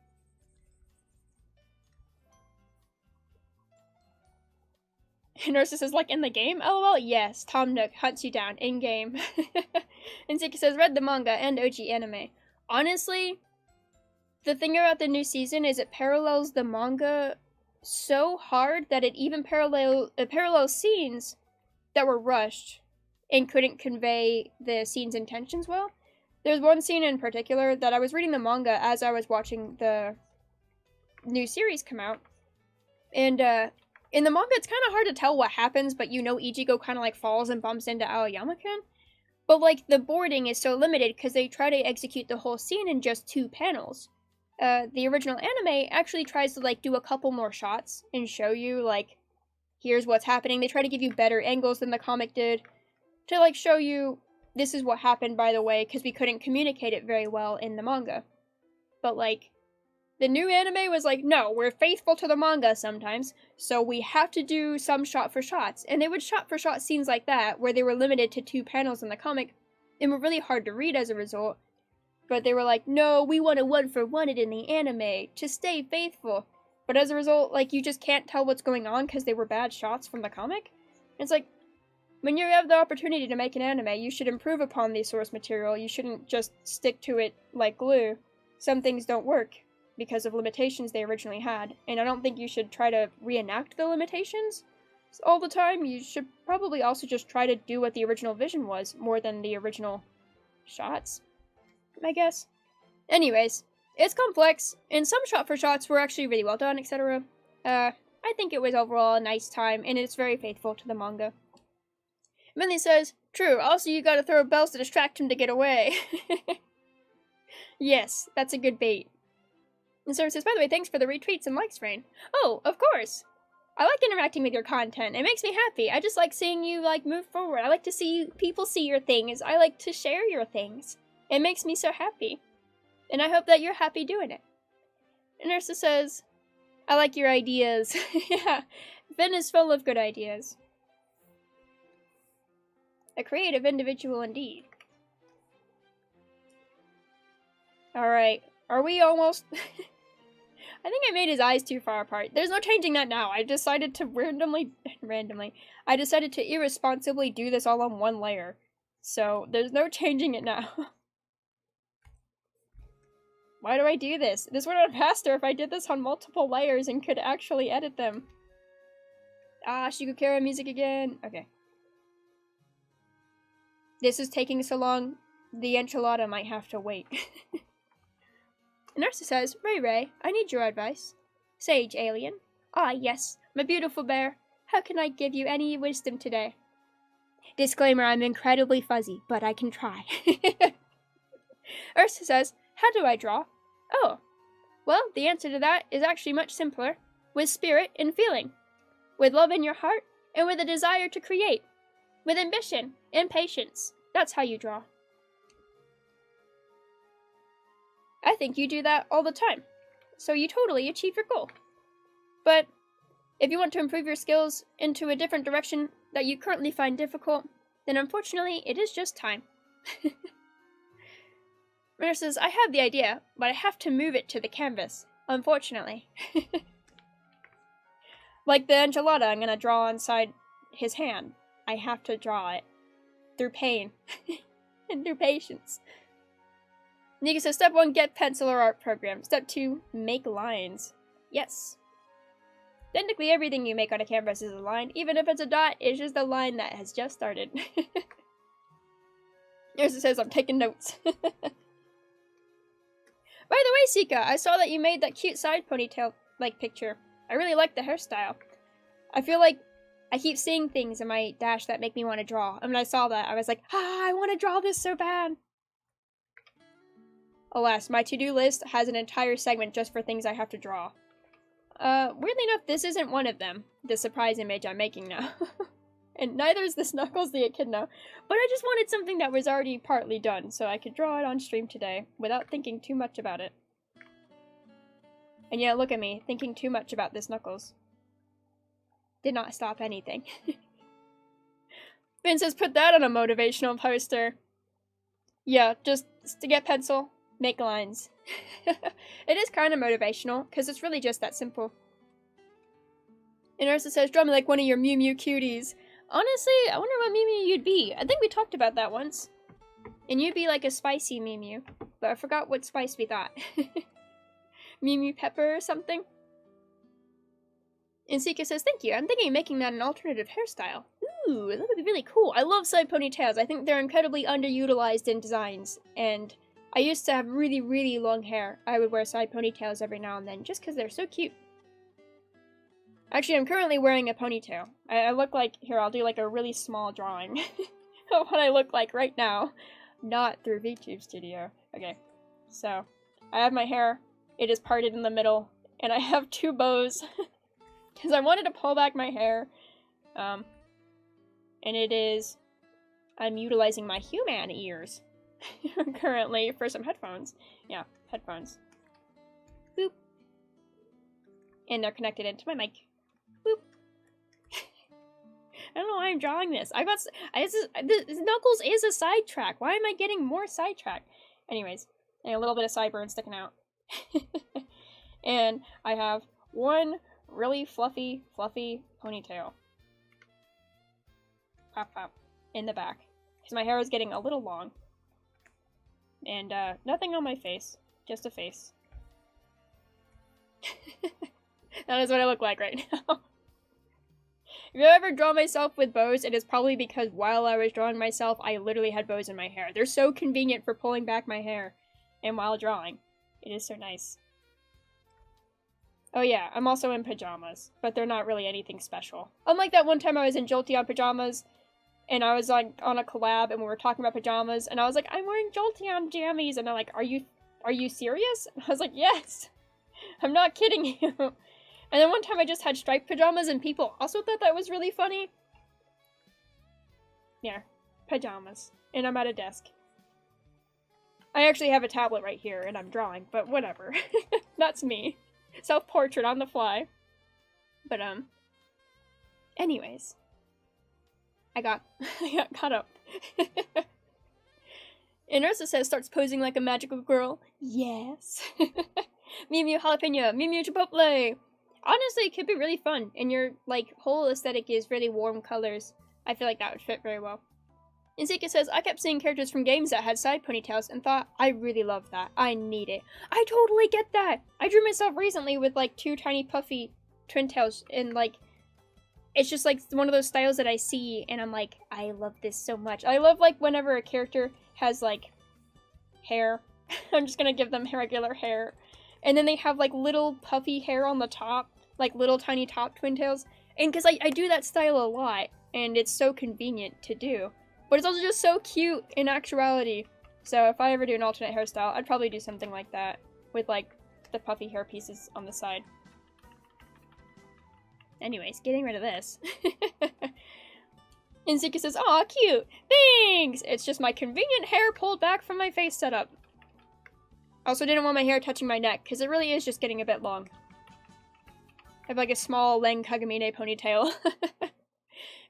Nurses is like, in the game? LOL, yes. Tom Nook hunts you down in-game. And Zika says, read the manga and OG anime. Honestly, the thing about the new season is it parallels the manga so hard that it even parallels scenes that were rushed and couldn't convey the scene's intentions well. There's one scene in particular that I was reading the manga as I was watching the new series come out. And in the manga, it's kind of hard to tell what happens, but you know Ichigo kind of like falls and bumps into Aoyama-kun. But like the boarding is so limited because they try to execute the whole scene in just 2 panels. The original anime actually tries to like do a couple more shots and show you like, here's what's happening. They try to give you better angles than the comic did to like show you this is what happened, by the way, because we couldn't communicate it very well in the manga. But like, the new anime was like, no, we're faithful to the manga sometimes, so we have to do some shot-for-shots. And they would shot-for-shot scenes like that, where they were limited to 2 panels in the comic, and were really hard to read as a result. But they were like, no, we want to one-for-one it in the anime, to stay faithful. But as a result, like, you just can't tell what's going on because they were bad shots from the comic. And it's like, when you have the opportunity to make an anime, you should improve upon the source material. You shouldn't just stick to it like glue. Some things don't work because of limitations they originally had, and I don't think you should try to reenact the limitations all the time. You should probably also just try to do what the original vision was, more than the original shots, I guess. Anyways, it's complex, and some shot-for-shots were actually really well done, etc. I think it was overall a nice time, and it's very faithful to the manga. Minnie says, true, also you gotta throw bells to distract him to get away. Yes, that's a good bait. And Sarah says, by the way, thanks for the retweets and likes, Rain. Oh, of course. I like interacting with your content. It makes me happy. I just like seeing you, like, move forward. I like to see people see your things. I like to share your things. It makes me so happy. And I hope that you're happy doing it. And Ursa says, I like your ideas. Yeah, Finn is full of good ideas. A creative individual indeed. Alright, are we almost... I think I made his eyes too far apart. There's no changing that now. I decided to I decided to irresponsibly do this all on 1 layer. So, there's no changing it now. Why do I do this? This would have been faster if I did this on multiple layers and could actually edit them. Ah, Shigukara music again. Okay. This is taking so long, the enchilada might have to wait. Nurse says, Ray Ray, I need your advice. Sage alien. Ah, yes, my beautiful bear. How can I give you any wisdom today? Disclaimer, I'm incredibly fuzzy, but I can try. Ursa says, how do I draw? Oh, well, the answer to that is actually much simpler. With spirit and feeling. With love in your heart, and with a desire to create. With ambition and patience. That's how you draw. I think you do that all the time. So you totally achieve your goal. But if you want to improve your skills into a different direction that you currently find difficult, then unfortunately it is just time. Runner says, I have the idea, but I have to move it to the canvas, unfortunately. Like the enchilada I'm gonna draw inside his hand. I have to draw it. Through pain. And through patience. Nika says, step 1, get pencil or art program. Step 2, make lines. Yes. Technically everything you make on a canvas is a line. Even if it's a dot, it's just a line that has just started. Here's it says, I'm taking notes. By the way, Sika, I saw that you made that cute side ponytail, like, picture. I really like the hairstyle. I feel like I keep seeing things in my dash that make me want to draw. And when I saw that, I was like, I want to draw this so bad. Alas, my to-do list has an entire segment just for things I have to draw. Weirdly enough, this isn't one of them. The surprise image I'm making now. And neither is the Snuggles the Echidna. But I just wanted something that was already partly done, so I could draw it on stream today, without thinking too much about it. And yeah, look at me, thinking too much about this Knuckles. Did not stop anything. Vin says, put that on a motivational poster. Yeah, just to get pencil, make lines. It is kind of motivational, because it's really just that simple. And Ursa says, draw me like one of your Mew Mew cuties. Honestly, I wonder what Mew Mew you'd be. I think we talked about that once. And you'd be like a spicy Mew Mew. But I forgot what spice we thought. Mew Mew pepper or something? And Sika says, thank you. I'm thinking of making that an alternative hairstyle. Ooh, that would be really cool. I love side ponytails. I think they're incredibly underutilized in designs. And I used to have really, really long hair. I would wear side ponytails every now and then just because they're so cute. Actually, I'm currently wearing a ponytail. I look like, here, I'll do like a really small drawing of what I look like right now. Not through VTube Studio. Okay, so I have my hair. It is parted in the middle. And I have two bows. Because I wanted to pull back my hair. And it is... I'm utilizing my human ears. Currently for some headphones. Yeah, headphones. Boop. And they're connected into my mic. Boop. I don't know why I'm drawing this. Knuckles is a sidetrack. Why am I getting more sidetrack? Anyways, and a little bit of sideburn sticking out. And I have one really fluffy ponytail. Pop, pop. In the back. Because my hair is getting a little long. And, nothing on my face. Just a face. That is what I look like right now. If I ever draw myself with bows, it is probably because while I was drawing myself, I literally had bows in my hair. They're so convenient for pulling back my hair. And while drawing. It is so nice. Oh yeah, I'm also in pajamas. But they're not really anything special. Unlike that one time I was in Jolteon pajamas. And I was like on a collab and we were talking about pajamas. And I was like, I'm wearing Jolteon jammies. And they're like, are you serious? And I was like, yes. I'm not kidding you. And then one time I just had striped pajamas and people also thought that was really funny. Yeah, pajamas. And I'm at a desk. I actually have a tablet right here and I'm drawing, but whatever. That's me. Self-portrait on the fly. But, anyways. I got caught up. And Ursa says, starts posing like a magical girl. Yes. Mew Mew jalapeno, Mew Mew chipotle. Honestly, it could be really fun. And your, like, whole aesthetic is really warm colors. I feel like that would fit very well. And Zika says, I kept seeing characters from games that had side ponytails and thought, I really love that. I need it. I totally get that. I drew myself recently with, like, two tiny puffy twin tails and, like, it's just, like, one of those styles that I see and I'm like, I love this so much. I love, like, whenever a character has, like, hair. I'm just gonna give them regular hair. And then they have, like, little puffy hair on the top. Like, little tiny top twin tails. And because I do that style a lot. And it's so convenient to do. But it's also just so cute in actuality. So if I ever do an alternate hairstyle, I'd probably do something like that. With, like, the puffy hair pieces on the side. Anyways, getting rid of this. And Zika says, aw, cute! Thanks! It's just my convenient hair pulled back from my face setup. I also didn't want my hair touching my neck, because it really is just getting a bit long. I have like a small Leng Kagamine ponytail.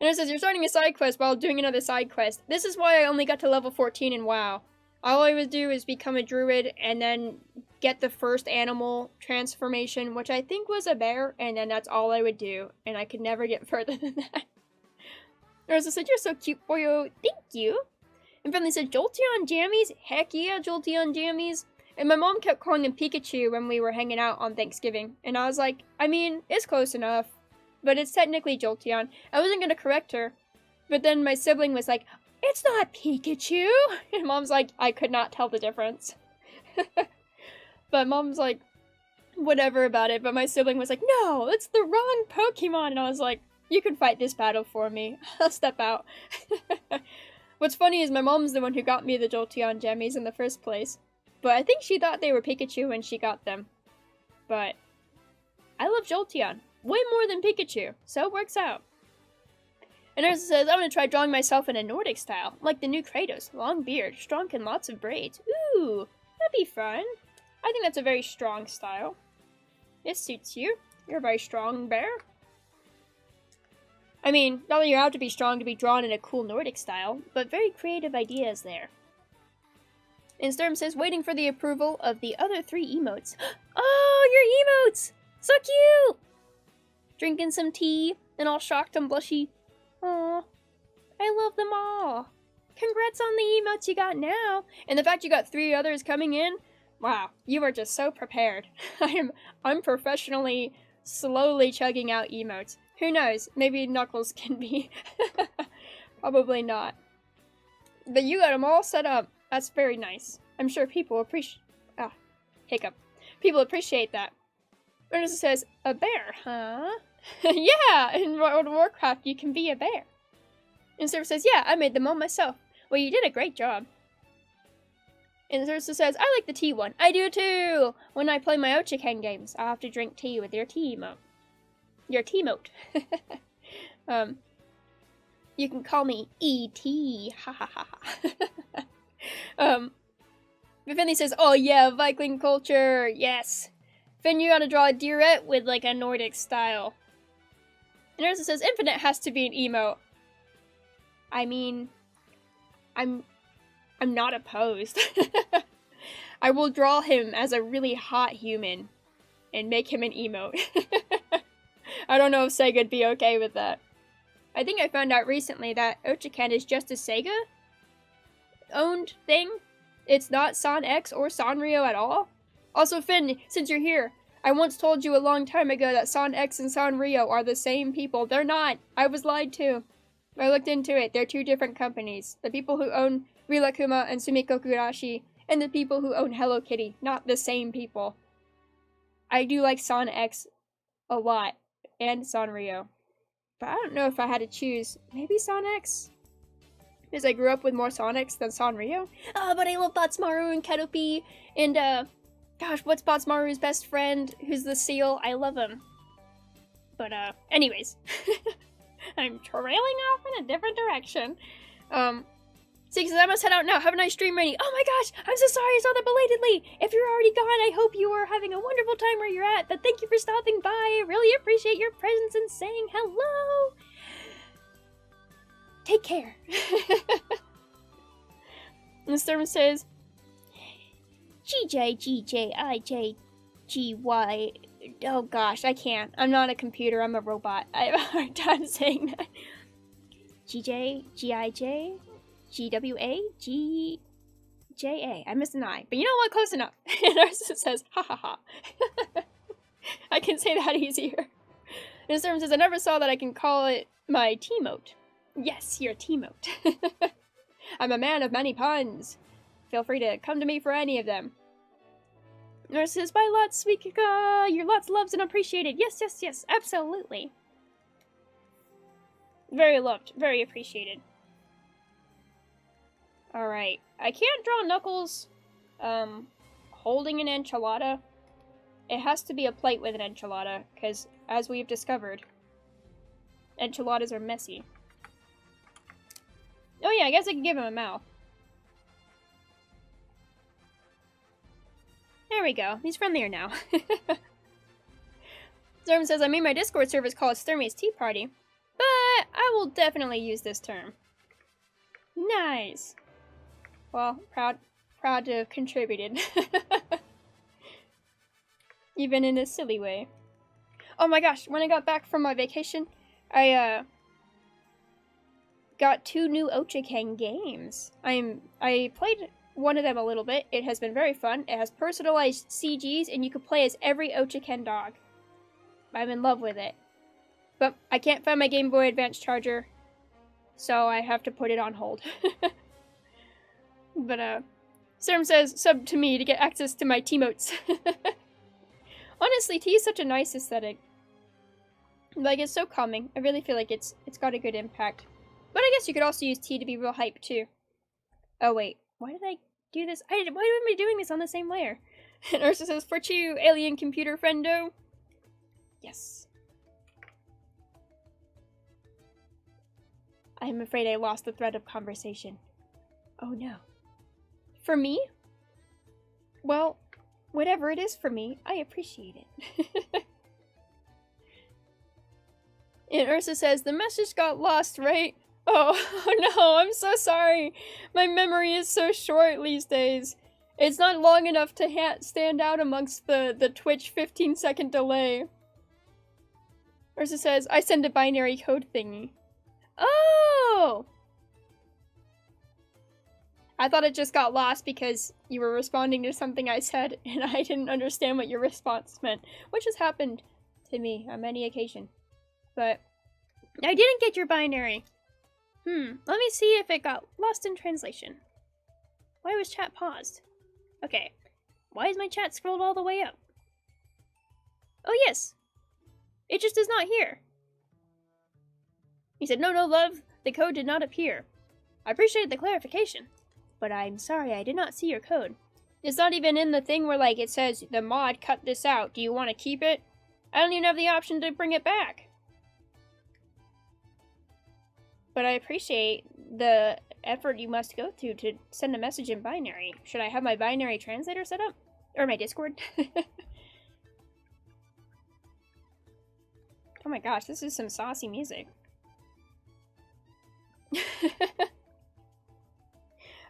And it says, you're starting a side quest while doing another side quest. This is why I only got to level 14 in WoW. All I would do is become a druid and then get the first animal transformation, which I think was a bear, and then that's all I would do. And I could never get further than that. Rosa said, you're so cute, boyo. Thank you. And Friendly said, Jolteon jammies? Heck yeah, Jolteon jammies. And my mom kept calling him Pikachu when we were hanging out on Thanksgiving. And I was like, I mean, it's close enough. But it's technically Jolteon. I wasn't going to correct her. But then my sibling was like, it's not Pikachu. And Mom's like, I could not tell the difference. But Mom's like, whatever about it. But my sibling was like, no, it's the wrong Pokemon. And I was like, you can fight this battle for me. I'll step out. What's funny is my mom's the one who got me the Jolteon jammies in the first place. But I think she thought they were Pikachu when she got them. But I love Jolteon. Way more than Pikachu. So it works out. And Ursa says, I'm going to try drawing myself in a Nordic style. Like the new Kratos. Long beard. Strong and lots of braids. Ooh. That'd be fun. I think that's a very strong style. It suits you. You're a very strong bear. I mean, not that you have to be strong to be drawn in a cool Nordic style, but very creative ideas there. And Sturm says, waiting for the approval of the other 3 emotes. Oh, your emotes! So cute! Drinking some tea, and all shocked and blushy. Aw, I love them all. Congrats on the emotes you got now. And the fact you got 3 others coming in, wow, you are just so prepared. I am unprofessionally, slowly chugging out emotes. Who knows, maybe Knuckles can be. Probably not. But you got them all set up. That's very nice. I'm sure people appreciate... hiccup. People appreciate that. Ernest says, a bear, huh? Yeah, in World of Warcraft you can be a bear. And Surf says, yeah, I made them all myself. Well, you did a great job. And Surf says, I like the tea one. I do too! When I play my Ochiken games, I'll have to drink tea with your tea emote. Your tea-mote. You can call me E.T. Ha ha ha ha. But Finley says, oh yeah, Viking culture, yes. Finn, you gotta draw a deerette with like a Nordic style. And Ursa says, Infinite has to be an emote. I mean, I'm not opposed. I will draw him as a really hot human and make him an emote. I don't know if Sega'd be okay with that. I think I found out recently that Ochiken is just a Sega-owned thing. It's not Son X or Sanrio at all. Also, Finn, since you're here, I once told you a long time ago that Son X and Sanrio are the same people. They're not. I was lied to. I looked into it. They're 2 different companies. The people who own Rilakkuma and Sumiko Kurashi, and the people who own Hello Kitty. Not the same people. I do like Son X a lot. And Sanrio. But I don't know if I had to choose. Maybe Son X? Because I grew up with more Sonics than Sanrio. But I love Botsmaru and Ketopi. And, gosh, what's Botsmaru's best friend? Who's the seal? I love him. But, anyways. I'm trailing off in a different direction. Six says, I must head out now. Have a nice stream, Rainy. Oh my gosh, I'm so sorry I saw that belatedly. If you're already gone, I hope you are having a wonderful time where you're at. But thank you for stopping by. I really appreciate your presence and saying hello. Take care. And Sturm says, GJGJIJGY. Oh gosh, I can't. I'm not a computer, I'm a robot. I have a hard time saying that. GJGIJ. GWAGJA. I missed an I. But you know what? Close enough. And Narcissus says, ha ha ha. I can say that easier. And Sturm says, I never saw that I can call it my T-mote. Yes, your T-mote. I'm a man of many puns. Feel free to come to me for any of them. Narcissus, bye lots, sweet Kika. Your lots loves and appreciated. Yes, yes, yes, absolutely. Very loved, very appreciated. Alright, I can't draw Knuckles holding an enchilada. It has to be a plate with an enchilada, because, as we've discovered, enchiladas are messy. Oh yeah, I guess I can give him a mouth. There we go, he's friendlier now. Sturm says, I made my Discord service call it Sturmy's Tea Party, but I will definitely use this term. Nice. Well, proud to have contributed. Even in a silly way. Oh my gosh, when I got back from my vacation, I got 2 new Ochiken games. I played one of them a little bit. It has been very fun. It has personalized CGs, and you can play as every Ochiken dog. I'm in love with it. But I can't find my Game Boy Advance charger, so I have to put it on hold. But, Sturm says, sub to me to get access to my T-motes. Honestly, tea is such a nice aesthetic. Like, it's so calming. I really feel like it's got a good impact. But I guess you could also use tea to be real hype, too. Oh, wait. Why did I do this? Why am I doing this on the same layer? And Ursa says, for you, alien computer friendo. Yes. I am afraid I lost the thread of conversation. Oh, no. For me? Well, whatever it is for me, I appreciate it. And Ursa says, the message got lost, right? Oh, no, I'm so sorry. My memory is so short these days. It's not long enough to stand out amongst the Twitch 15-second delay. Ursa says, I send a binary code thingy. Oh! I thought it just got lost because you were responding to something I said and I didn't understand what your response meant, which has happened to me on many occasions. But I didn't get your binary. Let me see if it got lost in translation. Why was chat paused? Okay. Why is my chat scrolled all the way up? Oh yes. It just is not here. He said, no, love. The code did not appear. I appreciate the clarification, but I'm sorry I did not see your code. It's not even in the thing where, like, it says, the mod cut this out. Do you want to keep it? I don't even have the option to bring it back. But I appreciate the effort you must go through to send a message in binary. Should I have my binary translator set up? Or my Discord? Oh my gosh, this is some saucy music.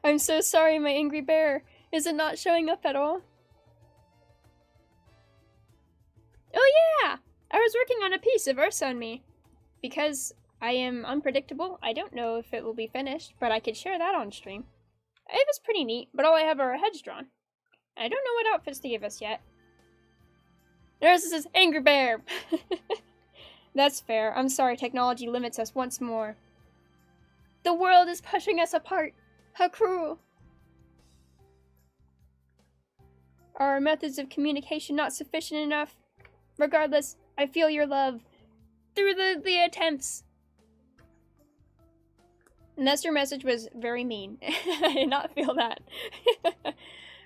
I'm so sorry, my angry bear. Is it not showing up at all? Oh yeah! I was working on a piece of Ursa and me. Because I am unpredictable, I don't know if it will be finished, but I could share that on stream. It was pretty neat, but all I have are our heads drawn. I don't know what outfits to give us yet. Ursa says, angry bear! That's fair. I'm sorry technology limits us once more. The world is pushing us apart. How cruel. Are our methods of communication not sufficient enough? Regardless, I feel your love. Through the attempts. Unless your message was very mean. I did not feel that.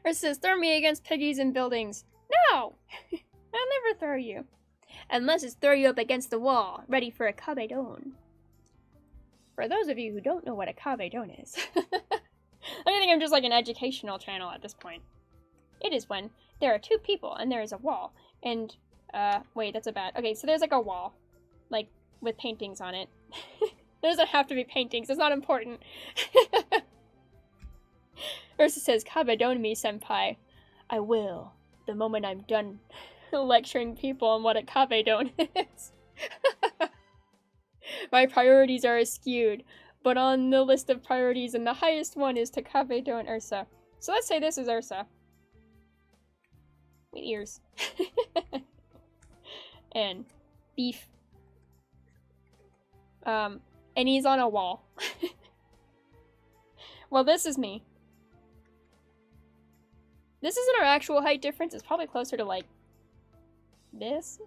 Or says, throw me against piggies and buildings. No! I'll never throw you. Unless it's throw you up against the wall, ready for a cabedon. For those of you who don't know what a cabedon is. I think I'm just like an educational channel at this point. It is when there are two people and there is a wall. And, wait, that's a bad... Okay, so there's like a wall. Like, with paintings on it. There doesn't have to be paintings, it's not important. Ursa says, cabedon me, senpai. I will, the moment I'm done lecturing people on what a cabedon is. My priorities are skewed, but on the list of priorities, and the highest one is to cabedon Ursa. So let's say this is Ursa. With ears. And beef. And he's on a wall. Well, this is me. This isn't our actual height difference. It's probably closer to, like, this.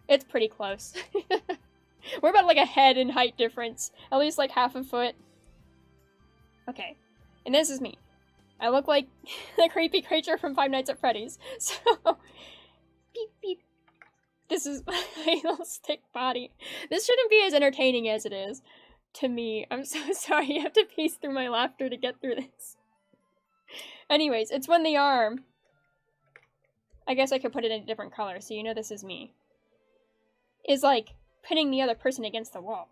It's pretty close. We're about, like, a head in height difference. At least, like, half a foot. Okay. And this is me. I look like the creepy creature from Five Nights at Freddy's. So, beep, beep. This is my little stick body. This shouldn't be as entertaining as it is to me. I'm so sorry. You have to piece through my laughter to get through this. Anyways, it's when the arm... I guess I could put it in a different color, so you know this is me. Is, like, pinning the other person against the wall.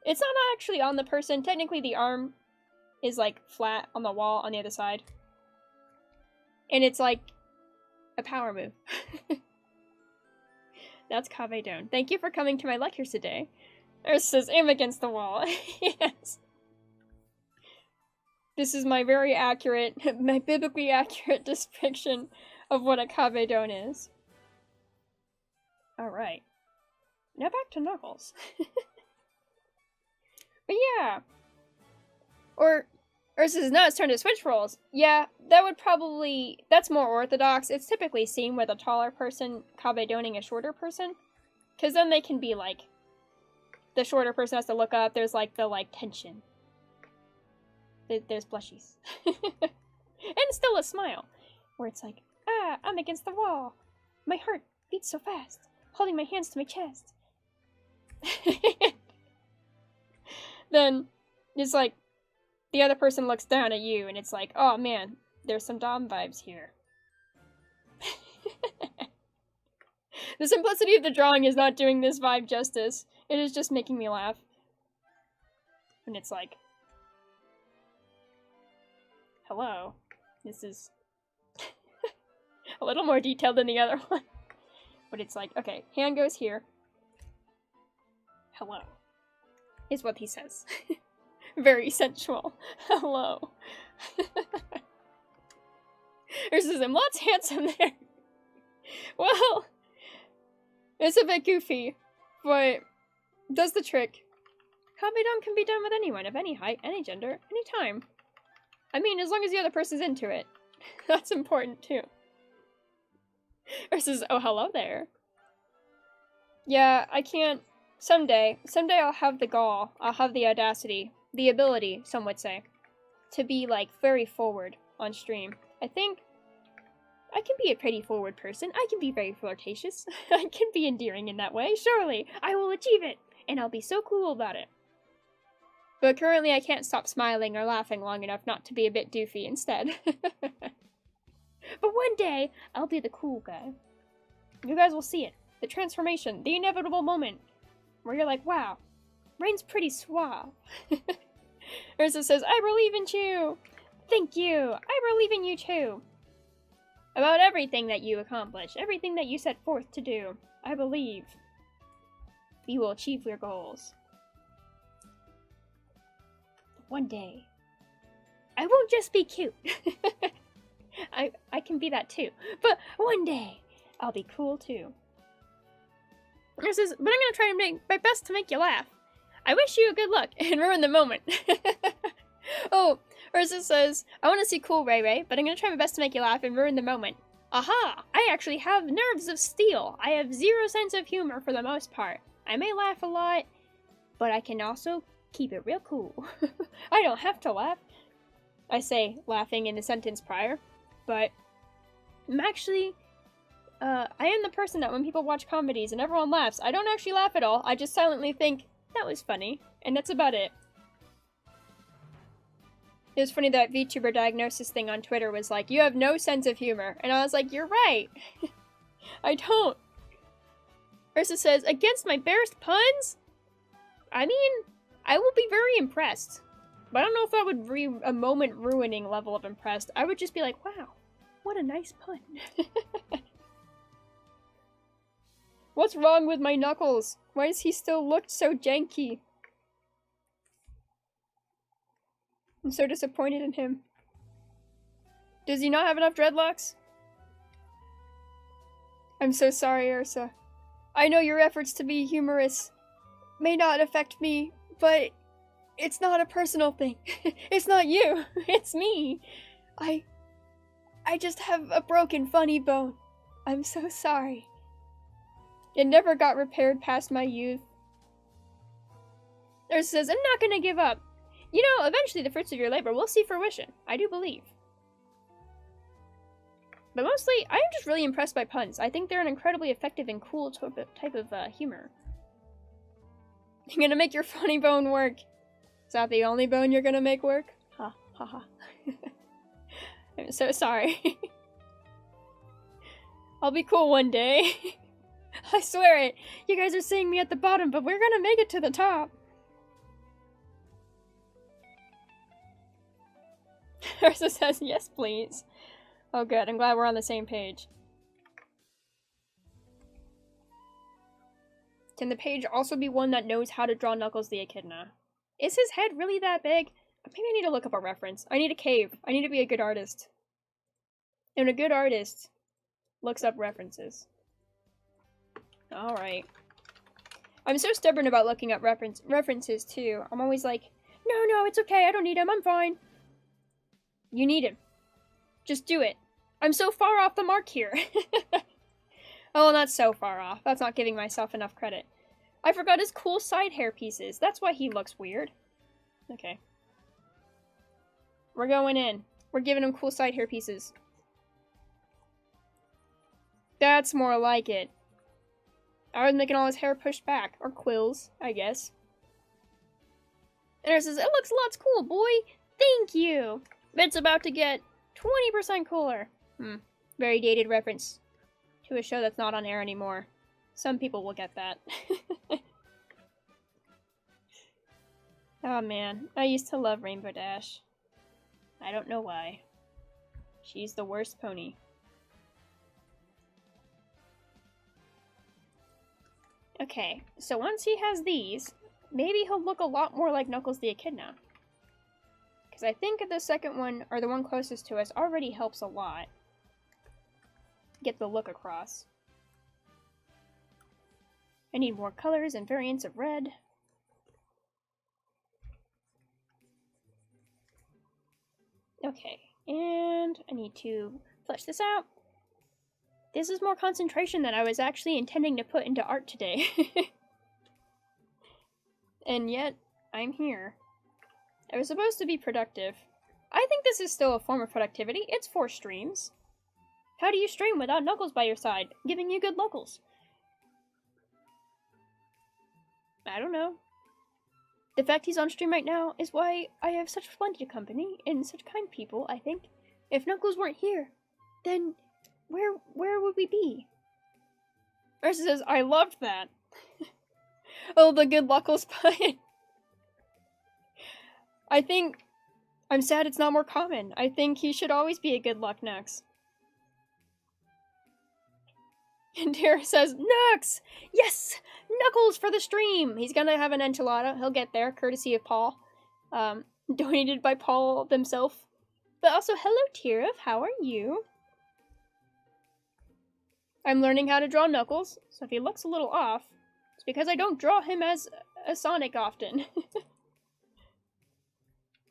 It's not actually on the person. Technically, the arm is, like, flat on the wall on the other side. And it's, like, a power move. That's cabedon. Thank you for coming to my lectures today. Ursa says, aim against the wall. Yes. This is my very accurate, my biblically accurate depiction of what a cabedon is. Alright. Now back to Knuckles. But yeah. Or says, now it's time to switch roles. Yeah, that would probably... That's more orthodox. It's typically seen with a taller person cabedoning a shorter person. Because then they can be, like... The shorter person has to look up. There's, like, the, like, tension. There's blushies. And still a smile. Where it's like, ah, I'm against the wall. My heart beats so fast. Holding my hands to my chest. Then, it's like... The other person looks down at you, and it's like, oh man, there's some Dom vibes here. The simplicity of the drawing is not doing this vibe justice. It is just making me laugh. And it's like... Hello. This is... a little more detailed than the other one. But it's like, okay, hand goes here. Hello. Is what he says. Very sensual. Hello. There's him. Lots handsome there. Well, it's a bit goofy, but does the trick. Comedy can be done with anyone, of any height, any gender, any time. I mean, as long as the other person's into it. That's important, too. Versus, oh, hello there. Yeah, I can't... Someday I'll have the gall, I'll have the audacity, the ability, some would say, to be, like, very forward on stream. I think I can be a pretty forward person. I can be very flirtatious. I can be endearing in that way. Surely, I will achieve it, and I'll be so cool about it. But currently I can't stop smiling or laughing long enough not to be a bit doofy instead. But one day, I'll be the cool guy. You guys will see it. The transformation, the inevitable moment, where you're like, wow, Rain's pretty suave. Ursa says, I believe in you. Thank you. I believe in you too. About everything that you accomplish, everything that you set forth to do, I believe you will achieve your goals. One day, I won't just be cute. I can be that too. But one day, I'll be cool too. Ursa says, but I'm gonna try to make my best to make you laugh. I wish you a good luck and ruin the moment. Oh, Ursa says, I want to see cool Ray Ray, but I'm gonna try my best to make you laugh and ruin the moment. Aha! I actually have nerves of steel. I have zero sense of humor for the most part. I may laugh a lot, but I can also keep it real cool. I don't have to laugh. I say, laughing in the sentence prior, but I'm actually... I am the person that when people watch comedies and everyone laughs, I don't actually laugh at all. I just silently think, that was funny. And that's about it. It was funny that VTuber diagnosis thing on Twitter was like, you have no sense of humor. And I was like, you're right. I don't. Ursa says, against my barest puns? I mean, I will be very impressed. But I don't know if that would be a moment-ruining level of impressed. I would just be like, wow, what a nice pun. What's wrong with my Knuckles? Why does he still look so janky? I'm so disappointed in him. Does he not have enough dreadlocks? I'm so sorry, Ursa. I know your efforts to be humorous may not affect me, but it's not a personal thing. It's not you. It's me. I just have a broken funny bone. I'm so sorry. It never got repaired past my youth. Ursa says, I'm not gonna give up. You know, eventually the fruits of your labor will see fruition. I do believe. But mostly, I am just really impressed by puns. I think they're an incredibly effective and cool type of humor. You're gonna make your funny bone work. Is that the only bone you're gonna make work? Ha, ha, ha. I'm so sorry. I'll be cool one day. I swear it. You guys are seeing me at the bottom, but we're gonna make it to the top. Ursa says, yes, please. Oh, good. I'm glad we're on the same page. Can the page also be one that knows how to draw Knuckles the Echidna? Is his head really that big? Maybe I need to look up a reference. I need a cave. I need to be a good artist. And a good artist looks up references. Alright. I'm so stubborn about looking up references, too. I'm always like, no, it's okay. I don't need him. I'm fine. You need him. Just do it. I'm so far off the mark here. Oh, not so far off. That's not giving myself enough credit. I forgot his cool side hair pieces. That's why he looks weird. Okay. We're going in. We're giving him cool side hair pieces. That's more like it. I was making all his hair pushed back. Or quills, I guess. And it says, it looks lots cool, boy. Thank you. It's about to get 20% cooler. Very dated reference to a show that's not on air anymore. Some people will get that. Oh man, I used to love Rainbow Dash. I don't know why. She's the worst pony. Okay, so once he has these, maybe he'll look a lot more like Knuckles the Echidna. Because I think the second one, or the one closest to us, already helps a lot. Get the look across. I need more colors and variants of red. Okay, and I need to flesh this out. This is more concentration than I was actually intending to put into art today. And yet, I'm here. I was supposed to be productive. I think this is still a form of productivity. It's 4 streams. How do you stream without Knuckles by your side, giving you good locals? I don't know. The fact he's on stream right now is why I have such splendid company and such kind people, I think. If Knuckles weren't here, then where would we be? Ursa says, I loved that. Oh, the good Knuckles pun. I think I'm sad it's not more common. I think he should always be a good luck Nux. And Tara says, Nux! Yes! Knuckles for the stream! He's gonna have an enchilada. He'll get there, courtesy of Paul. Donated by Paul themselves. But also, hello, Tira. How are you? I'm learning how to draw Knuckles, so if he looks a little off, it's because I don't draw him as a Sonic often.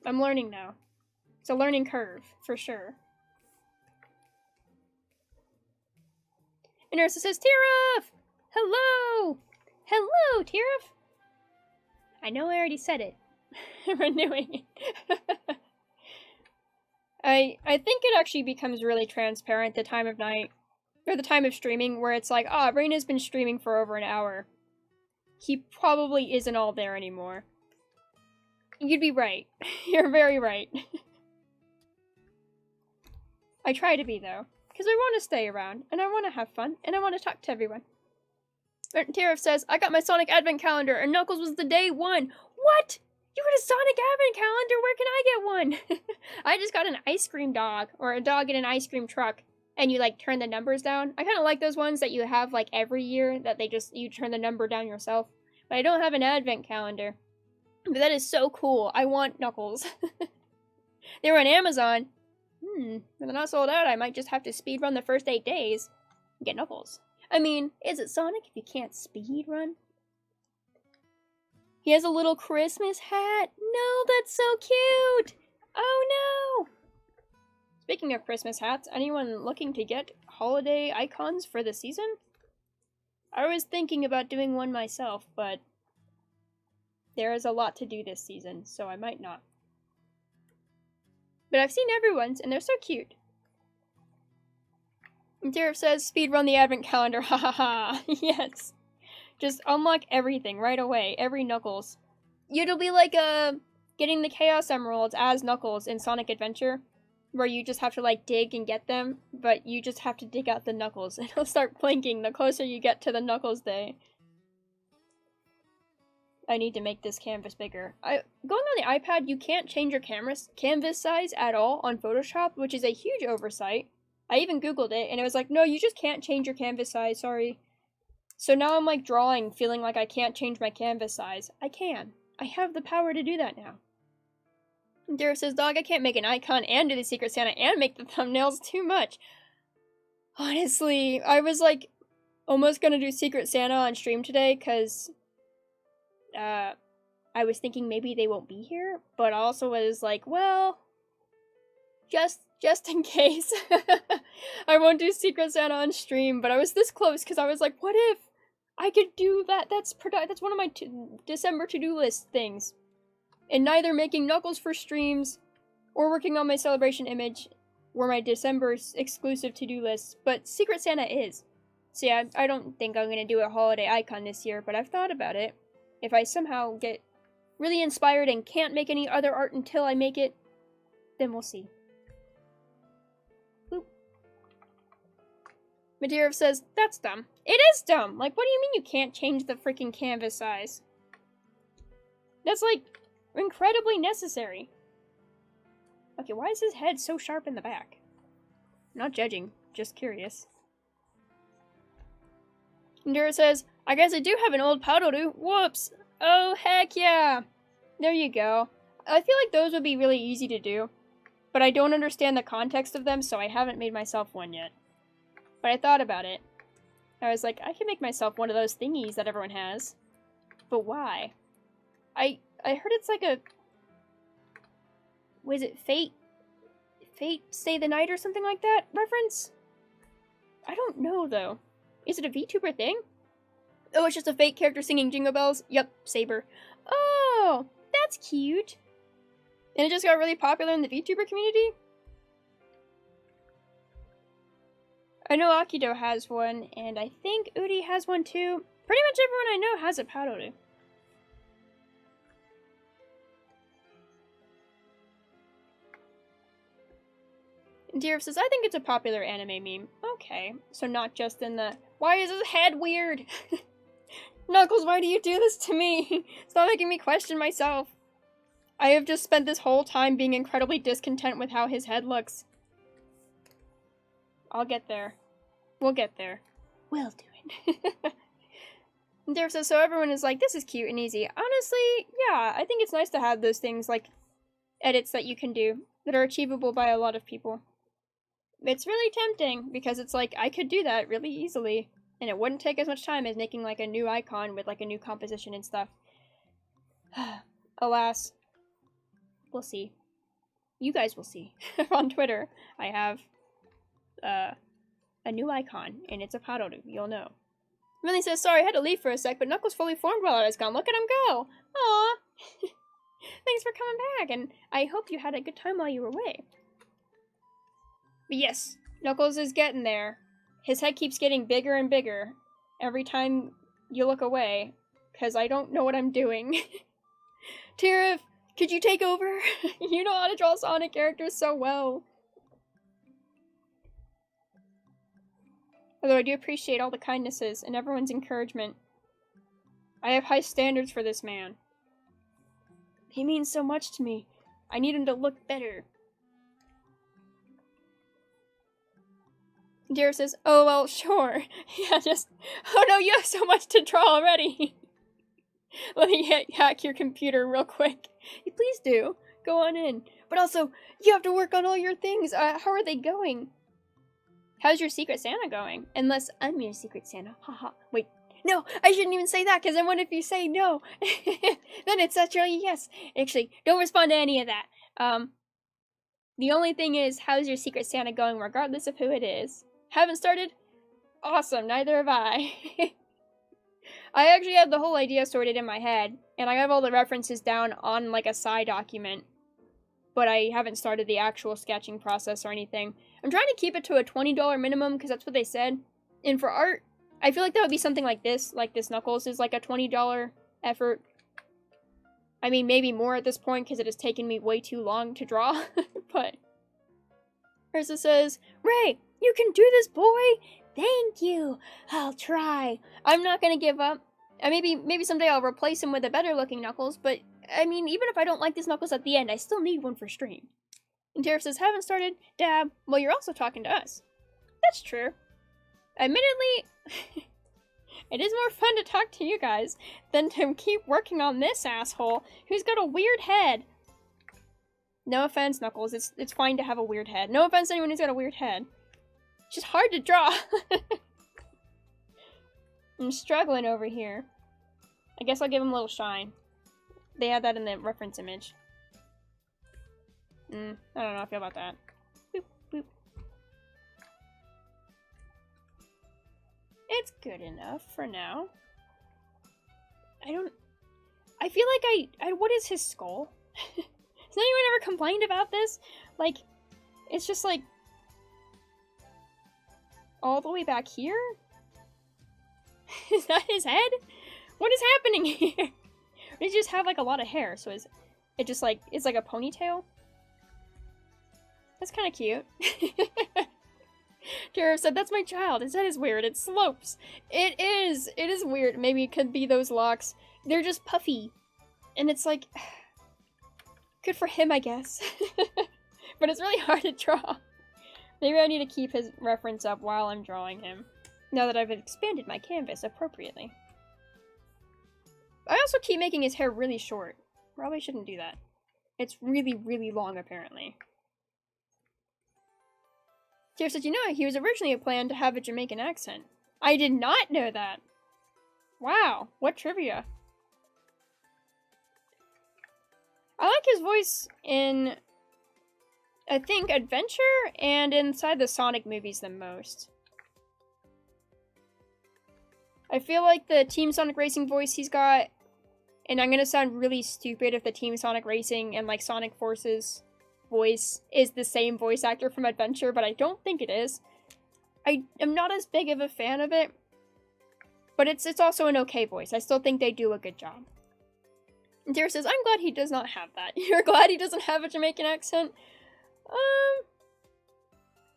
I'm learning now. It's a learning curve, for sure. And Ursa says, Tiraf! Hello! Hello, Tiraf! I know I already said it. Renewing it. I think it actually becomes really transparent the time of night, or the time of streaming, where it's like, ah, Raina's been streaming for over an hour. He probably isn't all there anymore. You'd be right. You're very right. I try to be, though. Because I want to stay around, and I want to have fun, and I want to talk to everyone. Tariff says, I got my Sonic Advent Calendar, and Knuckles was the day one. What? You got a Sonic Advent Calendar? Where can I get one? I just got an ice cream dog, or a dog in an ice cream truck, and you, like, turn the numbers down. I kind of like those ones that you have, like, every year, that you turn the number down yourself. But I don't have an Advent Calendar. But that is so cool. I want Knuckles. They were on Amazon. If they're not sold out, I might just have to speedrun the first 8 days and get Knuckles. I mean, is it Sonic if you can't speedrun? He has a little Christmas hat. No, that's so cute. Oh no. Speaking of Christmas hats, anyone looking to get holiday icons for the season? I was thinking about doing one myself, but there is a lot to do this season, so I might not. But I've seen everyone's, and they're so cute. And Tariff says, speedrun the Advent Calendar, ha ha ha. Yes. Just unlock everything right away, every Knuckles. It'll be like getting the Chaos Emeralds as Knuckles in Sonic Adventure, where you just have to, like, dig and get them, but you just have to dig out the Knuckles. It'll start blinking the closer you get to the Knuckles Day. I need to make this canvas bigger. Going on the iPad, you can't change your canvas size at all on Photoshop, which is a huge oversight. I even Googled it, and it was like, no, you just can't change your canvas size, sorry. So now I'm, like, drawing, feeling like I can't change my canvas size. I can. I have the power to do that now. And Dara says, dog, I can't make an icon and do the Secret Santa and make the thumbnails, too much. Honestly, I was, like, almost gonna do Secret Santa on stream today, because I was thinking maybe they won't be here, but also was like, well, just in case. I won't do Secret Santa on stream, but I was this close because I was like, what if I could do that? That's one of my December to-do list things. And neither making Knuckles for streams or working on my celebration image were my December exclusive to-do lists, but Secret Santa is. So yeah, I don't think I'm gonna do a holiday icon this year, but I've thought about it. If I somehow get really inspired and can't make any other art until I make it, then we'll see. Boop. Madeira says, that's dumb. It is dumb! Like, what do you mean you can't change the freaking canvas size? That's, like, incredibly necessary. Okay, why is his head so sharp in the back? Not judging, just curious. Madeira says, I guess I do have an old Powdoodoo. Whoops! Oh, heck yeah! There you go. I feel like those would be really easy to do, but I don't understand the context of them, so I haven't made myself one yet. But I thought about it. I was like, I can make myself one of those thingies that everyone has. But why? I heard it's like a... Was it Fate Stay the Night or something like that reference? I don't know, though. Is it a VTuber thing? Oh, it's just a Fate character singing Jingle Bells? Yup, Saber. Oh, that's cute. And it just got really popular in the VTuber community? I know Akido has one, and I think Udi has one too. Pretty much everyone I know has a Powdoodoo. Deer says, I think it's a popular anime meme. Okay, so not just in the, why is his head weird? Knuckles, why do you do this to me? Stop making me question myself. I have just spent this whole time being incredibly discontent with how his head looks. I'll get there. We'll get there. We'll do it. Deer says, so everyone is like, this is cute and easy. Honestly, yeah, I think it's nice to have those things, like, edits that you can do that are achievable by a lot of people. It's really tempting, because it's like, I could do that really easily, and it wouldn't take as much time as making, like, a new icon with, like, a new composition and stuff. Alas. We'll see. You guys will see. On Twitter, I have, a new icon, and it's a Powdoodoo. You'll know. Millie says, sorry, I had to leave for a sec, but Knuckles fully formed while I was gone. Look at him go! Aww! Thanks for coming back, and I hope you had a good time while you were away. But yes, Knuckles is getting there. His head keeps getting bigger and bigger every time you look away, because I don't know what I'm doing. Tira, could you take over? You know how to draw Sonic characters so well. Although I do appreciate all the kindnesses and everyone's encouragement. I have high standards for this man. He means so much to me. I need him to look better. Deer says, oh, well, sure. Yeah, just... Oh no, you have so much to draw already. Let me hack your computer real quick. Please do. Go on in. But also, you have to work on all your things. How are they going? How's your Secret Santa going? Unless I'm your Secret Santa. Haha. Wait. No, I shouldn't even say that, because then what if you say no? Then it's actually yes. Actually, don't respond to any of that. The only thing is, how's your Secret Santa going, regardless of who it is? Haven't started? Awesome, neither have I. I actually have the whole idea sorted in my head, and I have all the references down on, like, a side document. But I haven't started the actual sketching process or anything. I'm trying to keep it to a $20 minimum, because that's what they said. And for art, I feel like that would be something like this Knuckles is like a $20 effort. I mean, maybe more at this point, because it has taken me way too long to draw. But Ursa says, Ray, you can do this, boy! Thank you! I'll try. I'm not gonna give up. Maybe someday I'll replace him with a better looking Knuckles, but I mean, even if I don't like this Knuckles at the end, I still need one for stream. And Tara says, haven't started? Dab. Well, you're also talking to us. That's true. Admittedly, it is more fun to talk to you guys than to keep working on this asshole who's got a weird head. No offense, Knuckles. It's fine to have a weird head. No offense to anyone who's got a weird head. It's just hard to draw. I'm struggling over here. I guess I'll give him a little shine. They had that in the reference image. I don't know how I feel about that. Boop, boop. It's good enough for now. I feel like what is his skull? Has anyone ever complained about this? Like, it's just like all the way back here? Is that his head? What is happening here? Or does he just have like a lot of hair? So it just like, it's like a ponytail? That's kind of cute. Tara said, that's my child. His head is weird. It slopes. It is. It is weird. Maybe it could be those locks. They're just puffy. And it's like, good for him, I guess. But it's really hard to draw. Maybe I need to keep his reference up while I'm drawing him. Now that I've expanded my canvas appropriately. I also keep making his hair really short. Probably shouldn't do that. It's really, really long, apparently. Tara said, you know, he was originally planned to have a Jamaican accent. I did not know that. Wow, what trivia. I like his voice in, I think, Adventure and inside the Sonic movies the most. I feel like the Team Sonic Racing voice he's got, and I'm gonna sound really stupid if the Team Sonic Racing and, like, Sonic Forces voice is the same voice actor from Adventure, but I don't think it is. I am not as big of a fan of it, but it's also an okay voice. I still think they do a good job. And Tara says, I'm glad he does not have that. You're glad he doesn't have a Jamaican accent? I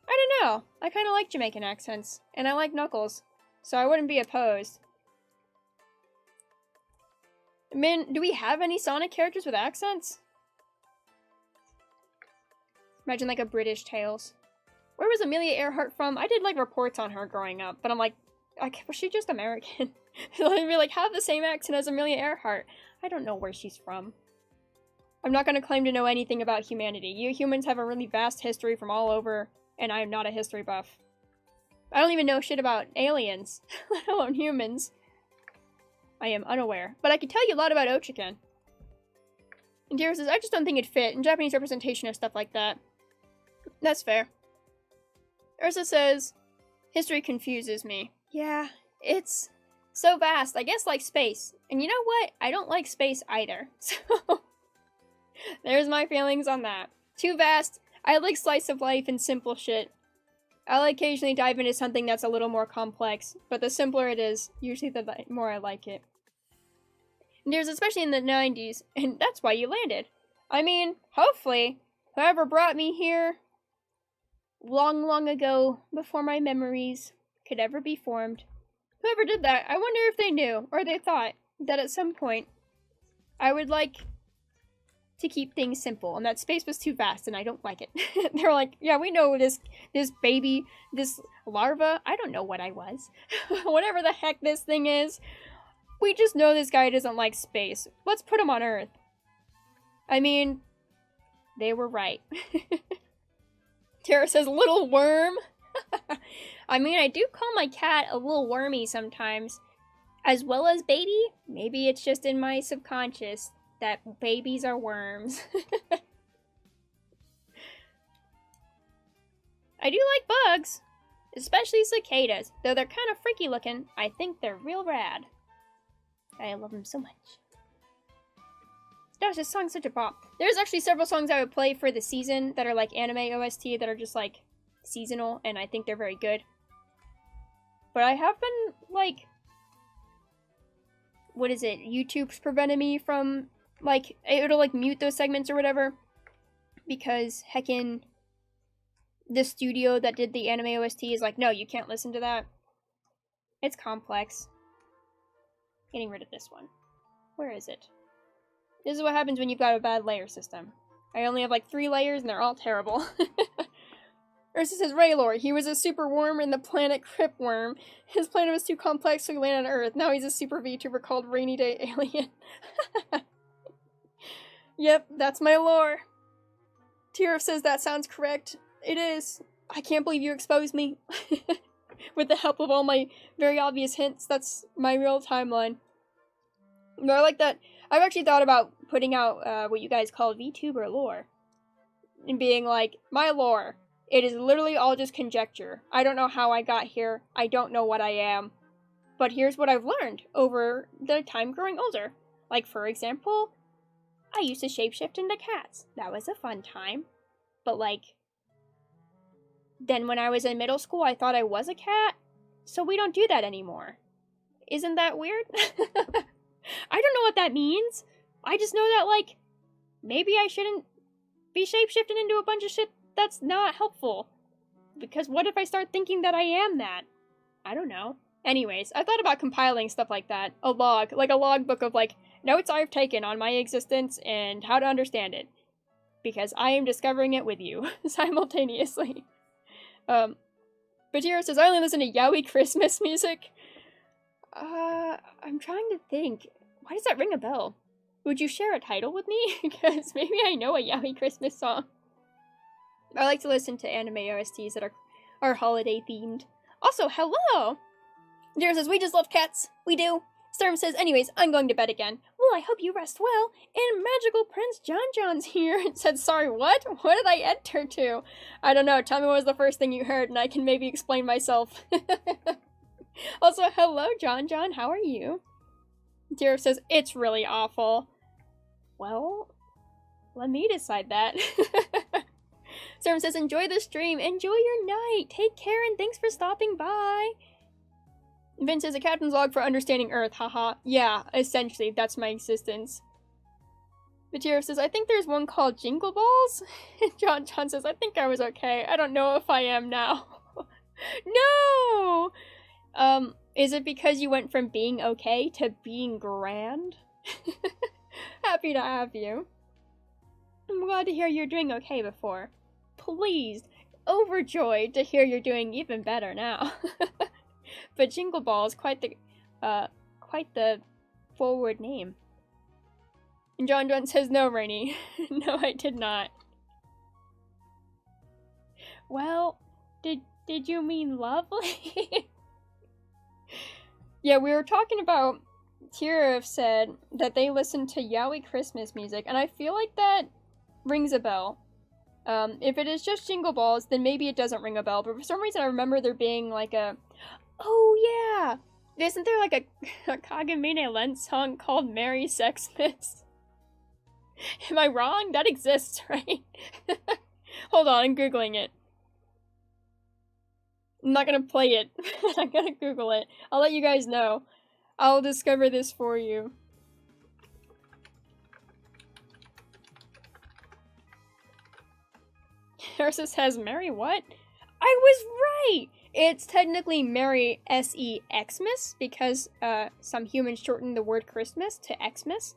don't know. I kind of like Jamaican accents, and I like Knuckles, so I wouldn't be opposed. Man, do we have any Sonic characters with accents? Imagine like a British Tails. Where was Amelia Earhart from? I did like reports on her growing up, but I'm like, was she just American? They like have the same accent as Amelia Earhart. I don't know where she's from. I'm not going to claim to know anything about humanity. You humans have a really vast history from all over, and I am not a history buff. I don't even know shit about aliens, let alone humans. I am unaware, but I can tell you a lot about Ochiken. And Tara says, I just don't think it'd fit in Japanese representation of stuff like that. That's fair. Ursa says, history confuses me. Yeah, it's so vast. I guess like space. And you know what? I don't like space either. So, there's my feelings on that. Too vast. I like slice of life and simple shit. I'll occasionally dive into something that's a little more complex, but the simpler it is, usually the more I like it. And there's especially in the 90s, and that's why you landed. I mean, hopefully, whoever brought me here long, long ago, before my memories could ever be formed, whoever did that, I wonder if they knew, or they thought, that at some point, I would like to keep things simple, and that space was too vast, and I don't like it. They're like, yeah, we know this baby, this larva, I don't know what I was. Whatever the heck this thing is, we just know this guy doesn't like space. Let's put him on Earth. I mean, they were right. Tara says, little worm. I mean, I do call my cat a little wormy sometimes, as well as baby. Maybe it's just in my subconscious that babies are worms. I do like bugs, especially cicadas. Though they're kind of freaky looking, I think they're real rad. I love them so much. Gosh, this song's such a bop. There's actually several songs I would play for the season that are like anime OST that are just like seasonal, and I think they're very good. But I have been like, what is it? YouTube's prevented me from like, it'll like mute those segments or whatever, because heckin' the studio that did the anime OST is like, no, you can't listen to that. It's complex. Getting rid of this one. Where is it? This is what happens when you've got a bad layer system. I only have like 3 layers and they're all terrible. Ursa says, Raylor, he was a super worm in the planet Cripworm. His planet was too complex so he landed on Earth. Now he's a super VTuber called Rainy Day Alien. Yep, that's my lore. Tira says that sounds correct. It is. I can't believe you exposed me. With the help of all my very obvious hints, that's my real timeline. But I like that. I've actually thought about putting out what you guys call VTuber lore. And being like, my lore. It is literally all just conjecture. I don't know how I got here. I don't know what I am. But here's what I've learned over the time growing older. Like, for example, I used to shapeshift into cats. That was a fun time. But, like, then when I was in middle school, I thought I was a cat. So we don't do that anymore. Isn't that weird? I don't know what that means. I just know that, like, maybe I shouldn't be shapeshifting into a bunch of shit that's not helpful. Because what if I start thinking that I am that? I don't know. Anyways, I thought about compiling stuff like that. A log, like a logbook of like notes I've taken on my existence and how to understand it. Because I am discovering it with you simultaneously. Batira says, I only listen to yaoi Christmas music. I'm trying to think. Why does that ring a bell? Would you share a title with me? Because maybe I know a yaoi Christmas song. I like to listen to anime OSTs that are holiday themed. Also, hello! Dara says, we just love cats. We do. Storm says, anyways, I'm going to bed again. Well, I hope you rest well. And Magical Prince John John's here. It said, sorry, what? What did I enter to? I don't know. Tell me what was the first thing you heard, and I can maybe explain myself. Also, hello, John John. How are you? Dara says, it's really awful. Well, let me decide that. Storm says, enjoy the stream. Enjoy your night. Take care, and thanks for stopping by. Vince says, a captain's log for understanding Earth, haha. Yeah, essentially, that's my existence. Batira says, I think there's one called Jingle Balls. John says, I think I was okay. I don't know if I am now. No! Is it because you went from being okay to being grand? Happy to have you. I'm glad to hear you're doing okay before. Pleased, overjoyed to hear you're doing even better now. But Jingle Ball is quite the forward name. And John says, no, Rainy. No, I did not. Well, did you mean lovely? Yeah, we were talking about, Tira said that they listen to yaoi Christmas music, and I feel like that rings a bell. If it is just Jingle Balls, then maybe it doesn't ring a bell, but for some reason I remember there being like a, oh yeah! Isn't there like a Kagamine Lens song called Merry Sexmas? Am I wrong? That exists, right? Hold on, I'm Googling it. I'm not gonna play it. I'm gonna Google it. I'll let you guys know. I'll discover this for you. Ursus has Merry what? I was right! It's technically Merry S-E-Xmas because some humans shortened the word Christmas to Xmas.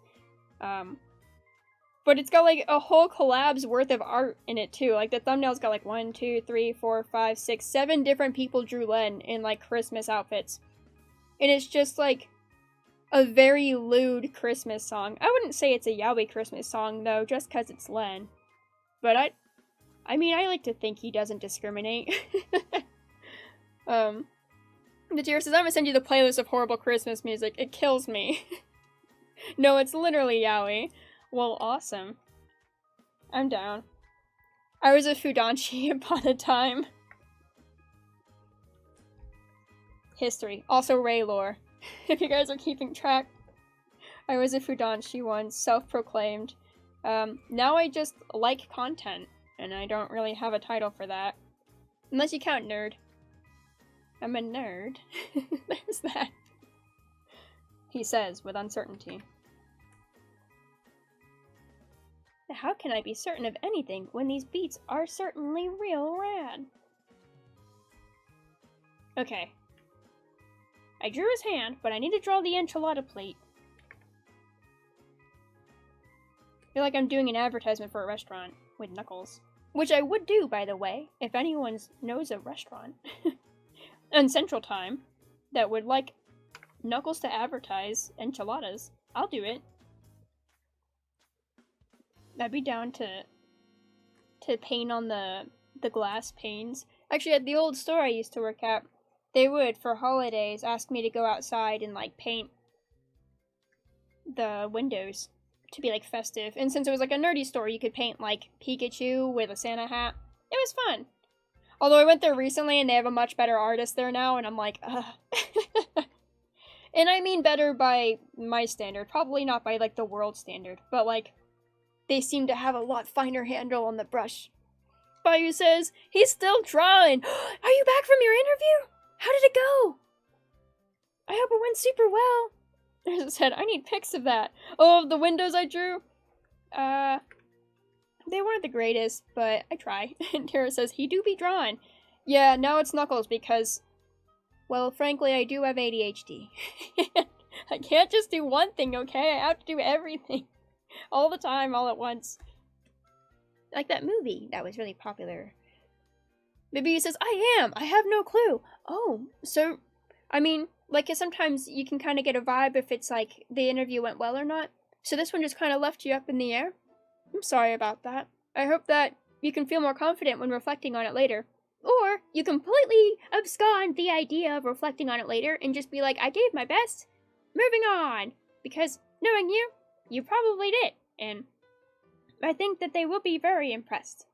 But it's got like a whole collab's worth of art in it too. Like the thumbnail's got like 1, 2, 3, 4, 5, 6, 7 different people drew Len in like Christmas outfits. And it's just like a very lewd Christmas song. I wouldn't say it's a yaoi Christmas song though, just cause it's Len. But I mean, I like to think he doesn't discriminate. The Tira says, I'm gonna send you the playlist of horrible Christmas music. It kills me. No, it's literally yaoi. Well, awesome. I'm down. I was a Fudanshi upon a time. History. Also Ray lore. If you guys are keeping track. I was a Fudanshi once, self-proclaimed. Now I just like content, and I don't really have a title for that. Unless you count nerd. I'm a nerd. There's that. He says, with uncertainty. How can I be certain of anything when these beats are certainly real rad? Okay. I drew his hand, but I need to draw the enchilada plate. I feel like I'm doing an advertisement for a restaurant with Knuckles. Which I would do, by the way, if anyone knows a restaurant on Central Time that would like Knuckles to advertise enchiladas. I'll do it. I'd be down to paint on the glass panes. Actually, at the old store I used to work at, they would, for holidays, ask me to go outside and, like, paint the windows to be, like, festive. And since it was, like, a nerdy store, you could paint, like, Pikachu with a Santa hat. It was fun. Although I went there recently and they have a much better artist there now, and I'm like, ugh. And I mean better by my standard. Probably not by, like, the world standard. But, like, they seem to have a lot finer handle on the brush. Bayou says, he's still drawing. Are you back from your interview? How did it go? I hope it went super well. There's a said, I need pics of that. Oh, of the windows I drew? They weren't the greatest, but I try. And Tara says, he do be drawing. Yeah, now it's Knuckles because, well, frankly, I do have ADHD. I can't just do one thing, okay? I have to do everything. All the time, all at once. Like that movie that was really popular. Maybe says, I have no clue. Oh, so, I mean, like, 'cause sometimes you can kind of get a vibe if it's like the interview went well or not. So this one just kind of left you up in the air. I'm sorry about that. I hope that you can feel more confident when reflecting on it later. Or you completely abscond the idea of reflecting on it later and just be like, I gave my best. Moving on. Because knowing you, you probably did. And I think that they will be very impressed.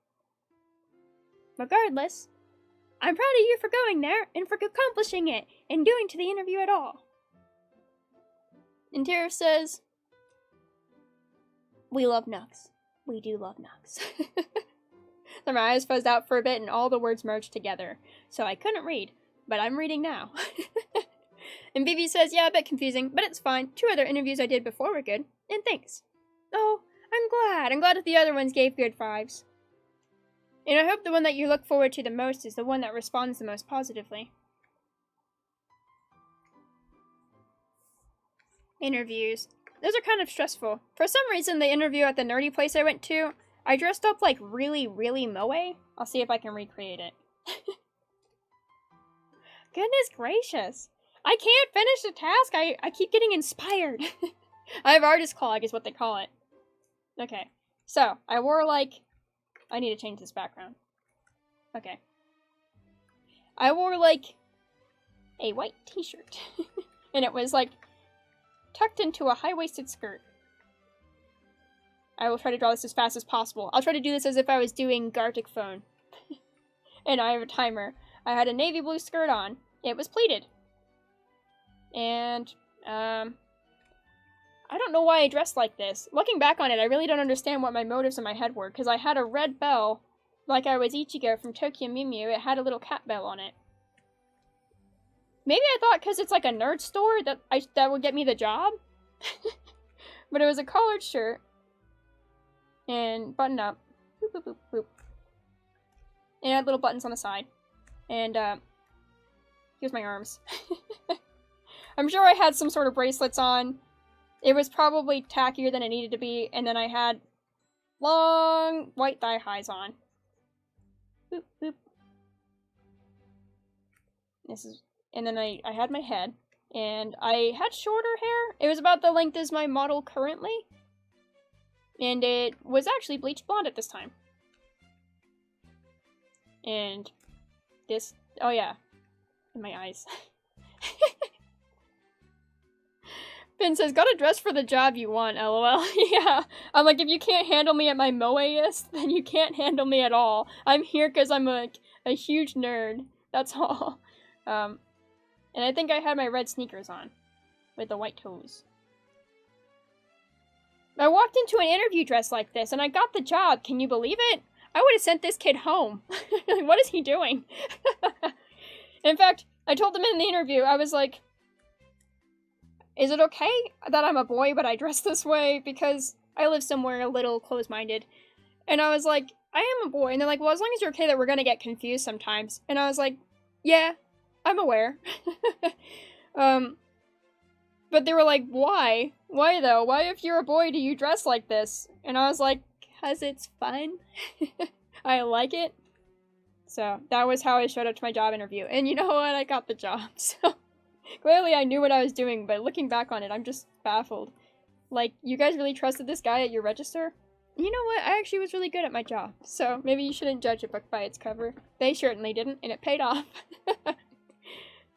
Regardless, I'm proud of you for going there and for accomplishing it and doing to the interview at all. And Tariff says, we love Nux. We do love Nux. So my eyes fuzzed out for a bit and all the words merged together. So I couldn't read, but I'm reading now. And Vivi says, yeah, a bit confusing, but it's fine. 2 other interviews I did before were good, and thanks. Oh, I'm glad. I'm glad that the other ones gave good vibes. And I hope the one that you look forward to the most is the one that responds the most positively. Interviews. Those are kind of stressful. For some reason, the interview at the nerdy place I went to, I dressed up like really, really moe. I'll see if I can recreate it. Goodness gracious. I can't finish the task. I keep getting inspired. I have artist clog is what they call it. Okay. So, I wore like... I need to change this background. Okay. I wore like a white t-shirt. And it was like tucked into a high-waisted skirt. I will try to draw this as fast as possible. I'll try to do this as if I was doing Gartic Phone. And I have a timer. I had a navy blue skirt on. It was pleated. And, I don't know why I dressed like this. Looking back on it, I really don't understand what my motives in my head were, because I had a red bell, like I was Ichigo from Tokyo Mew Mew. It had a little cat bell on it. Maybe I thought because it's like a nerd store that would get me the job? But it was a collared shirt. And button up. Boop, boop, boop, boop. And it had little buttons on the side. And, here's my arms. I'm sure I had some sort of bracelets on. It was probably tackier than it needed to be. And then I had long white thigh highs on. Boop, boop. And then I had my head. And I had shorter hair. It was about the length as my model currently. And it was actually bleached blonde at this time. And this... Oh yeah. In my eyes. Finn says, gotta dress for the job you want, lol. Yeah. I'm like, if you can't handle me at my moe-est, then you can't handle me at all. I'm here because I'm a huge nerd. That's all. And I think I had my red sneakers on. With the white toes. I walked into an interview dressed like this, and I got the job. Can you believe it? I would have sent this kid home. What is he doing? In fact, I told him in the interview, I was like, is it okay that I'm a boy, but I dress this way? Because I live somewhere a little close-minded. And I was like, I am a boy. And they're like, well, as long as you're okay that we're gonna get confused sometimes. And I was like, yeah, I'm aware. But they were like, why? Why though? Why if you're a boy do you dress like this? And I was like, 'cause it's fun. I like it. So that was how I showed up to my job interview. And you know what? I got the job. So clearly I knew what I was doing, but looking back on it, I'm just baffled. Like, you guys really trusted this guy at your register? You know what? I actually was really good at my job. So maybe you shouldn't judge a book by its cover. They certainly didn't, and it paid off.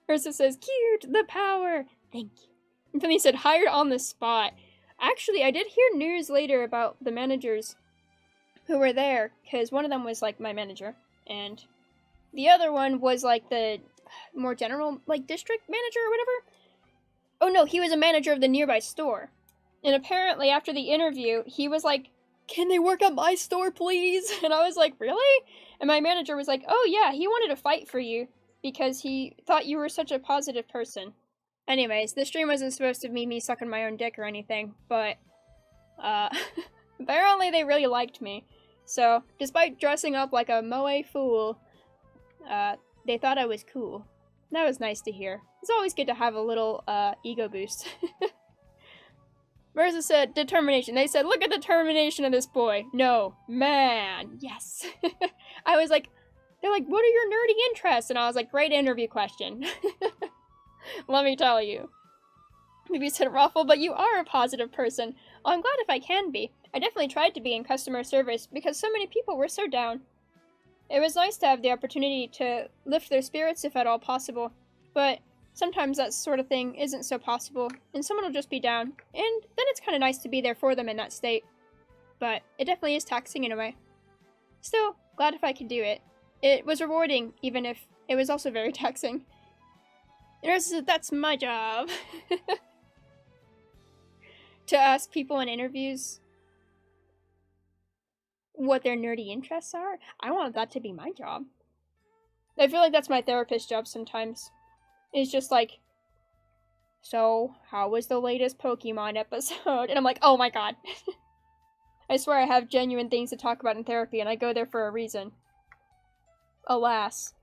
Ursa says, cute, the power. Thank you. And then he said, hired on the spot. Actually, I did hear news later about the managers who were there, because one of them was, like, my manager, and the other one was, like, the more general, like, district manager or whatever. Oh, no, he was a manager of the nearby store. And apparently, after the interview, he was like, can they work at my store, please? And I was like, really? And my manager was like, oh, yeah, he wanted to fight for you because he thought you were such a positive person. Anyways, this stream wasn't supposed to be me sucking my own dick or anything, but, apparently they really liked me. So, despite dressing up like a moe fool, they thought I was cool. That was nice to hear. It's always good to have a little ego boost. Versus said determination. They said, look at the determination of this boy. No, man, yes. I was like, they're like, what are your nerdy interests? And I was like, great interview question. Let me tell you. Maybe you said ruffle, but you are a positive person. Oh, I'm glad if I can be. I definitely tried to be in customer service because so many people were so down. It was nice to have the opportunity to lift their spirits if at all possible, but sometimes that sort of thing isn't so possible, and someone will just be down, and then it's kind of nice to be there for them in that state. But it definitely is taxing in a way. Still, glad if I could do it. It was rewarding, even if it was also very taxing. That's my job. To ask people in interviews what their nerdy interests are. I want that to be my job. I feel like that's my therapist job sometimes. It's just like, so, how was the latest Pokemon episode? And I'm like, oh my god. I swear I have genuine things to talk about in therapy, and I go there for a reason. Alas,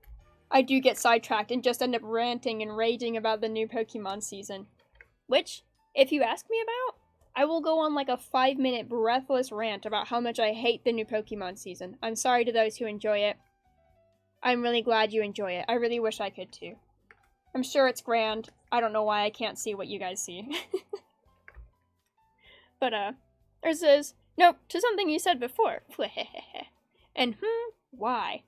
I do get sidetracked and just end up ranting and raging about the new Pokemon season. Which, if you ask me about, I will go on like a 5-minute breathless rant about how much I hate the new Pokemon season. I'm sorry to those who enjoy it. I'm really glad you enjoy it. I really wish I could too. I'm sure it's grand. I don't know why I can't see what you guys see. But, there says, nope, to something you said before. And, why?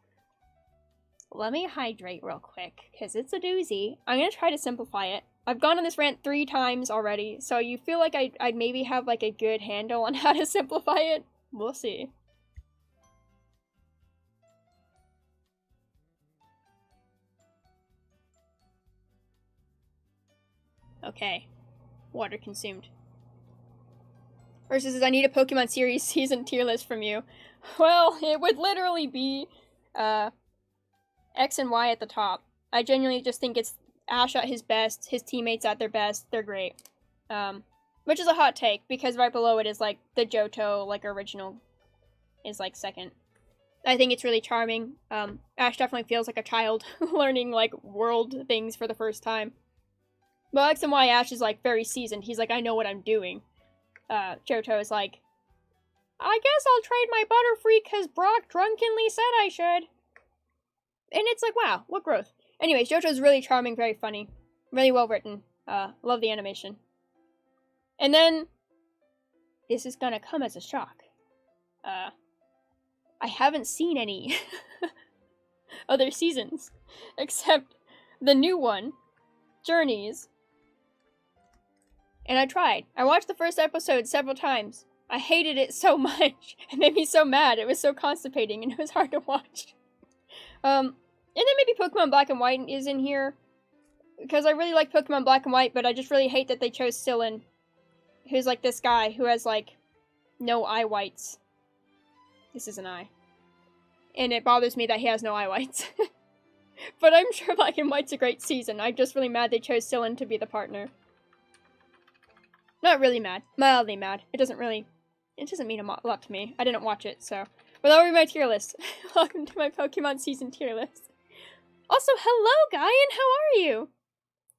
Let me hydrate real quick, because it's a doozy. I'm gonna try to simplify it. I've gone on this rant 3 times already, so you feel like I'd maybe have like a good handle on how to simplify it? We'll see. Okay. Water consumed. Versus says, I need a Pokemon series season tier list from you. Well, it would literally be, X and Y at the top. I genuinely just think it's Ash at his best, his teammates at their best, they're great. Which is a hot take, because right below it is, like, the Johto, like, original is, like, second. I think it's really charming. Ash definitely feels like a child learning, like, world things for the first time. But X and Y, Ash is, like, very seasoned. He's like, I know what I'm doing. Johto is like, I guess I'll trade my Butterfree because Brock drunkenly said I should. And it's like, wow, what growth. Anyways, Johto's really charming, very funny. Really well written. Love the animation. And then, this is gonna come as a shock. I haven't seen any other seasons. Except the new one, Journeys. And I tried. I watched the first episode several times. I hated it so much. It made me so mad. It was so constipating and it was hard to watch. And then maybe Pokemon Black and White is in here. Because I really like Pokemon Black and White, but I just really hate that they chose Sillin. Who's like this guy who has like no eye whites. This is an eye. And it bothers me that he has no eye whites. But I'm sure Black and White's a great season. I'm just really mad they chose Sillin to be the partner. Not really mad. Mildly mad. It doesn't mean a lot to me. I didn't watch it, so. But that'll be my tier list. Welcome to my Pokemon season tier list. Also, hello, Guyan! How are you?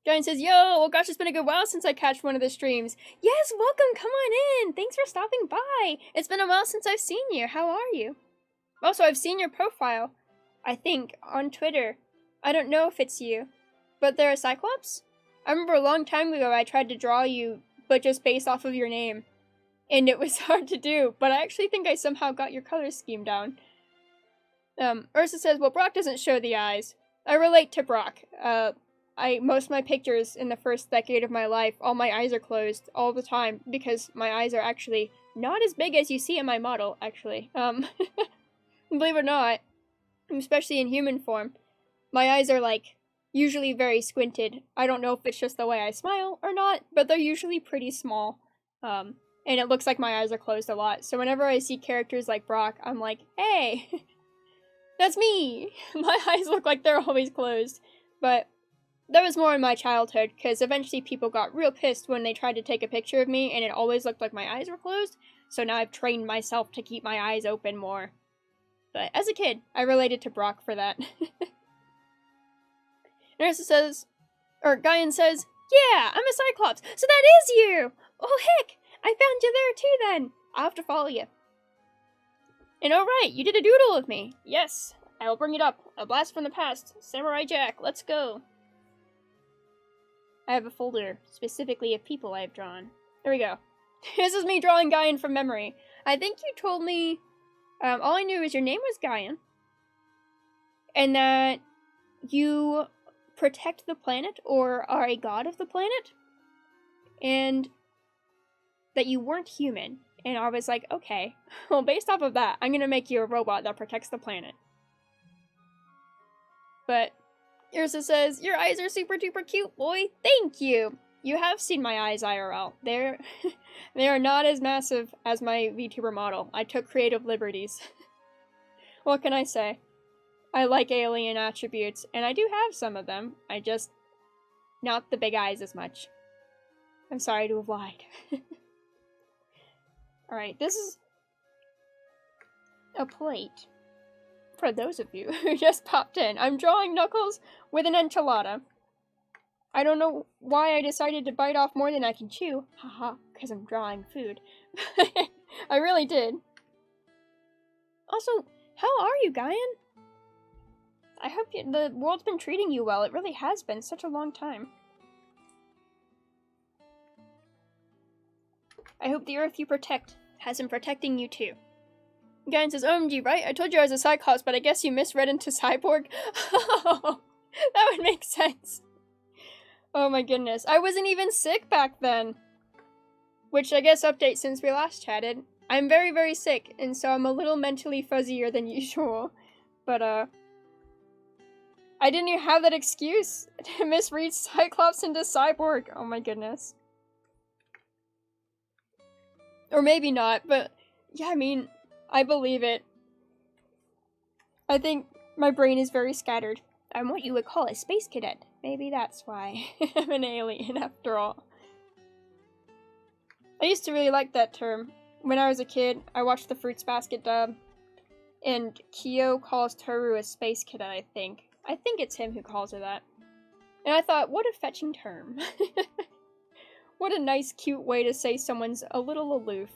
Guyan says, yo, oh gosh, it's been a good while since I catched one of the streams. Yes, welcome, come on in! Thanks for stopping by! It's been a while since I've seen you. How are you? Also, I've seen your profile, I think, on Twitter. I don't know if it's you. But they're a Cyclops? I remember a long time ago I tried to draw you, but just based off of your name. And it was hard to do, but I actually think I somehow got your color scheme down. Ursa says, well, Brock doesn't show the eyes. I relate to Brock. Most of my pictures in the first decade of my life, all my eyes are closed all the time, because my eyes are actually not as big as you see in my model, actually. Believe it or not, especially in human form, my eyes are, like, usually very squinted. I don't know if it's just the way I smile or not, but they're usually pretty small. And it looks like my eyes are closed a lot. So whenever I see characters like Brock, I'm like, hey, that's me! My eyes look like they're always closed. But that was more in my childhood, because eventually people got real pissed when they tried to take a picture of me, and it always looked like my eyes were closed. So now I've trained myself to keep my eyes open more. But as a kid, I related to Brock for that. Nurse says, or Guyan says, yeah, I'm a Cyclops, so that is you! Oh heck, I found you there too then. I'll have to follow you. And alright, you did a doodle with me. Yes, I will bring it up. A blast from the past. Samurai Jack, let's go. I have a folder specifically of people I have drawn. There we go. This is me drawing Guyan from memory. I think you told me, all I knew is your name was Guyan, and that you protect the planet, or are a god of the planet, and that you weren't human. And I was like, okay, well, based off of that, I'm gonna make you a robot that protects the planet. But Ursa says, your eyes are super duper cute, boy. Thank you. You have seen my eyes IRL. They are not as massive as my VTuber model. I took creative liberties. What can I say? I like alien attributes, and I do have some of them. I just... not the big eyes as much. I'm sorry to have lied. Alright, this is a plate. For those of you who just popped in, I'm drawing Knuckles with an enchilada. I don't know why I decided to bite off more than I can chew. Haha, because I'm drawing food. I really did. Also, how are you, Guyan? I hope the world's been treating you well. It really has been such a long time. I hope the Earth you protect has been protecting you too. Guyan says, OMG, right? I told you I was a Cyclops, but I guess you misread into Cyborg. Oh, that would make sense. Oh my goodness. I wasn't even sick back then. Which I guess update since we last chatted. I'm very, very sick, and so I'm a little mentally fuzzier than usual. But, I didn't even have that excuse to misread Cyclops into Cyborg. Oh my goodness. Or maybe not, but yeah, I mean, I believe it. I think my brain is very scattered. I'm what you would call a space cadet. Maybe that's why I'm an alien after all. I used to really like that term. When I was a kid, I watched the Fruits Basket dub, and Kyo calls Toru a space cadet, I think. I think it's him who calls her that. And I thought, what a fetching term. What a nice, cute way to say someone's a little aloof.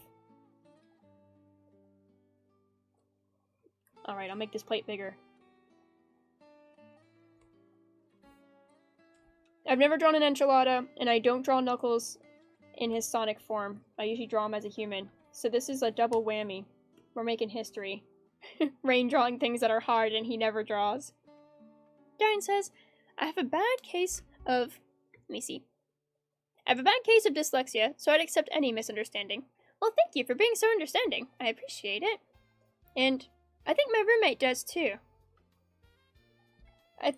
Alright, I'll make this plate bigger. I've never drawn an enchilada, and I don't draw Knuckles in his Sonic form. I usually draw him as a human. So this is a double whammy. We're making history. Rain drawing things that are hard and he never draws. Guyan says, I have a bad case of... Let me see. I have a bad case of dyslexia, so I'd accept any misunderstanding. Well, thank you for being so understanding. I appreciate it. And I think my roommate does too. I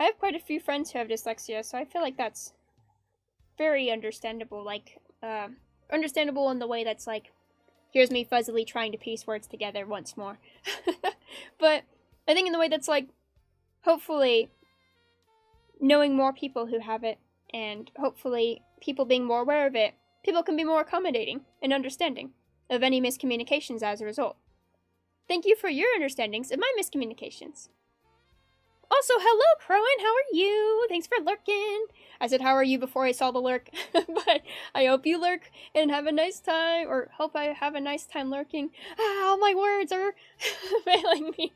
have quite a few friends who have dyslexia, so I feel like that's very understandable. Like, understandable in the way that's like, here's me fuzzily trying to piece words together once more. But I think in the way that's like, hopefully, knowing more people who have it, and hopefully people being more aware of it, people can be more accommodating and understanding of any miscommunications as a result. Thank you for your understandings of my miscommunications. Also, hello, Crowan, how are you? Thanks for lurking. I said, how are you before I saw the lurk, but I hope you lurk and have a nice time, or hope I have a nice time lurking. Ah, all my words are failing me.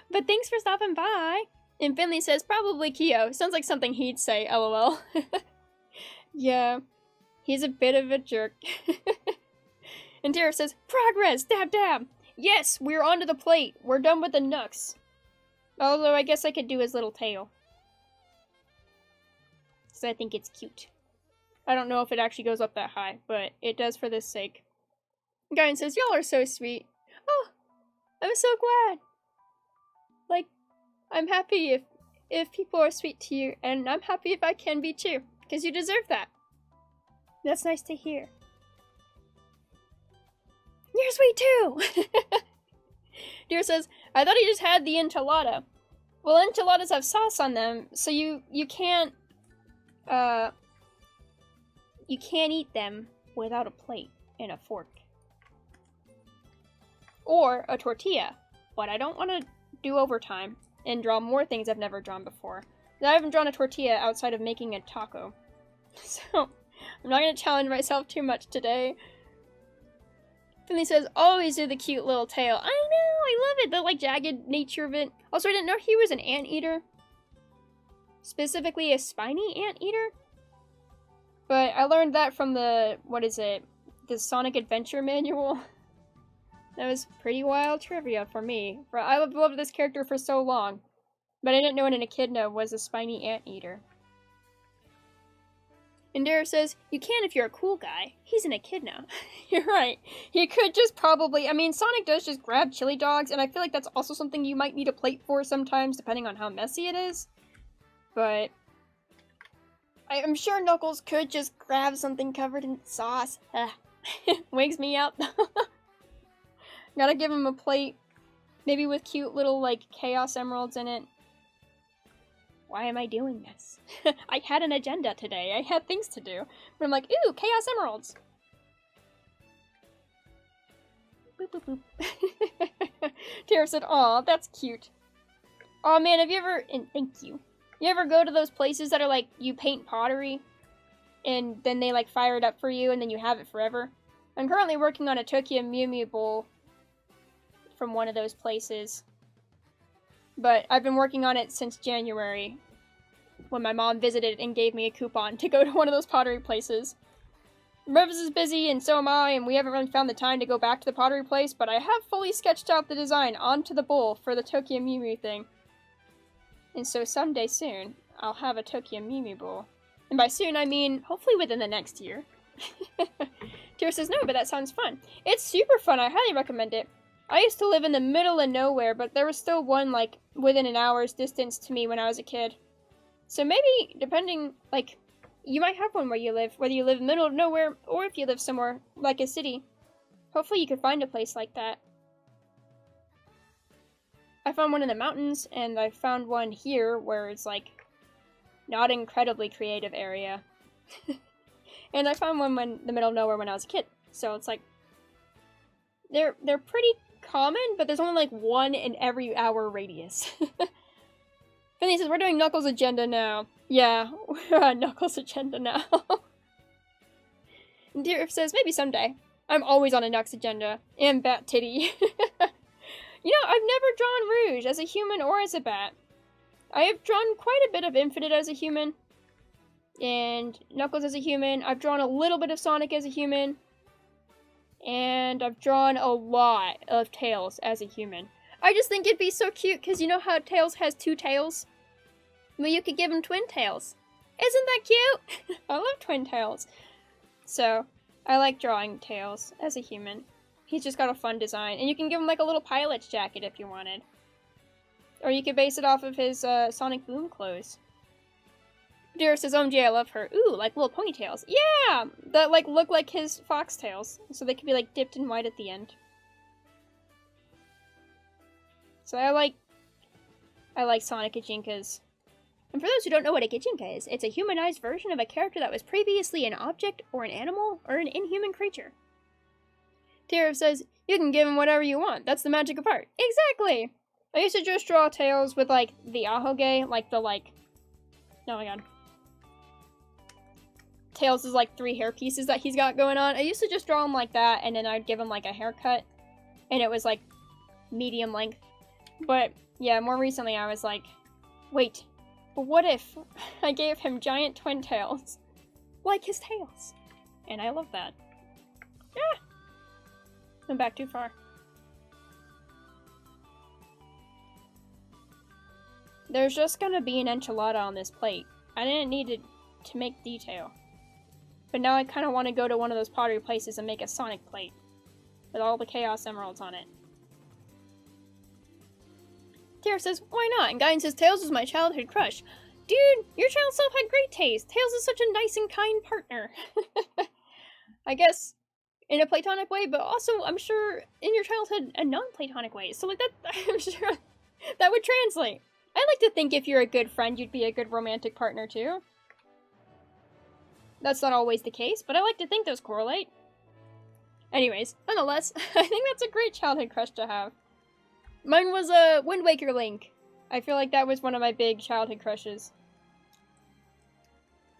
But thanks for stopping by. And Finley says, probably Kyo. Sounds like something he'd say, lol. Yeah, he's a bit of a jerk. And Tara says, progress, dab dab. Yes, we're onto the plate. We're done with the Nux. Although I guess I could do his little tail. So I think it's cute. I don't know if it actually goes up that high, but it does for this sake. Guyan says, y'all are so sweet. Oh, I'm so glad. Like, I'm happy if people are sweet to you, and I'm happy if I can be too, because you deserve that. That's nice to hear. You're sweet too! Deer says, I thought he just had the enchilada. Well, enchiladas have sauce on them, so you can't eat them without a plate and a fork. Or a tortilla. But I don't want to do overtime and draw more things I've never drawn before. I haven't drawn a tortilla outside of making a taco. So, I'm not going to challenge myself too much today. Finley says, always do the cute little tail. I know, I love it, the like jagged nature of it. Also, I didn't know he was an anteater. Specifically a spiny anteater. But I learned that from the, what is it? The Sonic Adventure Manual. That was pretty wild trivia for me. I've loved this character for so long. But I didn't know an echidna was a spiny anteater. And Dara says, you can if you're a cool guy. He's an echidna. You're right. He could just probably... I mean, Sonic does just grab chili dogs, and I feel like that's also something you might need a plate for sometimes, depending on how messy it is. But... I'm sure Knuckles could just grab something covered in sauce. Wigs me out. Gotta give him a plate. Maybe with cute little, like, Chaos Emeralds in it. Why am I doing this? I had an agenda today. I had things to do. But I'm like, ooh, Chaos Emeralds. Boop, boop, boop. Tara said, aw, that's cute. Aw, man, have you ever... And thank you. You ever go to those places that are like, you paint pottery, and then they like fire it up for you, and then you have it forever? I'm currently working on a Tokyo Mew Mew bowl from one of those places. But I've been working on it since January, when my mom visited and gave me a coupon to go to one of those pottery places. Revs is busy, and so am I, and we haven't really found the time to go back to the pottery place, but I have fully sketched out the design onto the bowl for the Tokyo Mew Mew thing. And so someday soon, I'll have a Tokyo Mew Mew bowl. And by soon, I mean, hopefully within the next year. Tira says, no, but that sounds fun. It's super fun, I highly recommend it. I used to live in the middle of nowhere, but there was still one, like, within an hour's distance to me when I was a kid. So maybe, depending, like, you might have one where you live, whether you live in the middle of nowhere, or if you live somewhere, like a city. Hopefully you could find a place like that. I found one in the mountains, and I found one here where it's, like, not incredibly creative area. And I found one in the middle of nowhere when I was a kid. So it's like, they're pretty common, but there's only like one in every hour radius. Finley says, we're doing Knuckles' agenda now. Yeah, we're on Knuckles' agenda now. And Deer says, maybe someday. I'm always on a Nux agenda. And Bat Titty. You know, I've never drawn Rouge as a human or as a bat. I have drawn quite a bit of Infinite as a human. And Knuckles as a human. I've drawn a little bit of Sonic as a human. And I've drawn a lot of Tails as a human. I just think it'd be so cute, because you know how Tails has two tails? Well, you could give him twin tails. Isn't that cute? I love twin tails. So, I like drawing Tails as a human. He's just got a fun design. And you can give him like a little pilot's jacket if you wanted. Or you could base it off of his Sonic Boom clothes. Dara says, OMG, I love her. Ooh, like little ponytails. Yeah! That like look like his foxtails. So they could be like dipped in white at the end. So I like Sonic Ajinkas. And for those who don't know what a Gijinka is, it's a humanized version of a character that was previously an object or an animal or an inhuman creature. Tara says, you can give him whatever you want. That's the magic of art. Exactly! I used to just draw Tails with like the ahoge, like the like... Oh my god. Tails is like 3 hair pieces that he's got going on. I used to just draw him like that, and then I'd give him like a haircut. And it was like medium length. But yeah, more recently I was like, wait, but what if I gave him giant twin tails? Like his tails. And I love that. Yeah! Went back too far. There's just gonna be an enchilada on this plate. I didn't need it to make detail. But now I kind of want to go to one of those pottery places and make a Sonic plate. With all the Chaos Emeralds on it. Tara says, why not? And Guyan says, Tails was my childhood crush. Dude, your child self had great taste. Tails is such a nice and kind partner. I guess in a platonic way, but also I'm sure in your childhood a non-platonic way. So like that, I'm sure that would translate. I like to think if you're a good friend, you'd be a good romantic partner too. That's not always the case, but I like to think those correlate. Anyways, nonetheless, I think that's a great childhood crush to have. Mine was a Wind Waker Link. I feel like that was one of my big childhood crushes.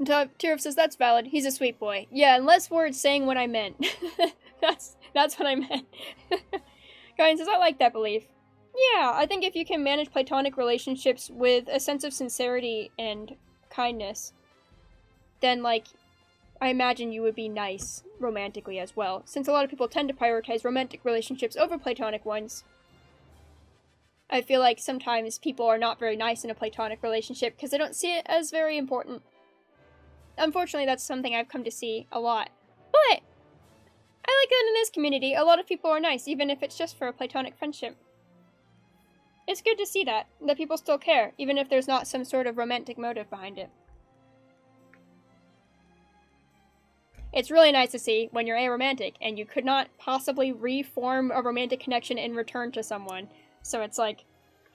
Tirov says, that's valid. He's a sweet boy. Yeah, and less words saying what I meant. That's what I meant. Guyan says, I like that belief. Yeah, I think if you can manage platonic relationships with a sense of sincerity and kindness, then, like, I imagine you would be nice romantically as well, since a lot of people tend to prioritize romantic relationships over platonic ones. I feel like sometimes people are not very nice in a platonic relationship because they don't see it as very important. Unfortunately, that's something I've come to see a lot. But I like that in this community, a lot of people are nice, even if it's just for a platonic friendship. It's good to see that people still care, even if there's not some sort of romantic motive behind it. It's really nice to see when you're aromantic and you could not possibly reform a romantic connection in return to someone. So it's like,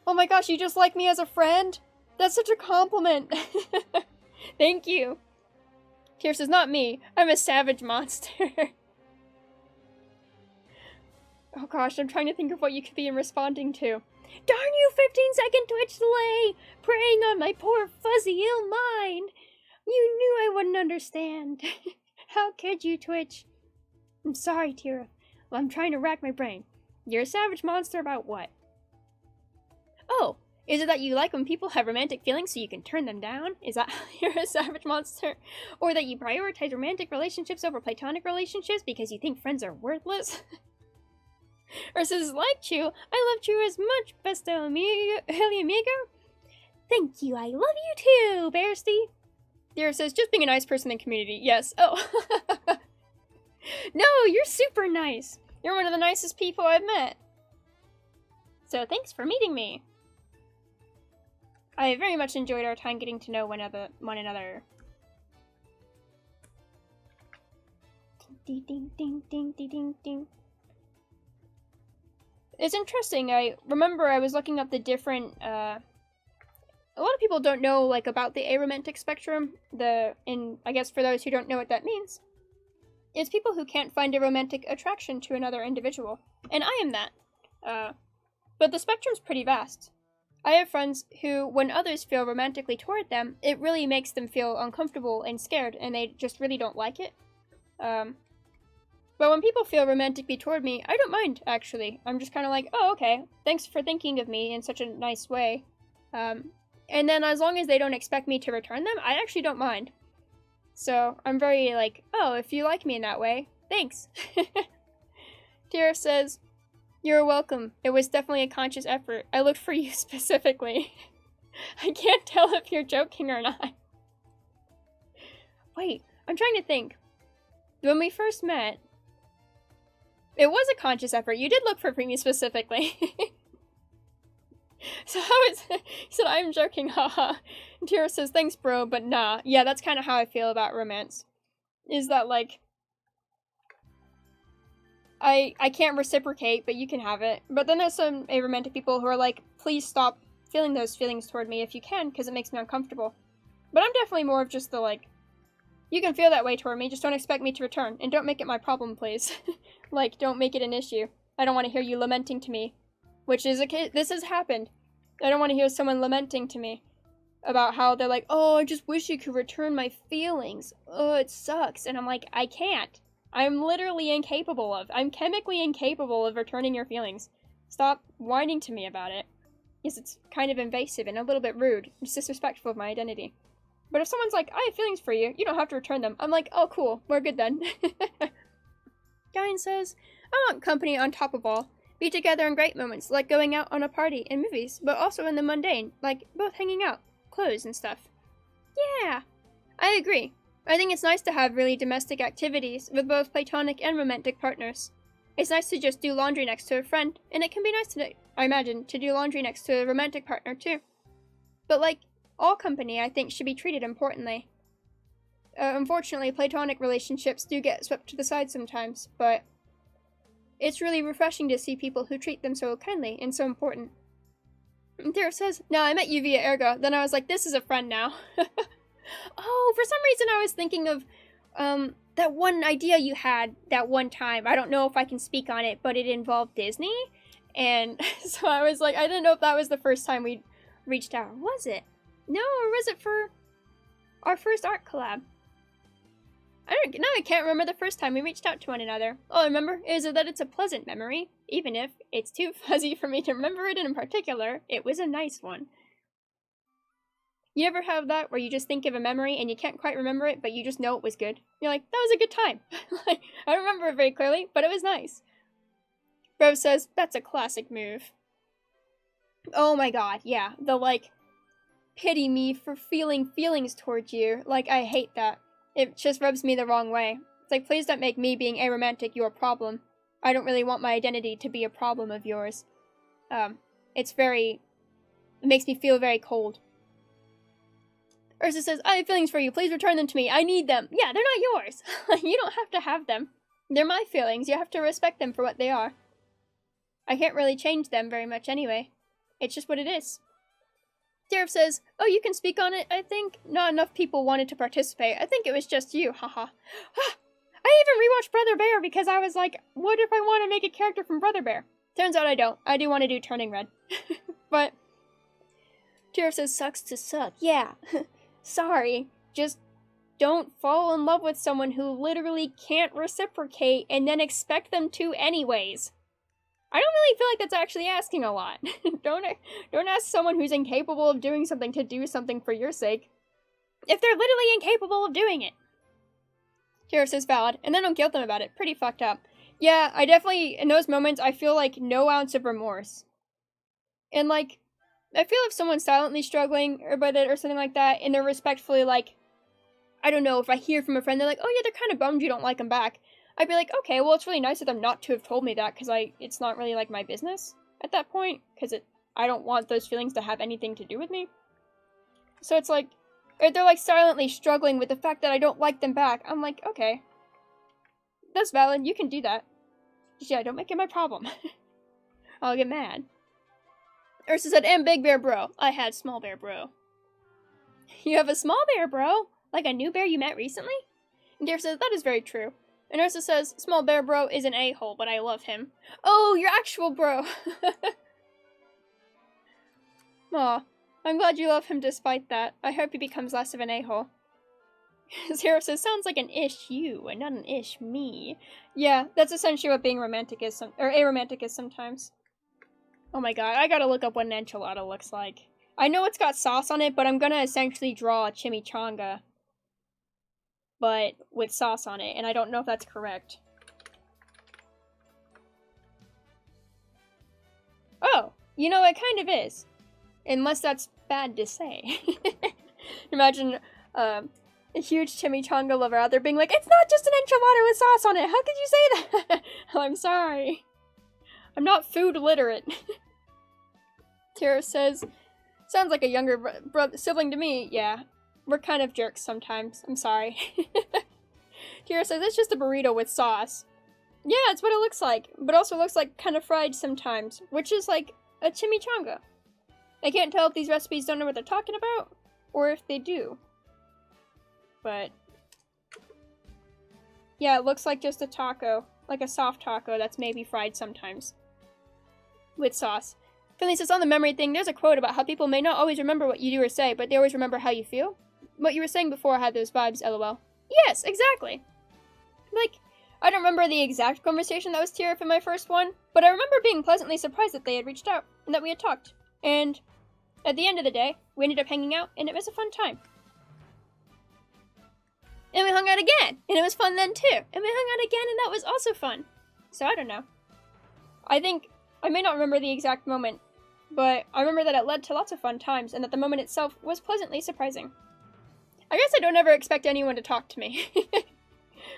oh my gosh, you just like me as a friend? That's such a compliment. Thank you. Tear says, not me. I'm a savage monster. Oh gosh, I'm trying to think of what you could be responding to. Darn you, 15-second Twitch delay! Preying on my poor fuzzy ill mind! You knew I wouldn't understand. How could you, Twitch? I'm sorry, Tira. Well, I'm trying to rack my brain. You're a savage monster about what? Oh, is it that you like when people have romantic feelings so you can turn them down? Is that how you're a savage monster? Or that you prioritize romantic relationships over platonic relationships because you think friends are worthless? Or says, like Chew, I love Chew as much, besto amigo. Thank you, I love you too, Bearsty. Dara says, just being a nice person in the community. Yes. Oh. No, you're super nice. You're one of the nicest people I've met. So thanks for meeting me. I very much enjoyed our time getting to know one another. Ding, ding, ding, ding, ding, ding, ding. It's interesting. I remember I was looking up the different, a lot of people don't know, like, about the aromantic spectrum. And I guess for those who don't know what that means, it's people who can't find a romantic attraction to another individual. And I am that. But the spectrum's pretty vast. I have friends who, when others feel romantically toward them, it really makes them feel uncomfortable and scared, and they just really don't like it. But when people feel romantically toward me, I don't mind, actually. I'm just kind of like, oh, okay, thanks for thinking of me in such a nice way. And then as long as they don't expect me to return them, I actually don't mind. So I'm very like, oh, if you like me in that way, thanks. Tira says, you're welcome. It was definitely a conscious effort. I looked for you specifically. I can't tell if you're joking or not. Wait, I'm trying to think. When we first met, it was a conscious effort. You did look for me specifically. So he said, I'm joking, haha. Tira says, thanks, bro, but nah. Yeah, that's kind of how I feel about romance. Is that, like, I can't reciprocate, but you can have it. But then there's some aromantic people who are like, please stop feeling those feelings toward me if you can, because it makes me uncomfortable. But I'm definitely more of just the, like, you can feel that way toward me, just don't expect me to return, and don't make it my problem, please. Like, don't make it an issue. I don't want to hear you lamenting to me. Which is this has happened. I don't want to hear someone lamenting to me about how they're like, oh, I just wish you could return my feelings. Oh, it sucks. And I'm like, I can't. I'm literally incapable of. I'm chemically incapable of returning your feelings. Stop whining to me about it. Yes, it's kind of invasive and a little bit rude. It's disrespectful of my identity. But if someone's like, I have feelings for you, you don't have to return them. I'm like, oh, cool. We're good then. Guyan says, I want company on top of all. Be together in great moments, like going out on a party and movies, but also in the mundane, like both hanging out, clothes and stuff. Yeah, I agree. I think it's nice to have really domestic activities with both platonic and romantic partners. It's nice to just do laundry next to a friend, and it can be nice to, I imagine, to do laundry next to a romantic partner too. But like, all company, I think, should be treated importantly. Unfortunately, platonic relationships do get swept to the side sometimes, but it's really refreshing to see people who treat them so kindly and so important. And Tara says, no, I met you via Ergo. Then I was like, this is a friend now. Oh, for some reason I was thinking of that one idea you had that one time. I don't know if I can speak on it, but it involved Disney. And so I was like, I didn't know if that was the first time we reached out. Was it? No, or was it for... Our first art collab. I can't remember the first time we reached out to one another. All I remember is that it's a pleasant memory, even if it's too fuzzy for me to remember it in particular. It was a nice one. You ever have that where you just think of a memory and you can't quite remember it, but you just know it was good? You're like, that was a good time. Like, I don't remember it very clearly, but it was nice. Rose says, that's a classic move. Oh my god, yeah. The, like, pity me for feeling feelings towards you. Like, I hate that. It just rubs me the wrong way. It's like, please don't make me being aromantic your problem. I don't really want my identity to be a problem of yours. It makes me feel very cold. Ursa says, I have feelings for you. Please return them to me. I need them. Yeah, they're not yours. You don't have to have them. They're my feelings. You have to respect them for what they are. I can't really change them very much anyway. It's just what it is. Tariff says, oh, you can speak on it, I think. Not enough people wanted to participate. I think it was just you, haha. I even rewatched Brother Bear because I was like, what if I want to make a character from Brother Bear? Turns out I don't. I do want to do Turning Red. But Tariff says, sucks to suck. Yeah. Sorry. Just don't fall in love with someone who literally can't reciprocate and then expect them to anyways. I don't really feel like that's actually asking a lot. Don't ask someone who's incapable of doing something to do something for your sake, if they're literally incapable of doing it. Tariff says valid, and then don't guilt them about it. Pretty fucked up. Yeah, I definitely, in those moments, I feel like no ounce of remorse. And like, I feel if someone's silently struggling or by it or something like that, and they're respectfully like, I don't know, if I hear from a friend, they're like, oh yeah, they're kind of bummed you don't like them back. I'd be like, okay, well, it's really nice of them not to have told me that, because it's not really, like, my business at that point, because I don't want those feelings to have anything to do with me. So it's like, or they're, like, silently struggling with the fact that I don't like them back. I'm like, okay, that's valid, you can do that. Just, yeah, don't make it my problem. I'll get mad. Ursa said, and Big Bear Bro. I had Small Bear Bro. You have a Small Bear Bro? Like a new bear you met recently? And Deer says, that is very true. And Ursa says, Small Bear Bro is an a-hole, but I love him. Oh, your actual bro! Aw, I'm glad you love him despite that. I hope he becomes less of an a-hole. Zero says, sounds like an ish you, and not an ish me. Yeah, that's essentially what being romantic is, or aromantic is sometimes. Oh my god, I gotta look up what an enchilada looks like. I know it's got sauce on it, but I'm gonna essentially draw a chimichanga, but with sauce on it, and I don't know if that's correct. Oh, you know, it kind of is. Unless that's bad to say. Imagine a huge chimichanga lover out there being like, it's not just an enchilada with sauce on it! How could you say that? I'm sorry. I'm not food literate. Tara says, sounds like a younger sibling to me. Yeah, we're kind of jerks sometimes. I'm sorry. Tara says, it's just a burrito with sauce. Yeah, it's what it looks like, but also looks like kind of fried sometimes, which is like a chimichanga. I can't tell if these recipes don't know what they're talking about, or if they do. But yeah, it looks like just a taco, like a soft taco that's maybe fried sometimes. With sauce. Finley says, on the memory thing, there's a quote about how people may not always remember what you do or say, but they always remember how you feel. What you were saying before had those vibes, lol. Yes, exactly. Like, I don't remember the exact conversation that was tear up in my first one, but I remember being pleasantly surprised that they had reached out, and that we had talked. And at the end of the day, we ended up hanging out, and it was a fun time. And we hung out again, and it was fun then too. And we hung out again, and that was also fun. So I don't know. I think, I may not remember the exact moment, but I remember that it led to lots of fun times, and that the moment itself was pleasantly surprising. I guess I don't ever expect anyone to talk to me.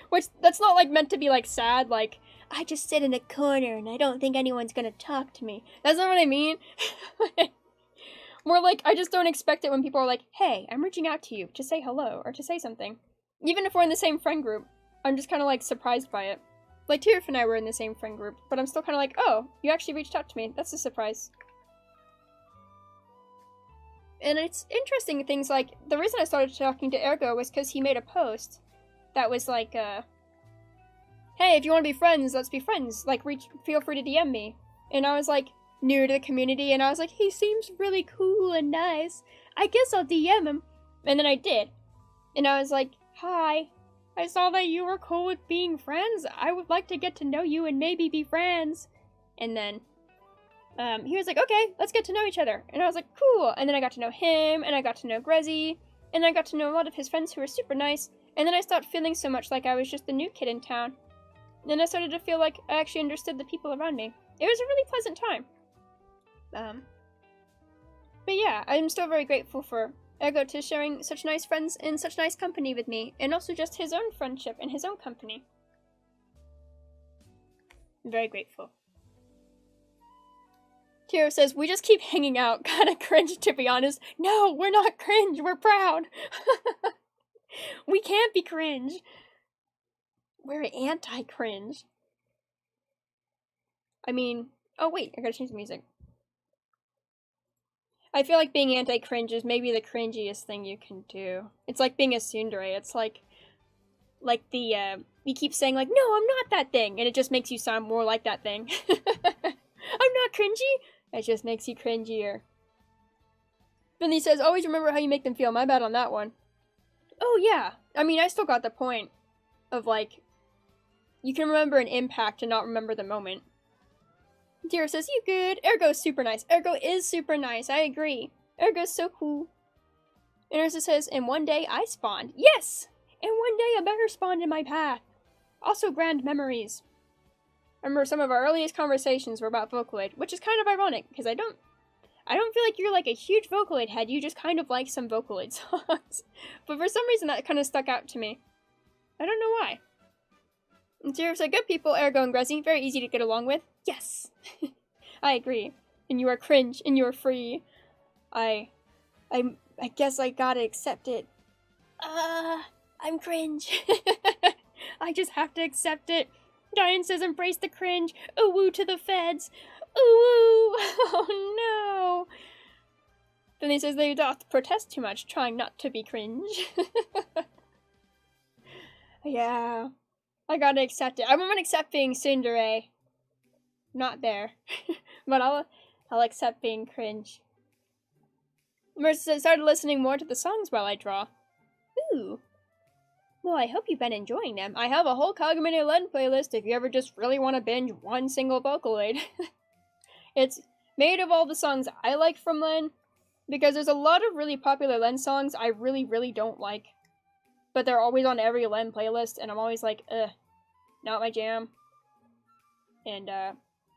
Which, that's not like meant to be like sad, like, I just sit in a corner and I don't think anyone's gonna talk to me. That's not what I mean. More like, I just don't expect it when people are like, hey, I'm reaching out to you to say hello, or to say something. Even if we're in the same friend group, I'm just kind of like surprised by it. Like, Tiff and I were in the same friend group, but I'm still kind of like, oh, you actually reached out to me. That's a surprise. And it's interesting things like, the reason I started talking to Ergo was because he made a post that was like, hey, if you want to be friends, let's be friends. Like, feel free to DM me. And I was like, new to the community, and I was like, he seems really cool and nice. I guess I'll DM him. And then I did. And I was like, hi, I saw that you were cool with being friends. I would like to get to know you and maybe be friends. And then he was like, okay, let's get to know each other. And I was like, cool. And then I got to know him, and I got to know Grezzy, and I got to know a lot of his friends who were super nice. And then I stopped feeling so much like I was just the new kid in town. And then I started to feel like I actually understood the people around me. It was a really pleasant time. But yeah, I'm still very grateful for Ergo to sharing such nice friends and such nice company with me, and also just his own friendship and his own company. I'm very grateful. Tiro says, we just keep hanging out. Kinda cringe, to be honest. No, we're not cringe. We're proud. We can't be cringe. We're anti-cringe. I mean, oh wait, I gotta change the music. I feel like being anti-cringe is maybe the cringiest thing you can do. It's like being a tsundere. It's like you keep saying like, no, I'm not that thing, and it just makes you sound more like that thing. I'm not cringy. It just makes you cringier. Then he says, always remember how you make them feel. My bad on that one. Oh yeah. I mean, I still got the point of like, you can remember an impact and not remember the moment. Tiro says, you good. Ergo's super nice. Ergo is super nice. I agree. Ergo's so cool. And Ursa says, and one day I spawned. Yes! And one day a bear spawned in my path. Also grand memories. I remember some of our earliest conversations were about Vocaloid, which is kind of ironic, because I don't feel like you're like a huge Vocaloid head, you just kind of like some Vocaloid songs. But for some reason that kind of stuck out to me. I don't know why. And Tiro said, good people, Ergo and Grezzy, very easy to get along with. Yes! I agree. And you are cringe, and you are free. I guess I gotta accept it. I'm cringe. I just have to accept it. Diane says, embrace the cringe. Ooh woo to the feds. Ooh, oh no. Then he says they doth protest too much, trying not to be cringe. Yeah. I gotta accept it. I won't accept being tsundere. Not there. But I'll accept being cringe. Marissa says, started listening more to the songs while I draw. Ooh. Well, I hope you've been enjoying them. I have a whole Kagomine Len playlist if you ever just really want to binge one single Vocaloid. It's made of all the songs I like from Len, because there's a lot of really popular Len songs I really, really don't like. But they're always on every Len playlist, and I'm always like, not my jam. And,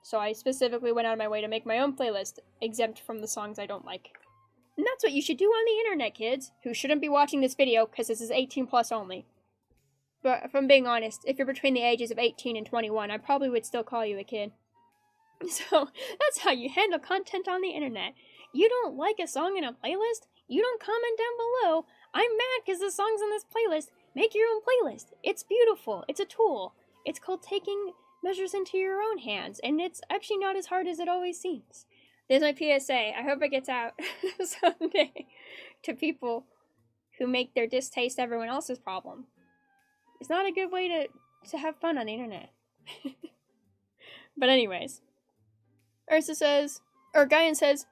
so I specifically went out of my way to make my own playlist, exempt from the songs I don't like. And that's what you should do on the internet, kids, who shouldn't be watching this video, because this is 18 plus only. But if I'm being honest, if you're between the ages of 18 and 21, I probably would still call you a kid. So, that's how you handle content on the internet. You don't like a song in a playlist? You don't comment down below, I'm mad because the song's in this playlist. Make your own playlist. It's beautiful. It's a tool. It's called taking measures into your own hands, and it's actually not as hard as it always seems. There's my PSA. I hope it gets out someday to people who make their distaste everyone else's problem. It's not a good way to have fun on the internet. But anyways. Ursa says, or Guyan says,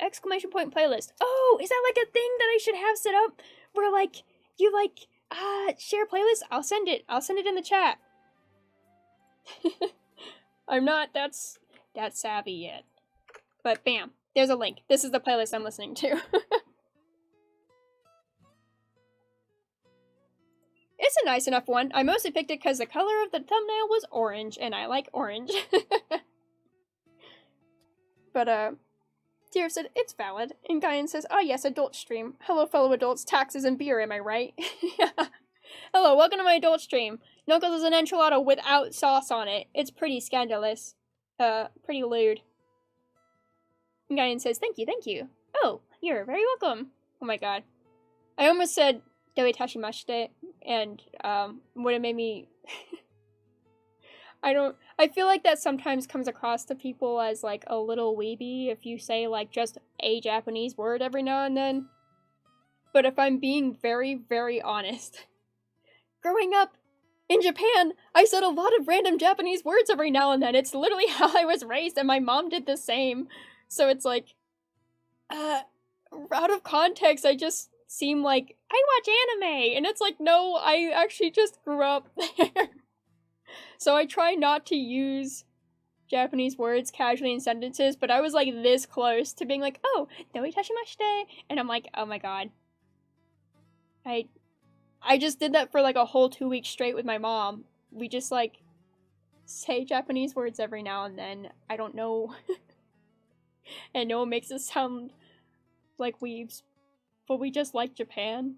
exclamation point playlist. Oh, is that like a thing that I should have set up? Where like, you like, share playlists? I'll send it in the chat. I'm not that savvy yet. But bam, there's a link. This is the playlist I'm listening to. It's a nice enough one. I mostly picked it because the color of the thumbnail was orange, and I like orange. But, Tiro said, it's valid. And Guyan says, oh yes, adult stream. Hello, fellow adults. Taxes and beer, am I right? Yeah. Hello, welcome to my adult stream. Knuckles is an enchilada without sauce on it. It's pretty scandalous. Pretty lewd. And Guyan says, thank you. Oh, you're very welcome. Oh my god. I almost said, Doei Tashimashite, and, would have made me... I feel like that sometimes comes across to people as, like, a little weeby if you say, like, just a Japanese word every now and then. But if I'm being very, very honest, growing up in Japan, I said a lot of random Japanese words every now and then. It's literally how I was raised, and my mom did the same. So it's like, out of context, I just seem like I watch anime, and it's like, no, I actually just grew up there. So I try not to use Japanese words casually in sentences, but I was like this close to being like, oh, no itashimashite, and I'm like, oh my god. I just did that for like a whole 2 weeks straight with my mom. We just like say Japanese words every now and then. I don't know. And no one makes it sound like weebs, but we just like Japan.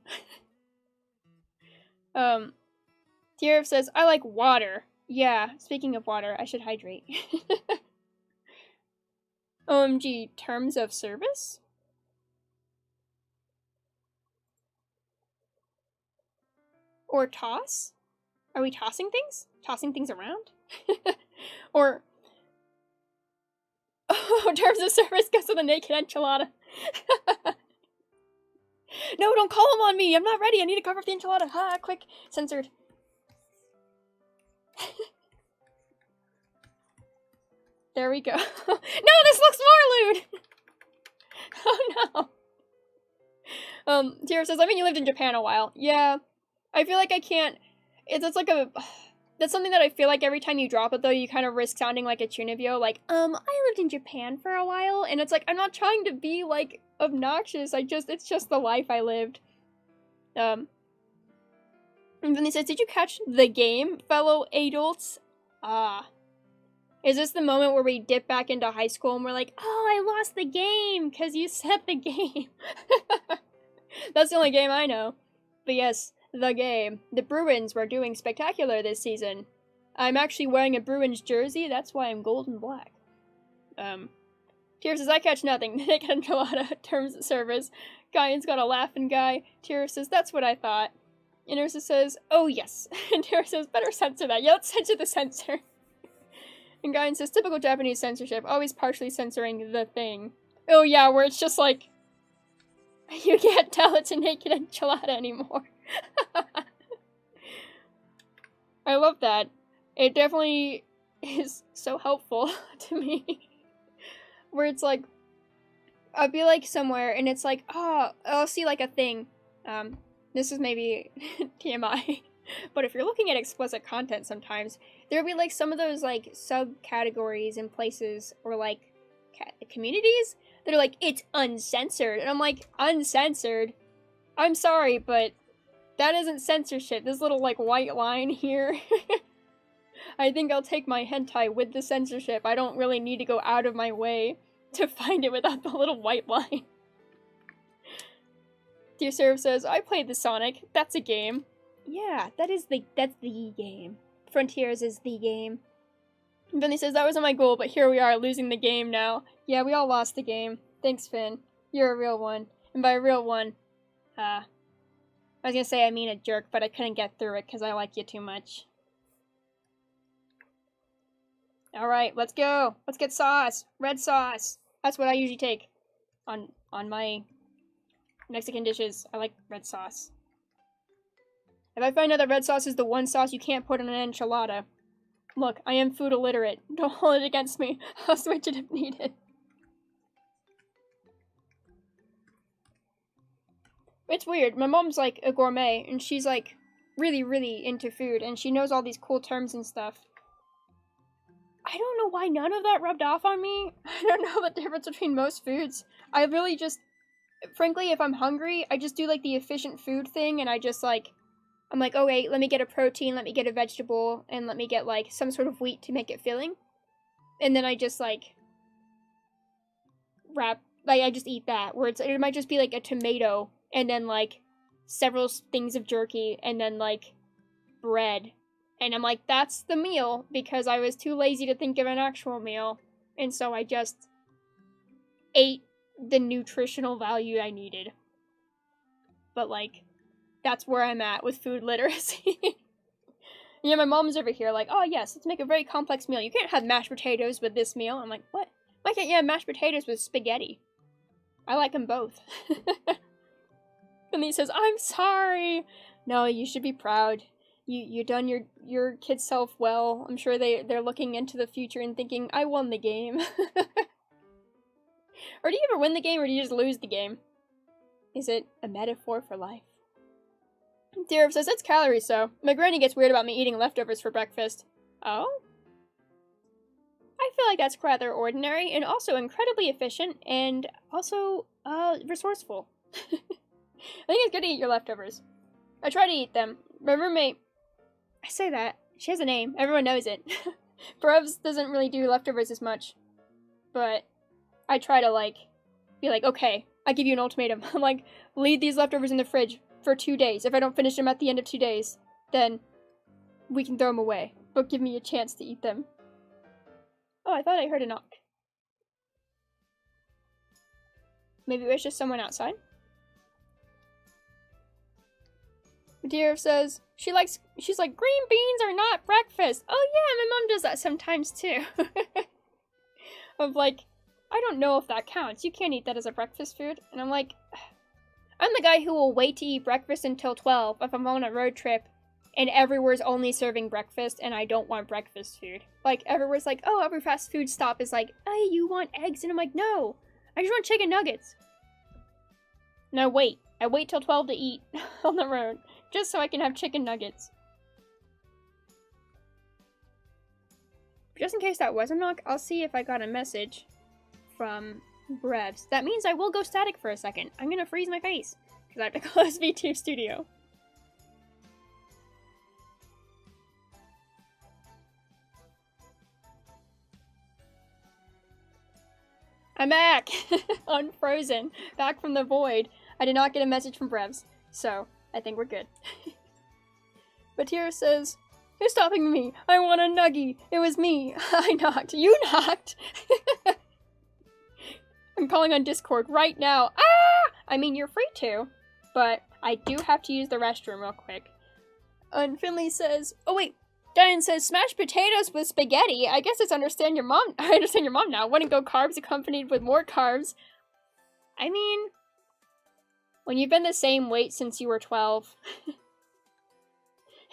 Tierf says, I like water. Yeah, speaking of water, I should hydrate. OMG, terms of service? Or toss? Are we tossing things? Tossing things around? Or... Oh, terms of service goes with a naked enchilada. No, don't call him on me! I'm not ready! I need to cover up the enchilada! Ha, quick! Censored. There we go. No, this looks more lewd! Oh no. Tira says, I mean, you lived in Japan a while. Yeah. I feel like I can't... It's like a... That's something that I feel like every time you drop it, though, you kind of risk sounding like a Chunibyo, like, I lived in Japan for a while, and it's like, I'm not trying to be, like, obnoxious, it's just the life I lived. And then he says, did you catch the game, fellow adults? Is this the moment where we dip back into high school and we're like, oh, I lost the game, because you said the game. That's the only game I know. But yes, the game. The Bruins were doing spectacular this season. I'm actually wearing a Bruins jersey, that's why I'm gold and black. Tier says, I catch nothing. Naked enchilada, terms of service. Guyan's got a laughing guy. Tier says, that's what I thought. And Ursa says, oh yes. And Tier says, better censor that. Yeah, let's censor the censor. And Guyan says, typical Japanese censorship, always partially censoring the thing. Oh yeah, where it's just like, you can't tell it's a naked enchilada anymore. I love that. It definitely is so helpful to me. Where it's like, I'll be like somewhere and it's like, oh, I'll see like a thing. This is maybe TMI. But if you're looking at explicit content sometimes, there'll be like some of those like subcategories in places or like communities that are like, it's uncensored. And I'm like, uncensored? I'm sorry, but that isn't censorship. This little like white line here. I think I'll take my hentai with the censorship. I don't really need to go out of my way to find it without the little white line. Dear Serve says, I played the Sonic. That's a game. Yeah, that's the game. Frontiers is the game. And Vinny says, that wasn't my goal, but here we are, losing the game now. Yeah, we all lost the game. Thanks, Finn. You're a real one. And by a real one, I was gonna say I mean a jerk, but I couldn't get through it because I like you too much. Alright, let's go. Let's get sauce. Red sauce. That's what I usually take on my Mexican dishes. I like red sauce. If I find out that red sauce is the one sauce you can't put in an enchilada, look, I am food illiterate. Don't hold it against me. I'll switch it if needed. It's weird. My mom's like a gourmet, and she's like really, really into food, and she knows all these cool terms and stuff. I don't know why none of that rubbed off on me. I don't know the difference between most foods. I really just, frankly, if I'm hungry, I just do like the efficient food thing, and I just like, I'm like, oh wait, let me get a protein, let me get a vegetable, and let me get like some sort of wheat to make it filling. And then I just like I just eat that, where it might just be like a tomato, and then like several things of jerky, and then like bread. And I'm like, that's the meal, because I was too lazy to think of an actual meal. And so I just ate the nutritional value I needed. But like, that's where I'm at with food literacy. Yeah, my mom's over here like, oh yes, let's make a very complex meal. You can't have mashed potatoes with this meal. I'm like, what? Why can't you have mashed potatoes with spaghetti? I like them both. And he says, I'm sorry. No, you should be proud. You done your kid self well. I'm sure they're looking into the future and thinking, I won the game. Or do you ever win the game, or do you just lose the game? Is it a metaphor for life? Dear says it's calories, so my granny gets weird about me eating leftovers for breakfast. Oh? I feel like that's rather ordinary and also incredibly efficient and also, resourceful. I think it's good to eat your leftovers. I try to eat them. My roommate, I say that, she has a name, everyone knows it. Brevs doesn't really do leftovers as much, but I try to, be like, okay, I give you an ultimatum. I'm like, leave these leftovers in the fridge for 2 days. If I don't finish them at the end of 2 days, then we can throw them away, but give me a chance to eat them. Oh, I thought I heard a knock. Maybe it was just someone outside? Dear says, she's like, green beans are not breakfast. Oh yeah, my mom does that sometimes too. Of like, I don't know if that counts. You can't eat that as a breakfast food. And I'm like, I'm the guy who will wait to eat breakfast until 12 if I'm on a road trip and everywhere's only serving breakfast and I don't want breakfast food. Like, everywhere's like, oh, every fast food stop is like, hey, you want eggs? And I'm like, no, I just want chicken nuggets. No, wait. I wait till 12 to eat on the road, just so I can have chicken nuggets. Just in case that was a knock, I'll see if I got a message from Brevs. That means I will go static for a second. I'm gonna freeze my face, because I have to close VTube Studio. I'm back! Unfrozen. Back from the void. I did not get a message from Brevs, so I think we're good. Batira says, who's stopping me? I want a nuggie. It was me. I knocked. You knocked? I'm calling on Discord right now. Ah! I mean, you're free to, but I do have to use the restroom real quick. And Finley says, oh wait, Diane says, smashed potatoes with spaghetti. I guess I understand your mom now. Wouldn't go carbs accompanied with more carbs. I mean, when you've been the same weight since you were 12,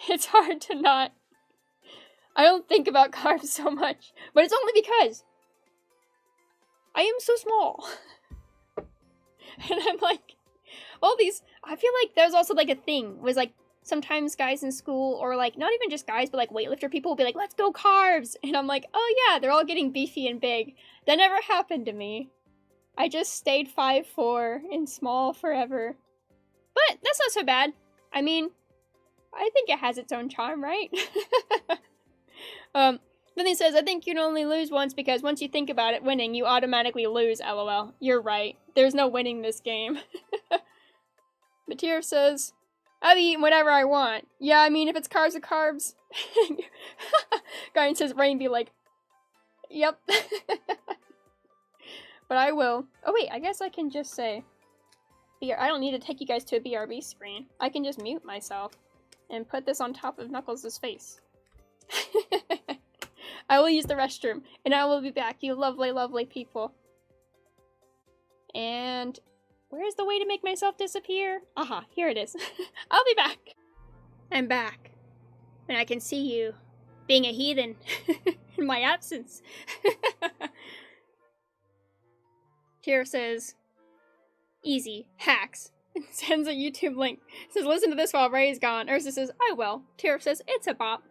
it's hard to not. I don't think about carbs so much, but it's only because I am so small. And I'm like, all these, I feel like there's also like a thing, was like, sometimes guys in school, or like, not even just guys, but like weightlifter people will be like, let's go carbs! And I'm like, oh yeah, they're all getting beefy and big. That never happened to me. I just stayed 5'4" and small forever. But that's not so bad. I mean, I think it has its own charm, right? Then he says, I think you'd only lose once because once you think about it winning, you automatically lose, lol. You're right. There's no winning this game. Matir says, I'll be eating whatever I want. Yeah, I mean, if it's carbs or carbs. Guardian says, Rain be like, yep. But I will. Oh wait, I guess I can just say, I don't need to take you guys to a BRB screen. I can just mute myself and put this on top of Knuckles' face. I will use the restroom, and I will be back, you lovely, lovely people. And where's the way to make myself disappear? Aha, here it is. I'll be back. I'm back. And I can see you being a heathen in my absence. Tira says, easy, hacks. Sends a YouTube link. Says, listen to this while Ray's gone. Ursa says, I will. Tira says, it's a bop.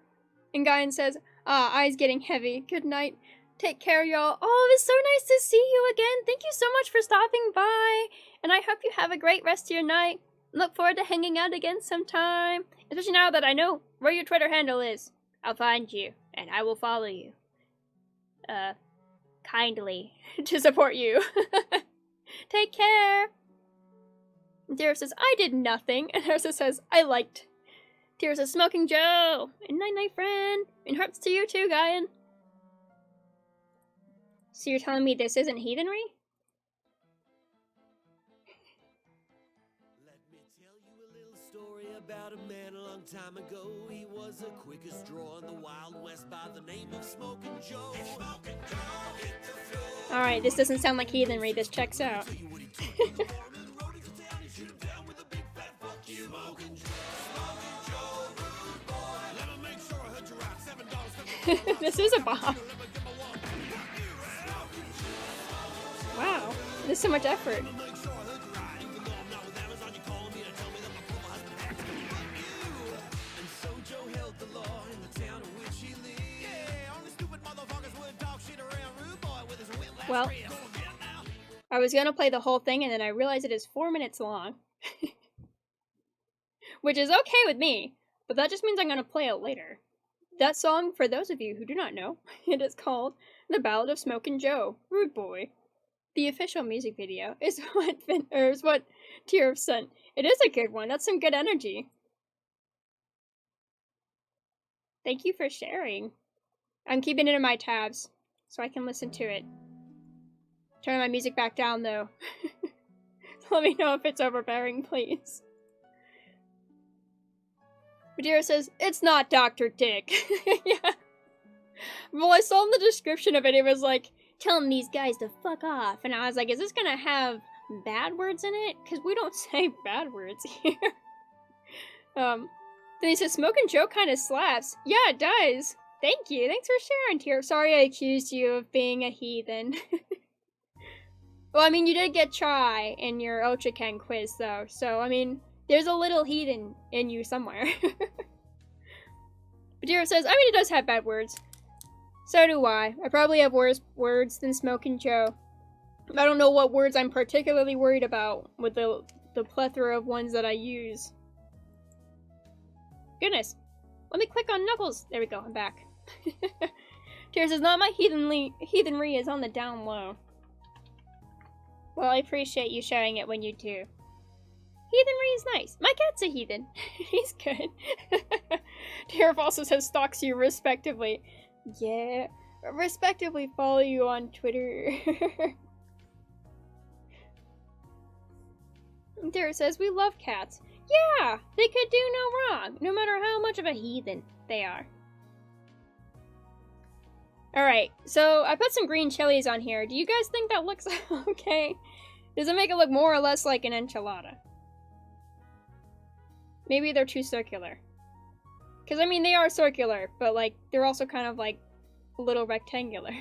And Guyan says, eyes getting heavy. Good night. Take care, y'all. Oh, it was so nice to see you again. Thank you so much for stopping by. And I hope you have a great rest of your night. Look forward to hanging out again sometime. Especially now that I know where your Twitter handle is. I'll find you, and I will follow you. Kindly. To support you. Take care. Dira says, I did nothing. And Ursa says, I liked. Dira says, Smoking Joe. And night-night, friend. And hearts to you too, Guyan. So you're telling me this isn't heathenry? Let me tell you a little story about a man a long time ago. He was the quickest draw in the Wild West by the name of Smoking Joe. Smoking Joe hit the floor. Alright, this doesn't sound like heathenry. This checks out. This is a bomb. Wow, there's so much effort. Well, I was gonna play the whole thing and then I realized it is 4 minutes long. Which is okay with me, but that just means I'm gonna play it later. That song, for those of you who do not know, it is called The Ballad of Smokin' Joe, Rude Boy. The official music video is what Tier sent. It is a good one. That's some good energy. Thank you for sharing. I'm keeping it in my tabs so I can listen to it. Turn my music back down though. Let me know if it's overbearing, please. Madeira says, it's not Dr. Dick. Yeah. Well, I saw in the description of it, it was like, telling these guys to fuck off. And I was like, is this gonna have bad words in it? Because we don't say bad words here. Then he says, Smokin' Joe kind of slaps. Yeah, it does. Thank you. Thanks for sharing, Tier. Sorry I accused you of being a heathen. Well, I mean, you did get try in your Ochaken quiz, though. So, I mean, there's a little heathen in you somewhere. Madeira says, I mean, it does have bad words. So do I. I probably have worse words than Smokin' Joe. I don't know what words I'm particularly worried about with the plethora of ones that I use. Goodness. Let me click on Knuckles. There we go, I'm back. Tier says, not my heathenry is on the down low. Well, I appreciate you sharing it when you do. Heathenry is nice. My cat's a heathen. He's good. Tier also says, stalks you respectively. Yeah. Respectively follow you on Twitter. Tier says, we love cats. Yeah, they could do no wrong, no matter how much of a heathen they are. Alright, so I put some green chilies on here. Do you guys think that looks okay? Does it make it look more or less like an enchilada? Maybe they're too circular. Because, I mean, they are circular, but, like, they're also kind of, like, a little rectangular.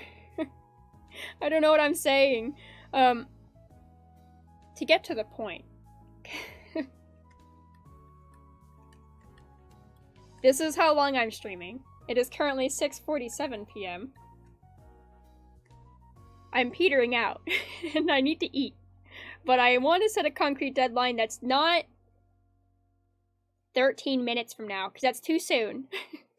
I don't know what I'm saying. To get to the point. This is how long I'm streaming. It is currently 6:47 p.m. I'm petering out, and I need to eat. But I want to set a concrete deadline that's not 13 minutes from now, because that's too soon.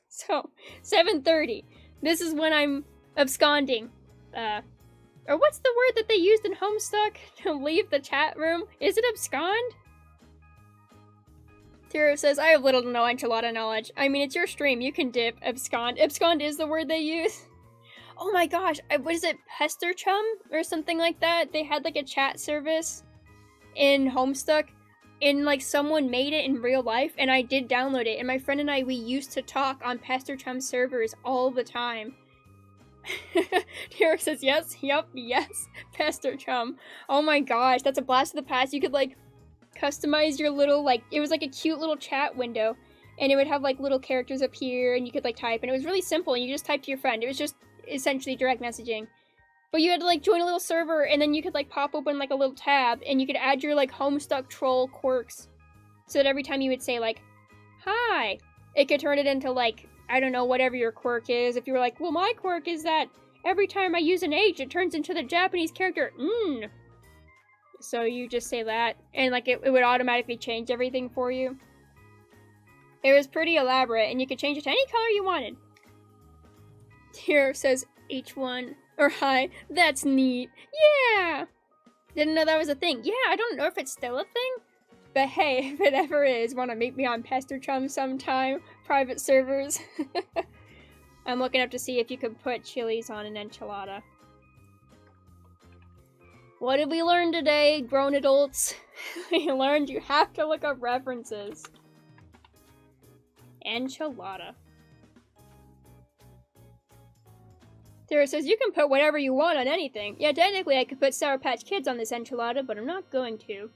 So, 7:30. This is when I'm absconding. Or what's the word that they used in Homestuck to leave the chat room? Is it abscond? Tiro says, I have little to no enchilada knowledge. I mean, it's your stream. You can dip. Abscond. Abscond is the word they use. Oh my gosh. What is it? Pester Chum? Or something like that? They had like a chat service in Homestuck. And like someone made it in real life. And I did download it. And my friend and I, we used to talk on Pester Chum servers all the time. Tiro says, yes. Yup. Yes. Pester Chum. Oh my gosh. That's a blast of the past. You could like customize your little, like, it was like a cute little chat window, and it would have like little characters appear, and you could like type, and it was really simple, and you just type to your friend. It was just essentially direct messaging, but you had to like join a little server, and then you could like pop open like a little tab, and you could add your like Homestuck troll quirks, so that every time you would say like, hi, it could turn it into like, I don't know, whatever your quirk is. If you were like, well, my quirk is that every time I use an H, it turns into the Japanese character, So you just say that, and like it would automatically change everything for you. It was pretty elaborate, and you could change it to any color you wanted. Here says H1, or hi, that's neat. Yeah! Didn't know that was a thing. Yeah, I don't know if it's still a thing, but hey, if it ever is, want to meet me on Pester Chum sometime, private servers. I'm looking up to see if you could put chilies on an enchilada. What did we learn today, grown adults? We learned you have to look up references. Enchilada. Tara says, you can put whatever you want on anything. Yeah, technically I could put Sour Patch Kids on this enchilada, but I'm not going to.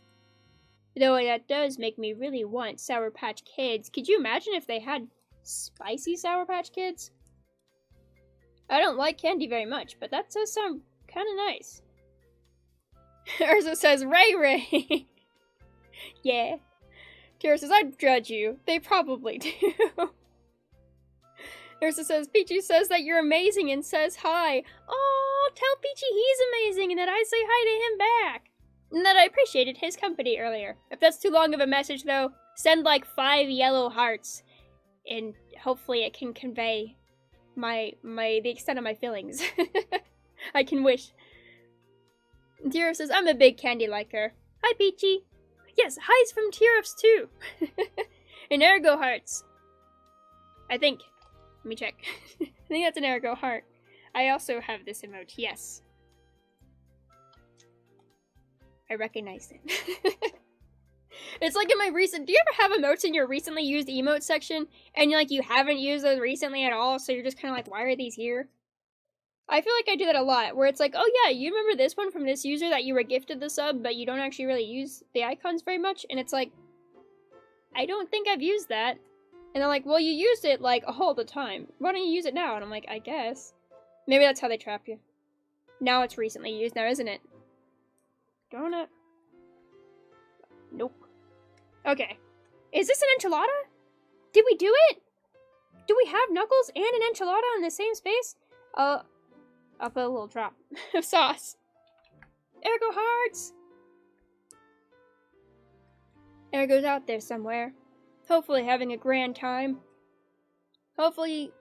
Though that does make me really want Sour Patch Kids. Could you imagine if they had spicy Sour Patch Kids? I don't like candy very much, but that does sound kind of nice. Urza says, Ray Ray! Yeah. Tara says, I'd judge you. They probably do. Ursa says, Peachy says that you're amazing and says hi. Oh, tell Peachy he's amazing and that I say hi to him back. And that I appreciated his company earlier. If that's too long of a message, though, send like 5 yellow hearts. And hopefully it can convey the extent of my feelings. I can wish. Tira says, I'm a big candy liker. Hi, Peachy. Yes, hi's from Tira's too. And ergo hearts. I think. Let me check. I think that's an ergo heart. I also have this emote, yes. I recognized it. It's like in my recent... Do you ever have emotes in your recently used emote section? And you haven't used those recently at all, so you're just kind of like, why are these here? I feel like I do that a lot, where it's like, oh yeah, you remember this one from this user that you were gifted the sub, but you don't actually really use the icons very much? And it's like, I don't think I've used that. And they're like, well, you used it, like, all the time. Why don't you use it now? And I'm like, I guess. Maybe that's how they trap you. Now it's recently used now, isn't it? Darn it. Nope. Okay. Is this an enchilada? Did we do it? Do we have Knuckles and an enchilada in the same space? I'll put a little drop of sauce. Ergo hearts! Ergo's out there somewhere. Hopefully having a grand time. Hopefully,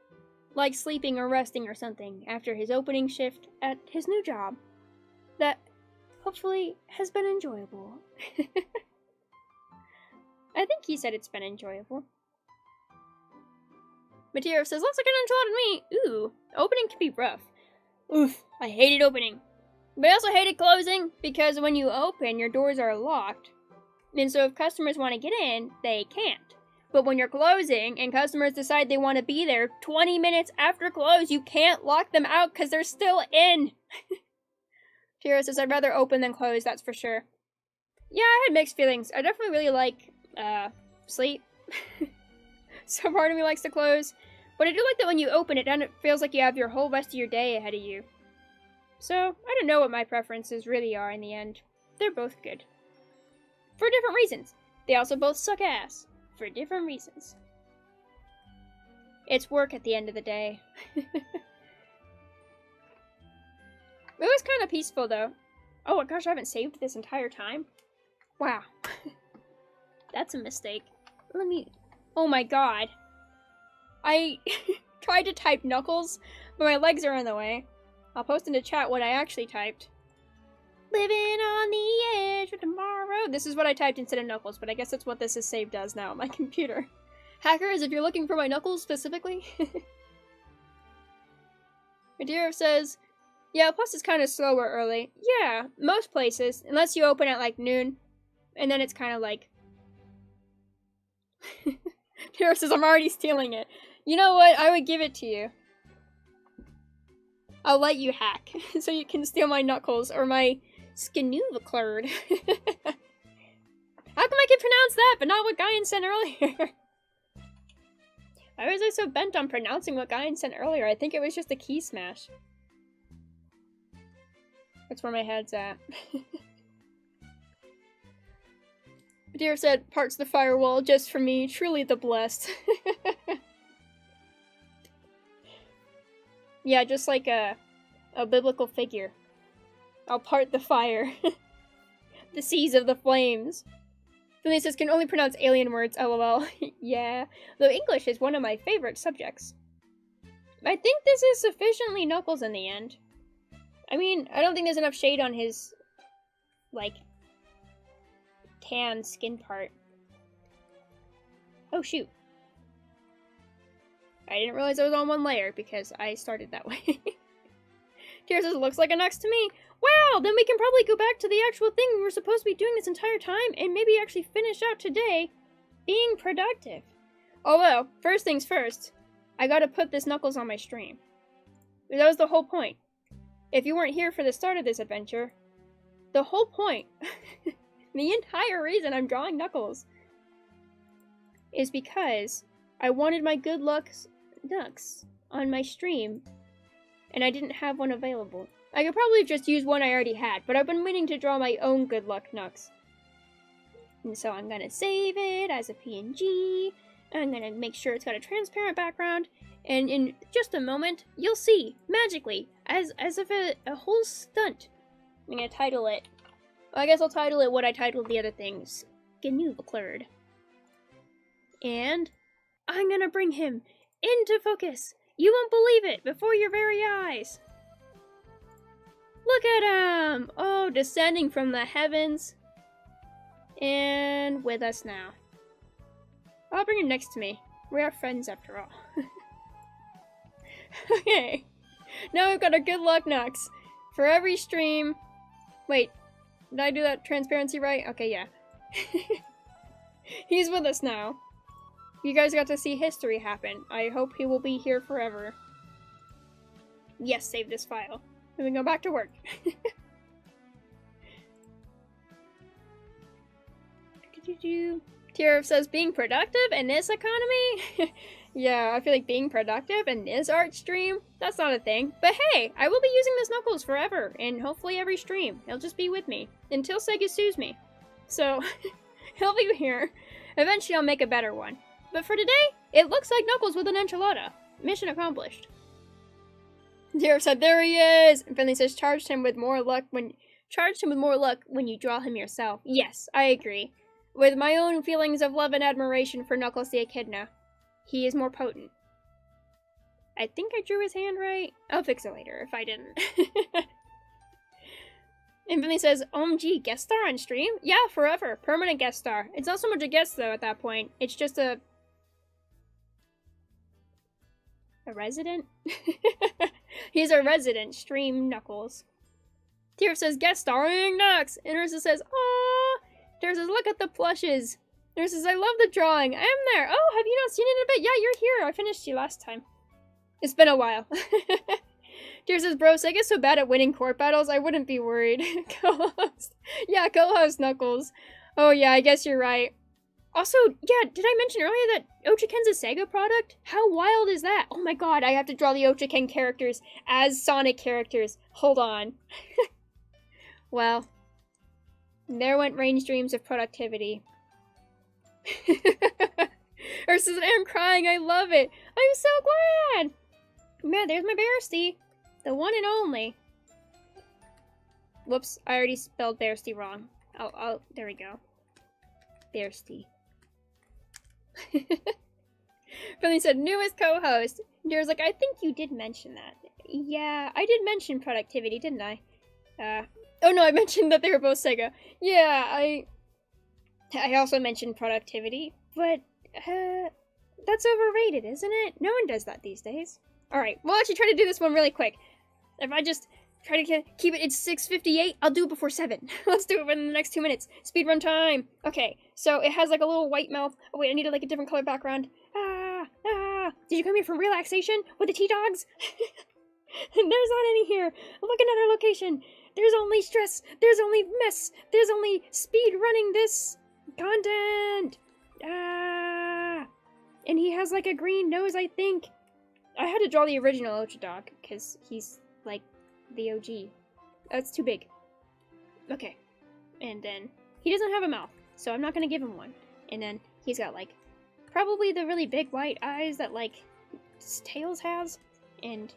like sleeping or resting or something after his opening shift at his new job. That, hopefully, has been enjoyable. I think he said it's been enjoyable. Matero says, looks like an enchilada to me. Ooh, opening can be rough. Oof, I hated opening. But I also hated closing, because when you open, your doors are locked. And so if customers want to get in, they can't. But when you're closing, and customers decide they want to be there 20 minutes after close, you can't lock them out because they're still in. Tiro says, I'd rather open than close, that's for sure. Yeah, I had mixed feelings. I definitely really like, sleep. So part of me likes to close. But I do like that when you open it, then it feels like you have your whole rest of your day ahead of you. So, I don't know what my preferences really are in the end. They're both good. For different reasons. They also both suck ass. For different reasons. It's work at the end of the day. It was kind of peaceful, though. Oh my gosh, I haven't saved this entire time? Wow. That's a mistake. Let me... Oh my god. I tried to type Knuckles, but my legs are in the way. I'll post in the chat what I actually typed. Living on the edge of tomorrow. This is what I typed instead of Knuckles, but I guess that's what this is saved as now on my computer. Hackers, if you're looking for my Knuckles specifically. Madeira says, yeah, plus it's kind of slower early. Yeah, most places, unless you open at like noon, and then it's kind of like... Madeira says, I'm already stealing it. You know what? I would give it to you. I'll let you hack, so you can steal my Knuckles, or my Skinuvaclurd. How come I can pronounce that, but not what Guyan said earlier? Why was I so bent on pronouncing what Guyan said earlier? I think it was just a key smash. That's where my head's at. Deer said, parts the firewall just for me, truly the blessed. Yeah, just like a biblical figure. I'll part the fire. The seas of the flames. Finley says, can only pronounce alien words, lol. Yeah, though English is one of my favorite subjects. I think this is sufficiently Knuckles in the end. I mean, I don't think there's enough shade on his, like, tan skin part. Oh, shoot. I didn't realize I was on one layer because I started that way. Tira says, looks like a Knux to me. Wow, then we can probably go back to the actual thing we were supposed to be doing this entire time and maybe actually finish out today being productive. Although, first things first, I gotta put this Knuckles on my stream. That was the whole point. If you weren't here for the start of this adventure, the whole point, the entire reason I'm drawing Knuckles, is because I wanted my good luck Knux on my stream, and I didn't have one available. I could probably have just used one I already had, but I've been waiting to draw my own good luck Knux. And so I'm gonna save it as a PNG, I'm gonna make sure it's got a transparent background, and in just a moment, you'll see, magically, as if a whole stunt. I'm gonna title it. Well, I guess I'll title it what I titled the other things. GNU Cleared. And I'm gonna bring him into focus. You won't believe it before your very eyes. Look at him! Oh, descending from the heavens. And with us now. I'll bring him next to me. We are friends after all. Okay. Now we've got our good luck knocks. For every stream... Wait, did I do that transparency right? Okay, yeah. He's with us now. You guys got to see history happen. I hope he will be here forever. Yes, save this file. Then we go back to work. Tierf says, being productive in this economy? Yeah, I feel like being productive in this art stream, that's not a thing. But hey, I will be using this Knuckles forever, and hopefully every stream. He'll just be with me, until Sega sues me. So, he'll be here. Eventually I'll make a better one. But for today, it looks like Knuckles with an enchilada. Mission accomplished. Tierf said, there he is! And Finley says, charge him with more luck when you draw him yourself. Yes, I agree. With my own feelings of love and admiration for Knuckles the Echidna, he is more potent. I think I drew his hand right. I'll fix it later if I didn't. Infinity says, OMG, guest star on stream? Yeah, forever. Permanent guest star. It's not so much a guest, though, at that point. It's just a resident? He's a resident. Stream Knuckles. Tierf says, guest starring Knux. And Ursa says, aww. Tierf says, look at the plushes. Ursa says, I love the drawing. I am there. Oh, have you not seen it in a bit? Yeah, you're here. I finished you last time. It's been a while. Tierf says, bro, Sega's so bad at winning court battles, I wouldn't be worried. Co-host. Yeah, co-host Knuckles. Oh yeah, I guess you're right. Also, yeah, did I mention earlier that Ochiken's a Sega product? How wild is that? Oh my god, I have to draw the Ochiken characters as Sonic characters. Hold on. Well, there went Range Dreams of productivity. Ursa says, I'm crying, I love it. I'm so glad. Man, there's my Bearsty. The one and only. Whoops, I already spelled Bearsty wrong. Oh, there we go. Bearsty. Finley said, newest co-host. Deer's like, I think you did mention that. Yeah, I did mention productivity, didn't I? Oh no, I mentioned that they were both Sega. Yeah, I also mentioned productivity, but, that's overrated, isn't it? No one does that these days. Alright, we'll actually try to do this one really quick. If I just try to keep it, it's 6:58, I'll do it before 7. Let's do it within the next 2 minutes. Speedrun time! Okay, so it has like a little white mouth. Oh wait, I needed like a different color background. Did you come here for relaxation? With the T-Dogs? There's not any here. Look at another location. There's only stress. There's only mess. There's only speed running this content. And he has like a green nose, I think. I had to draw the original Ochidog, because he's, like, the OG. That's too big. Okay. And then, he doesn't have a mouth, so I'm not gonna give him one. And then, he's got, like, probably the really big white eyes that, like, Tails has. And,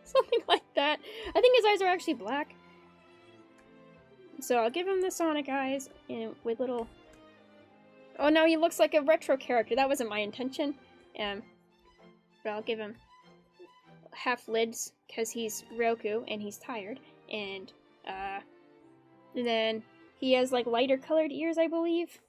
something like that. I think his eyes are actually black. So I'll give him the Sonic eyes, and with little... Oh, now he looks like a retro character. That wasn't my intention. But I'll give him half lids because he's Roku and he's tired. And then he has like lighter colored ears, I believe.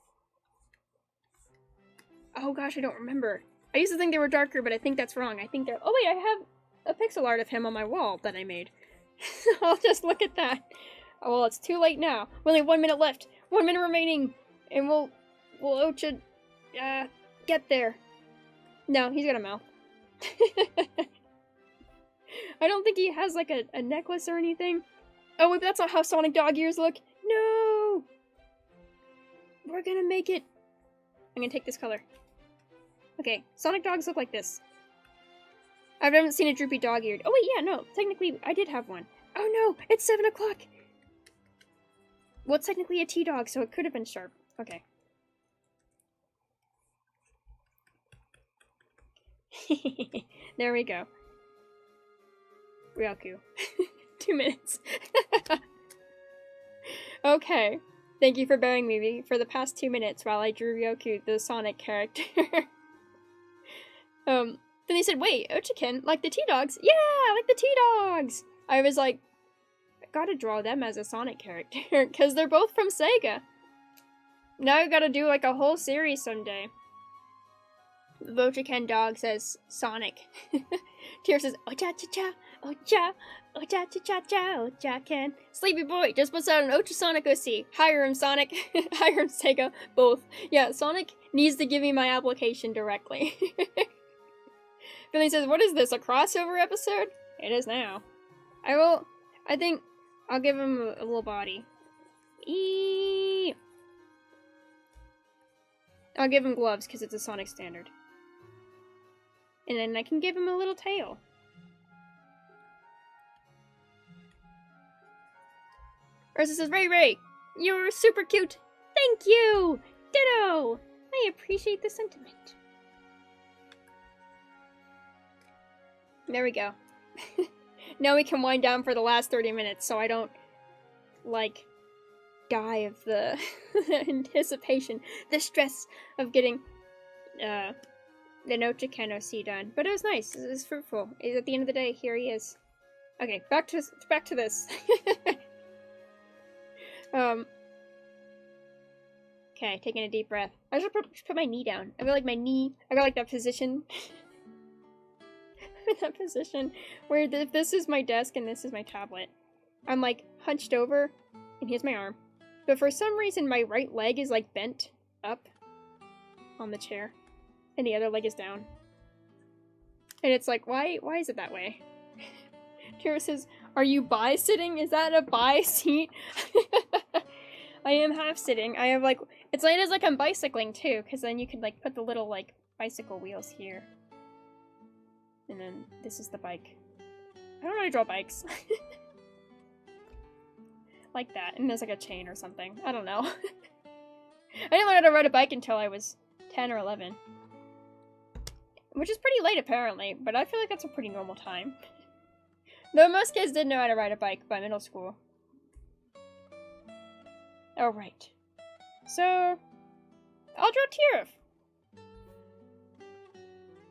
Oh gosh, I don't remember. I used to think they were darker, but I think that's wrong. I think they're... Oh wait, I have a pixel art of him on my wall that I made. I'll just look at that. Oh, well, it's too late now. We only have 1 minute left. 1 minute remaining. And we'll Ocha, get there. No, he's got a mouth. I don't think he has, like, a necklace or anything. Oh, wait, that's not how Sonic dog ears look. No! We're gonna make it. I'm gonna take this color. Okay, Sonic dogs look like this. I haven't seen a droopy dog eared. Oh, wait, yeah, no. Technically, I did have one. Oh, no! It's 7 o'clock! Well, it's technically a T-dog, so it could have been sharp. Okay. There we go. Ryoku. 2 minutes. Okay. Thank you for bearing with me for the past 2 minutes while I drew Ryoku, the Sonic character. Then he said, wait, Ochiken, like the T-Dogs? Yeah, like the T-Dogs! I was like, I gotta draw them as a Sonic character, because they're both from Sega. Now I gotta do like a whole series someday. The Ochiken dog says Sonic. Tear says, Ocha-cha-cha, Ocha, Ocha-cha-cha-cha, Ocha-ken. Sleepy boy just puts out an Ocha Sonic OC. Hire him, Sonic. Hire him, Sega. Both. Yeah, Sonic needs to give me my application directly. Billy says, what is this, a crossover episode? It is now. I think I'll give him a little body. I'll give him gloves because it's a Sonic standard. And then I can give him a little tail. Ursa says, Ray, you're super cute. Thank you. Ditto. I appreciate the sentiment. There we go. Now we can wind down for the last 30 minutes so I don't, like, die of the anticipation, the stress of getting the Nochiken OC done. But it was nice. It was fruitful. At the end of the day, here he is. Okay, back to this. Okay, taking a deep breath. I should put my knee down. I feel like my knee. I got like that position. That position where this is my desk and this is my tablet. I'm like hunched over, and here's my arm. But for some reason, my right leg is like bent up on the chair, and the other leg is down. And it's like, why is it that way? Tara says, are you bi-sitting? Is that a bi-seat? I am half-sitting. I have like, it's like I'm bicycling too, because then you can like put the little like bicycle wheels here. And then this is the bike. I don't know how to draw bikes. Like that. And there's like a chain or something. I don't know. I didn't learn how to ride a bike until I was 10 or 11. Which is pretty late apparently, but I feel like that's a pretty normal time. Though most kids did know how to ride a bike by middle school. Alright. So, I'll draw Tirith.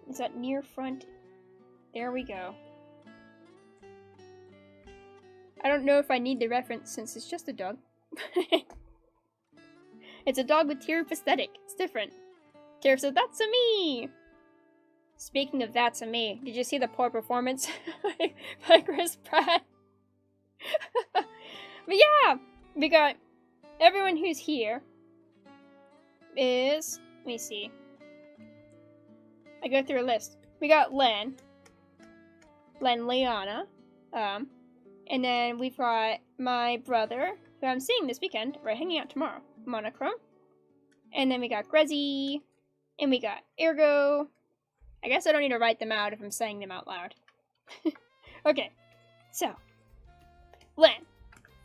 Is that near front? There we go. I don't know if I need the reference since it's just a dog. It's a dog with Tirith aesthetic. It's different. Tirith said, that's a me! Speaking of that's a me, did you see the poor performance by Chris Pratt? But yeah! We got everyone who's here is... Let me see. I go through a list. We got Len Liana, and then we've got my brother, who I'm seeing this weekend. We're hanging out tomorrow, Monochrome. And then we got Grezzy, and we got Ergo. I guess I don't need to write them out if I'm saying them out loud. Okay, so Len,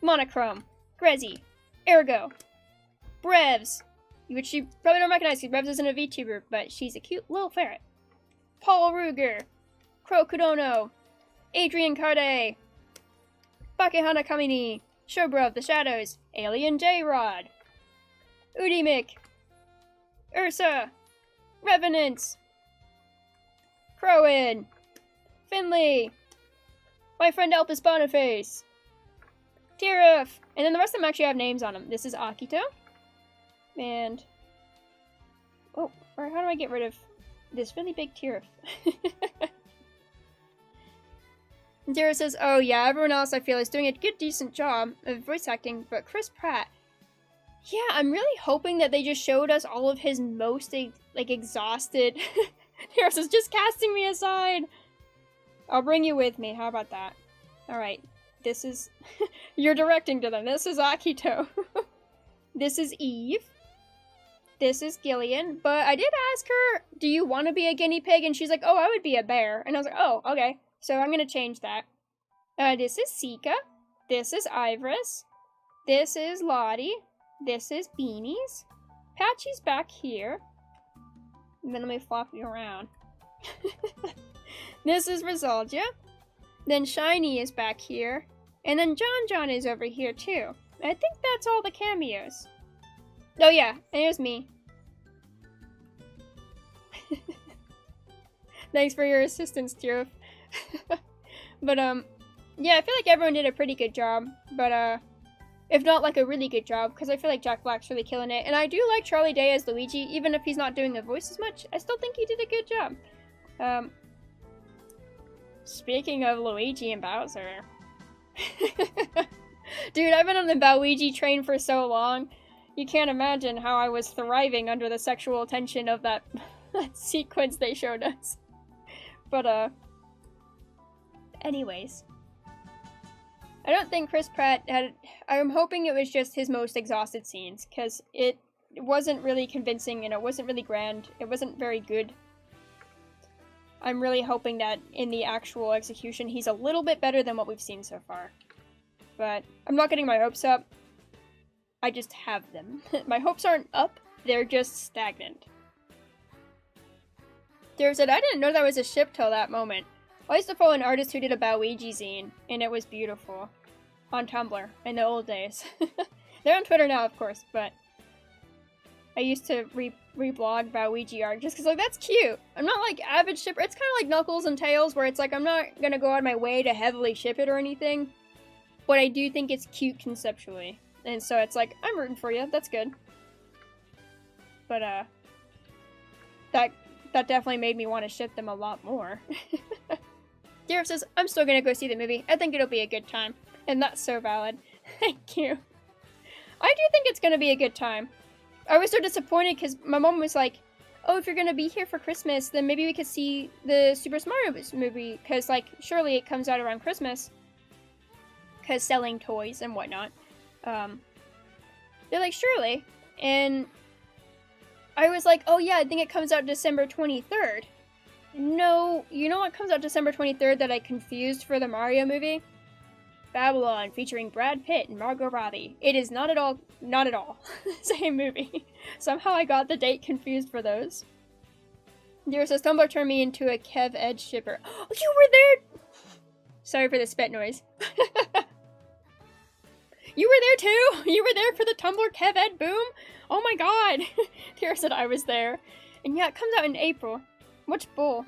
Monochrome, Grezzy, Ergo, Brevs, which you probably don't recognize because Brevs isn't a VTuber, but she's a cute little ferret. Paul Ruger, Crocodono, Adrian Carde, Bakehana Kamini, Shobra of the Shadows, Alien J-Rod, Udimik, Ursa, Revenants, Crowin, Finley, my friend Elpis Boniface, Tirith, and then the rest of them actually have names on them. This is Akito, and oh, or how do I get rid of this really big Tirith? Tirith says, oh yeah, everyone else I feel is doing a good decent job of voice acting, but Chris Pratt, yeah, I'm really hoping that they just showed us all of his most, like, exhausted... Tirith says, just casting me aside! I'll bring you with me, how about that? Alright, this is... You're directing to them. This is Akito. This is Eve. This is Gillian. But I did ask her, do you want to be a guinea pig? And she's like, oh, I would be a bear. And I was like, oh, okay. So I'm going to change that. This is Sika. This is Iris. This is Lottie. This is Beanies. Patchy's back here. And then let me flop you around. This is Rosaldia. Then Shiny is back here. And then John is over here too. I think that's all the cameos. Oh yeah, there's me. Thanks for your assistance, Tiro. But yeah, I feel like everyone did a pretty good job. But if not like a really good job, because I feel like Jack Black's really killing it. And I do like Charlie Day as Luigi, even if he's not doing the voice as much. I still think he did a good job. Speaking of Luigi and Bowser. Dude, I've been on the Bowigi train for so long. You can't imagine how I was thriving under the sexual tension of that, that sequence they showed us. But, anyways. I don't think Chris Pratt had... I'm hoping it was just his most exhausted scenes, because it wasn't really convincing, and it wasn't really grand. It wasn't very good. I'm really hoping that in the actual execution, he's a little bit better than what we've seen so far. But I'm not getting my hopes up. I just have them. My hopes aren't up, they're just stagnant. Dare said, I didn't know that was a ship till that moment. I used to follow an artist who did a Bowigi zine, and it was beautiful. On Tumblr, in the old days. They're on Twitter now, of course, but I used to reblog Bowigi art just because, like, that's cute. I'm not, like, avid shipper. It's kind of like Knuckles and Tails, where it's like, I'm not gonna go out of my way to heavily ship it or anything, but I do think it's cute conceptually. And so it's like, I'm rooting for you. That's good. But, that definitely made me want to ship them a lot more. Gareth says, I'm still gonna go see the movie. I think it'll be a good time. And that's so valid. Thank you. I do think it's gonna be a good time. I was so disappointed because my mom was like, oh, if you're gonna be here for Christmas, then maybe we could see the Super Mario movie, because, like, surely it comes out around Christmas. Because selling toys and whatnot. They're like, surely. And I was like, oh yeah, I think it comes out December 23rd. No, you know what comes out December 23rd that I confused for the Mario movie? Babylon, featuring Brad Pitt and Margot Robbie. It is not at all the same movie. Somehow I got the date confused for those. Dear says, Tumblr turned me into a Kev Ed shipper. Oh, you were there! Sorry for the spit noise. You were there too? You were there for the Tumblr Kev Ed boom? Oh my god! Tara said I was there. And yeah, it comes out in April. Which bowl?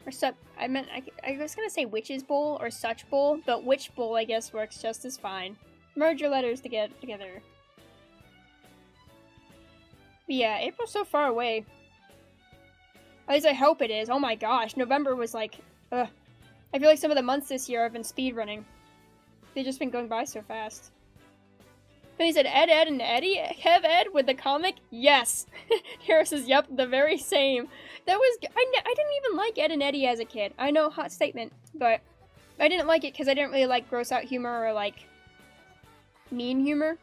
Or I was gonna say Witch's Bowl or Such Bowl, but Witch Bowl I guess works just as fine. Merge your letters to get together. But yeah, April's so far away. At least I hope it is. Oh my gosh, November was like, ugh. I feel like some of the months this year have been speedrunning. They've just been going by so fast. Then he said, Ed, and Eddie? Kev Ed with the comic? Yes! Hero says, yep, the very same. That was... I didn't even like Ed and Eddie as a kid. I know, hot statement. But I didn't like it because I didn't really like gross out humor or, like, mean humor.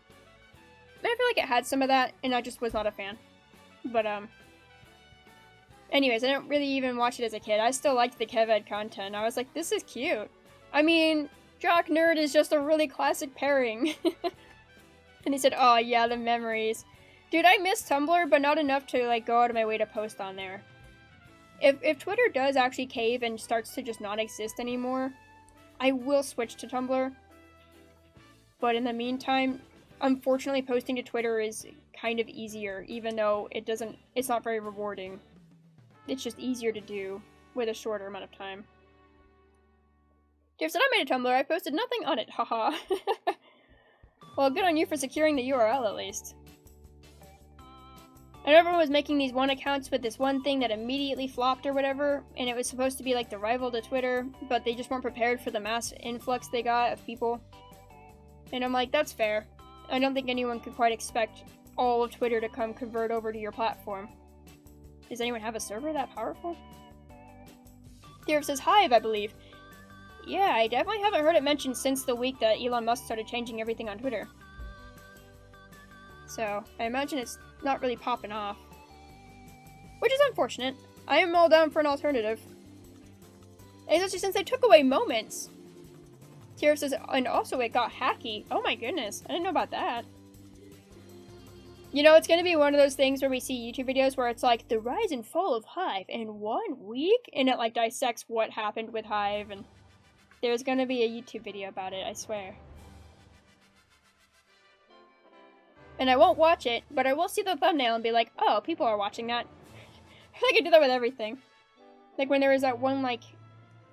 But I feel like it had some of that, and I just was not a fan. But, anyways, I didn't really even watch it as a kid. I still liked the Kev Ed content. I was like, this is cute. I mean, Jock Nerd is just a really classic pairing. And he said, oh yeah, the memories. Dude, I miss Tumblr, but not enough to, like, go out of my way to post on there. If Twitter does actually cave and starts to just not exist anymore, I will switch to Tumblr. But in the meantime, unfortunately, posting to Twitter is kind of easier, even though it's not very rewarding. It's just easier to do with a shorter amount of time. Jeff said, I made a Tumblr, I posted nothing on it, haha. Well, good on you for securing the URL at least. And everyone was making these one accounts with this one thing that immediately flopped or whatever, and it was supposed to be like the rival to Twitter, but they just weren't prepared for the mass influx they got of people. And I'm like, that's fair. I don't think anyone could quite expect all of Twitter to come convert over to your platform. Does anyone have a server that powerful? Theorf says Hive, I believe. Yeah, I definitely haven't heard it mentioned since the week that Elon Musk started changing everything on Twitter. So, I imagine it's not really popping off. Which is unfortunate. I am all down for an alternative. Especially since they took away moments. Tierra says, and also it got hacky. Oh my goodness, I didn't know about that. You know, it's gonna be one of those things where we see YouTube videos where it's like, the rise and fall of Hive in 1 week? And it, like, dissects what happened with Hive, and there's gonna be a YouTube video about it, I swear. And I won't watch it, but I will see the thumbnail and be like, oh, people are watching that. I feel like I do that with everything. Like when there was that one, like,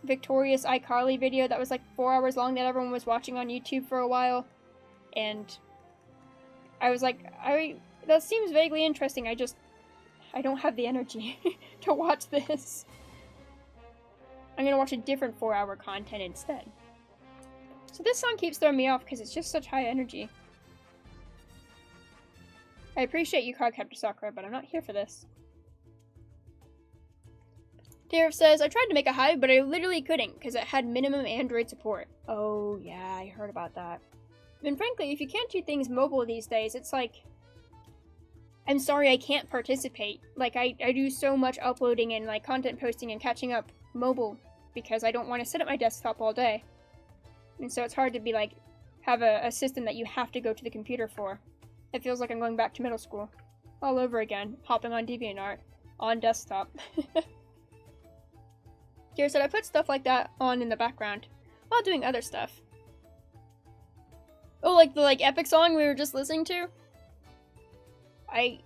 Victorious iCarly video that was like 4 hours long that everyone was watching on YouTube for a while. And I was like, that seems vaguely interesting, I don't have the energy to watch this. I'm gonna watch a different 4-hour content instead. So this song keeps throwing me off because it's just such high energy. I appreciate you, Cardcaptor Sakura, but I'm not here for this. Tariff says, I tried to make a Hive, but I literally couldn't because it had minimum Android support. Oh, yeah, I heard about that. And frankly, if you can't do things mobile these days, it's like, I'm sorry I can't participate. Like, I do so much uploading and, like, content posting and catching up mobile because I don't want to sit at my desktop all day. And so it's hard to be, like, have a system that you have to go to the computer for. It feels like I'm going back to middle school. All over again, hopping on DeviantArt. On desktop. Kira said, I put stuff like that on in the background while doing other stuff. Oh, like the epic song we were just listening to? I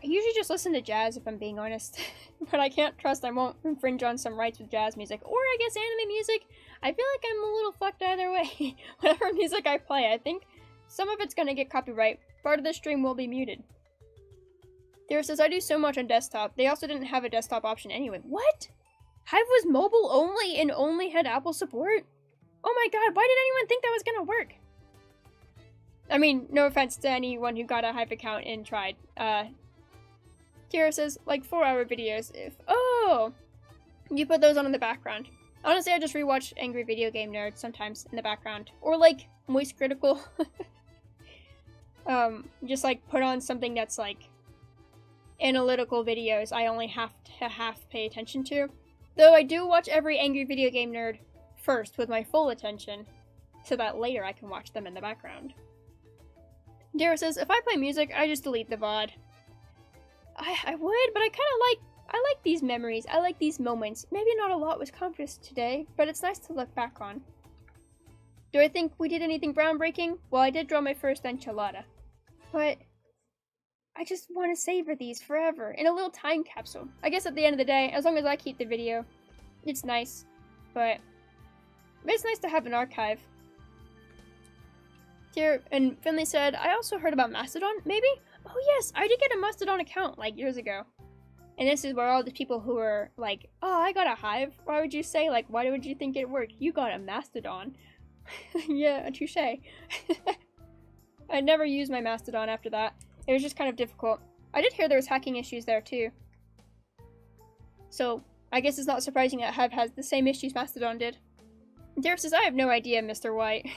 usually just listen to jazz if I'm being honest. But I can't trust I won't infringe on some rights with jazz music. Or I guess anime music. I feel like I'm a little fucked either way. Whatever music I play, I think some of it's gonna get copyright. Part of the stream will be muted. Dara says, I do so much on desktop. They also didn't have a desktop option anyway. What? Hive was mobile only and only had Apple support? Oh my god, why did anyone think that was gonna work? I mean, no offense to anyone who got a Hive account and tried. Kira says, like 4-hour videos if... Oh! You put those on in the background. Honestly, I just rewatch Angry Video Game Nerd sometimes in the background. Or like, Moist Critical. Just like put on something that's like analytical videos I only have to pay attention to. Though I do watch every Angry Video Game Nerd first with my full attention, so that later I can watch them in the background. Dara says, if I play music, I just delete the VOD. I would, but I like these memories. I like these moments. Maybe not a lot was accomplished today, but it's nice to look back on. Do I think we did anything groundbreaking? Well, I did draw my first enchilada. But I just want to savor these forever in a little time capsule. I guess at the end of the day, as long as I keep the video, it's nice. But it's nice to have an archive. Here, and Finley said, I also heard about Mastodon, maybe? Oh yes, I did get a Mastodon account like years ago. And this is where all the people who were like, oh, I got a Hive. Why would you say, like, why would you think it worked? You got a Mastodon. Yeah, touche. I never used my Mastodon after that. It was just kind of difficult. I did hear there was hacking issues there too. So, I guess it's not surprising that Hive has the same issues Mastodon did. Tara says, I have no idea, Mr. White.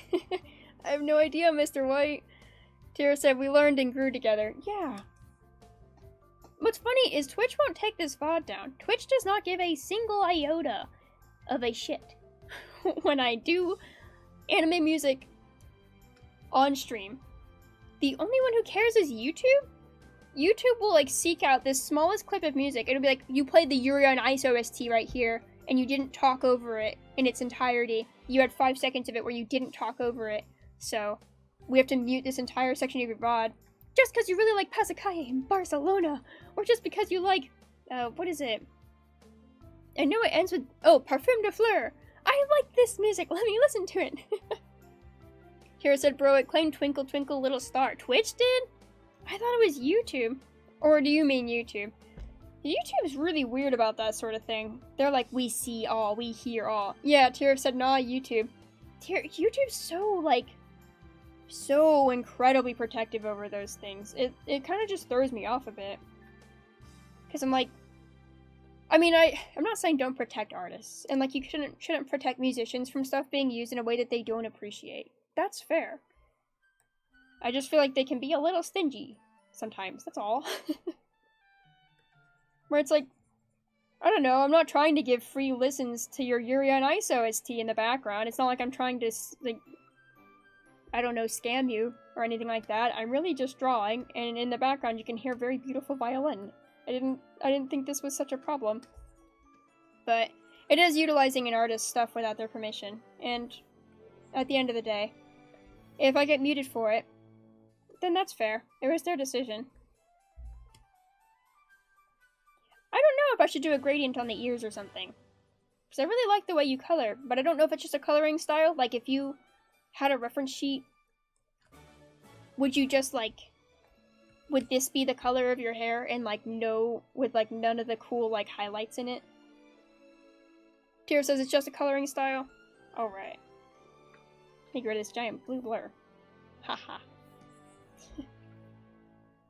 I have no idea, Mr. White. Tara said, we learned and grew together. Yeah. What's funny is Twitch won't take this VOD down. Twitch does not give a single iota of a shit when I do anime music on stream. The only one who cares is YouTube? YouTube will, like, seek out this smallest clip of music. It'll be like, you played the Yuri on Ice OST right here, and you didn't talk over it in its entirety. You had 5 seconds of it where you didn't talk over it. So, we have to mute this entire section of your VOD. Just because you really like Pasacaya in Barcelona. Or just because you like, what is it? I know it ends with, oh, Parfum de Fleur. I like this music, let me listen to it. Kira said, bro, it claimed Twinkle Twinkle Little Star. Twitch did? I thought it was YouTube. Or do you mean YouTube? YouTube's really weird about that sort of thing. They're like, we see all, we hear all. Yeah, Tira said, nah, YouTube. YouTube's so, like, so incredibly protective over those things. It kind of just throws me off a bit. Because I'm like, I mean, I'm not saying don't protect artists. And, like, you shouldn't protect musicians from stuff being used in a way that they don't appreciate. That's fair. I just feel like they can be a little stingy sometimes, that's all. Where it's like, I don't know, I'm not trying to give free listens to your Yuri on Ice OST in the background. It's not like I'm trying to, like, I don't know, scam you or anything like that. I'm really just drawing, and in the background you can hear very beautiful violin. I didn't think this was such a problem. But it is utilizing an artist's stuff without their permission, and at the end of the day, if I get muted for it, then that's fair. It was their decision. I don't know if I should do a gradient on the ears or something. Because I really like the way you color, but I don't know if it's just a coloring style. Like, if you had a reference sheet, would you just, like, would this be the color of your hair and, like, no, with, like, none of the cool, like, highlights in it? Tira says it's just a coloring style. Alright. Get rid of this giant blue blur. Haha.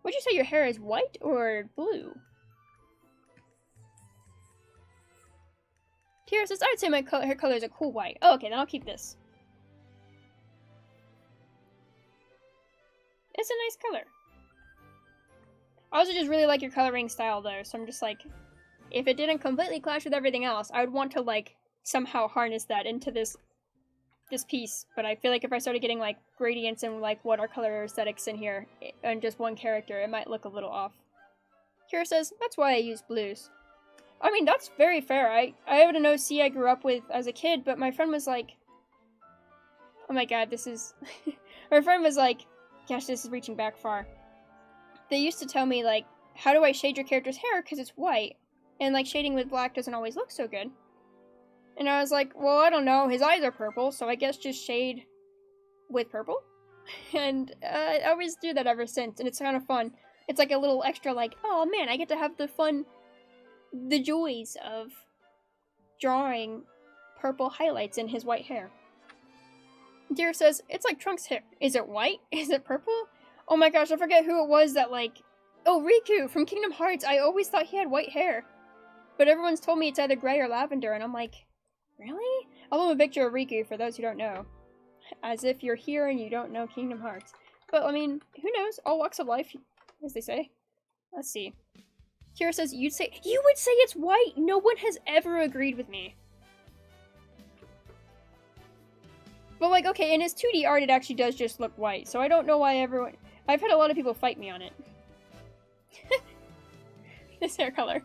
Would you say your hair is white or blue? Tira says, I would say my hair color is a cool white. Oh, okay, then I'll keep this. It's a nice color. I also just really like your coloring style, though, so I'm just like, if it didn't completely clash with everything else, I would want to, like, somehow harness that into this piece. But I feel like if I started getting, like, gradients and, like, watercolor aesthetics in here, and just one character, it might look a little off. Kira says, that's why I use blues. I mean, that's very fair. I have an OC I grew up with as a kid, but my friend was like, oh my god, this is... my friend was like, gosh, this is reaching back far. They used to tell me, like, how do I shade your character's hair because it's white? And, like, shading with black doesn't always look so good. And I was like, well, I don't know, his eyes are purple, so I guess just shade with purple? And I always do that ever since, and it's kind of fun. It's like a little extra, like, oh man, I get to have the joys of drawing purple highlights in his white hair. Deer says, it's like Trunk's hair. Is it white? Is it purple? Oh my gosh, I forget who it was that, like... Oh, Riku from Kingdom Hearts. I always thought he had white hair. But everyone's told me it's either gray or lavender, and I'm like, really? I'll have a picture of Riku for those who don't know. As if you're here and you don't know Kingdom Hearts. But, I mean, who knows? All walks of life, as they say. Let's see. Kira says, you would say it's white! No one has ever agreed with me. But, like, okay, in his 2D art, it actually does just look white, so I don't know why everyone... I've had a lot of people fight me on it. This hair color.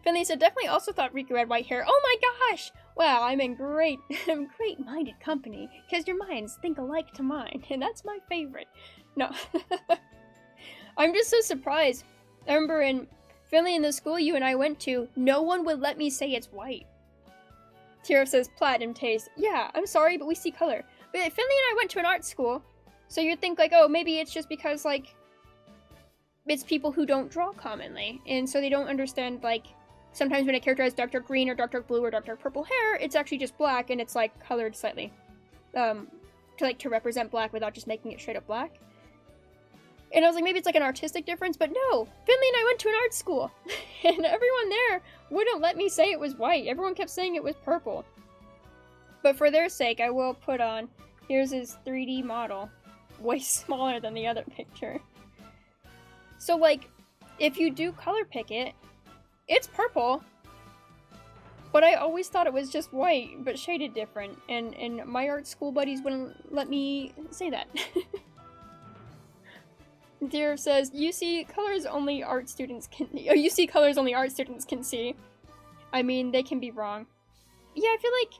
Finley said, definitely also thought Riku had white hair. Oh my gosh! Wow, I'm in great-minded company, because your minds think alike to mine, and that's my favorite. No. I'm just so surprised. I remember Finley, in the school you and I went to, no one would let me say it's white. Tira says, platinum taste. Yeah, I'm sorry, but we see color. But Finley and I went to an art school, so you'd think, like, oh, maybe it's just because, like, it's people who don't draw commonly, and so they don't understand, like, sometimes when a character has dark green or dark blue or dark purple hair, it's actually just black, and it's, like, colored slightly, to represent black without just making it straight up black. And I was like, maybe it's, like, an artistic difference, but no! Finley and I went to an art school, and everyone there wouldn't let me say it was white. Everyone kept saying it was purple. But for their sake, I will put on, here's his 3D model. Way smaller than the other picture. So, like, if you do color pick it, it's purple. But I always thought it was just white, but shaded different. And my art school buddies wouldn't let me say that. Deer says, you see colors only art students can see. I mean, they can be wrong. Yeah, I feel like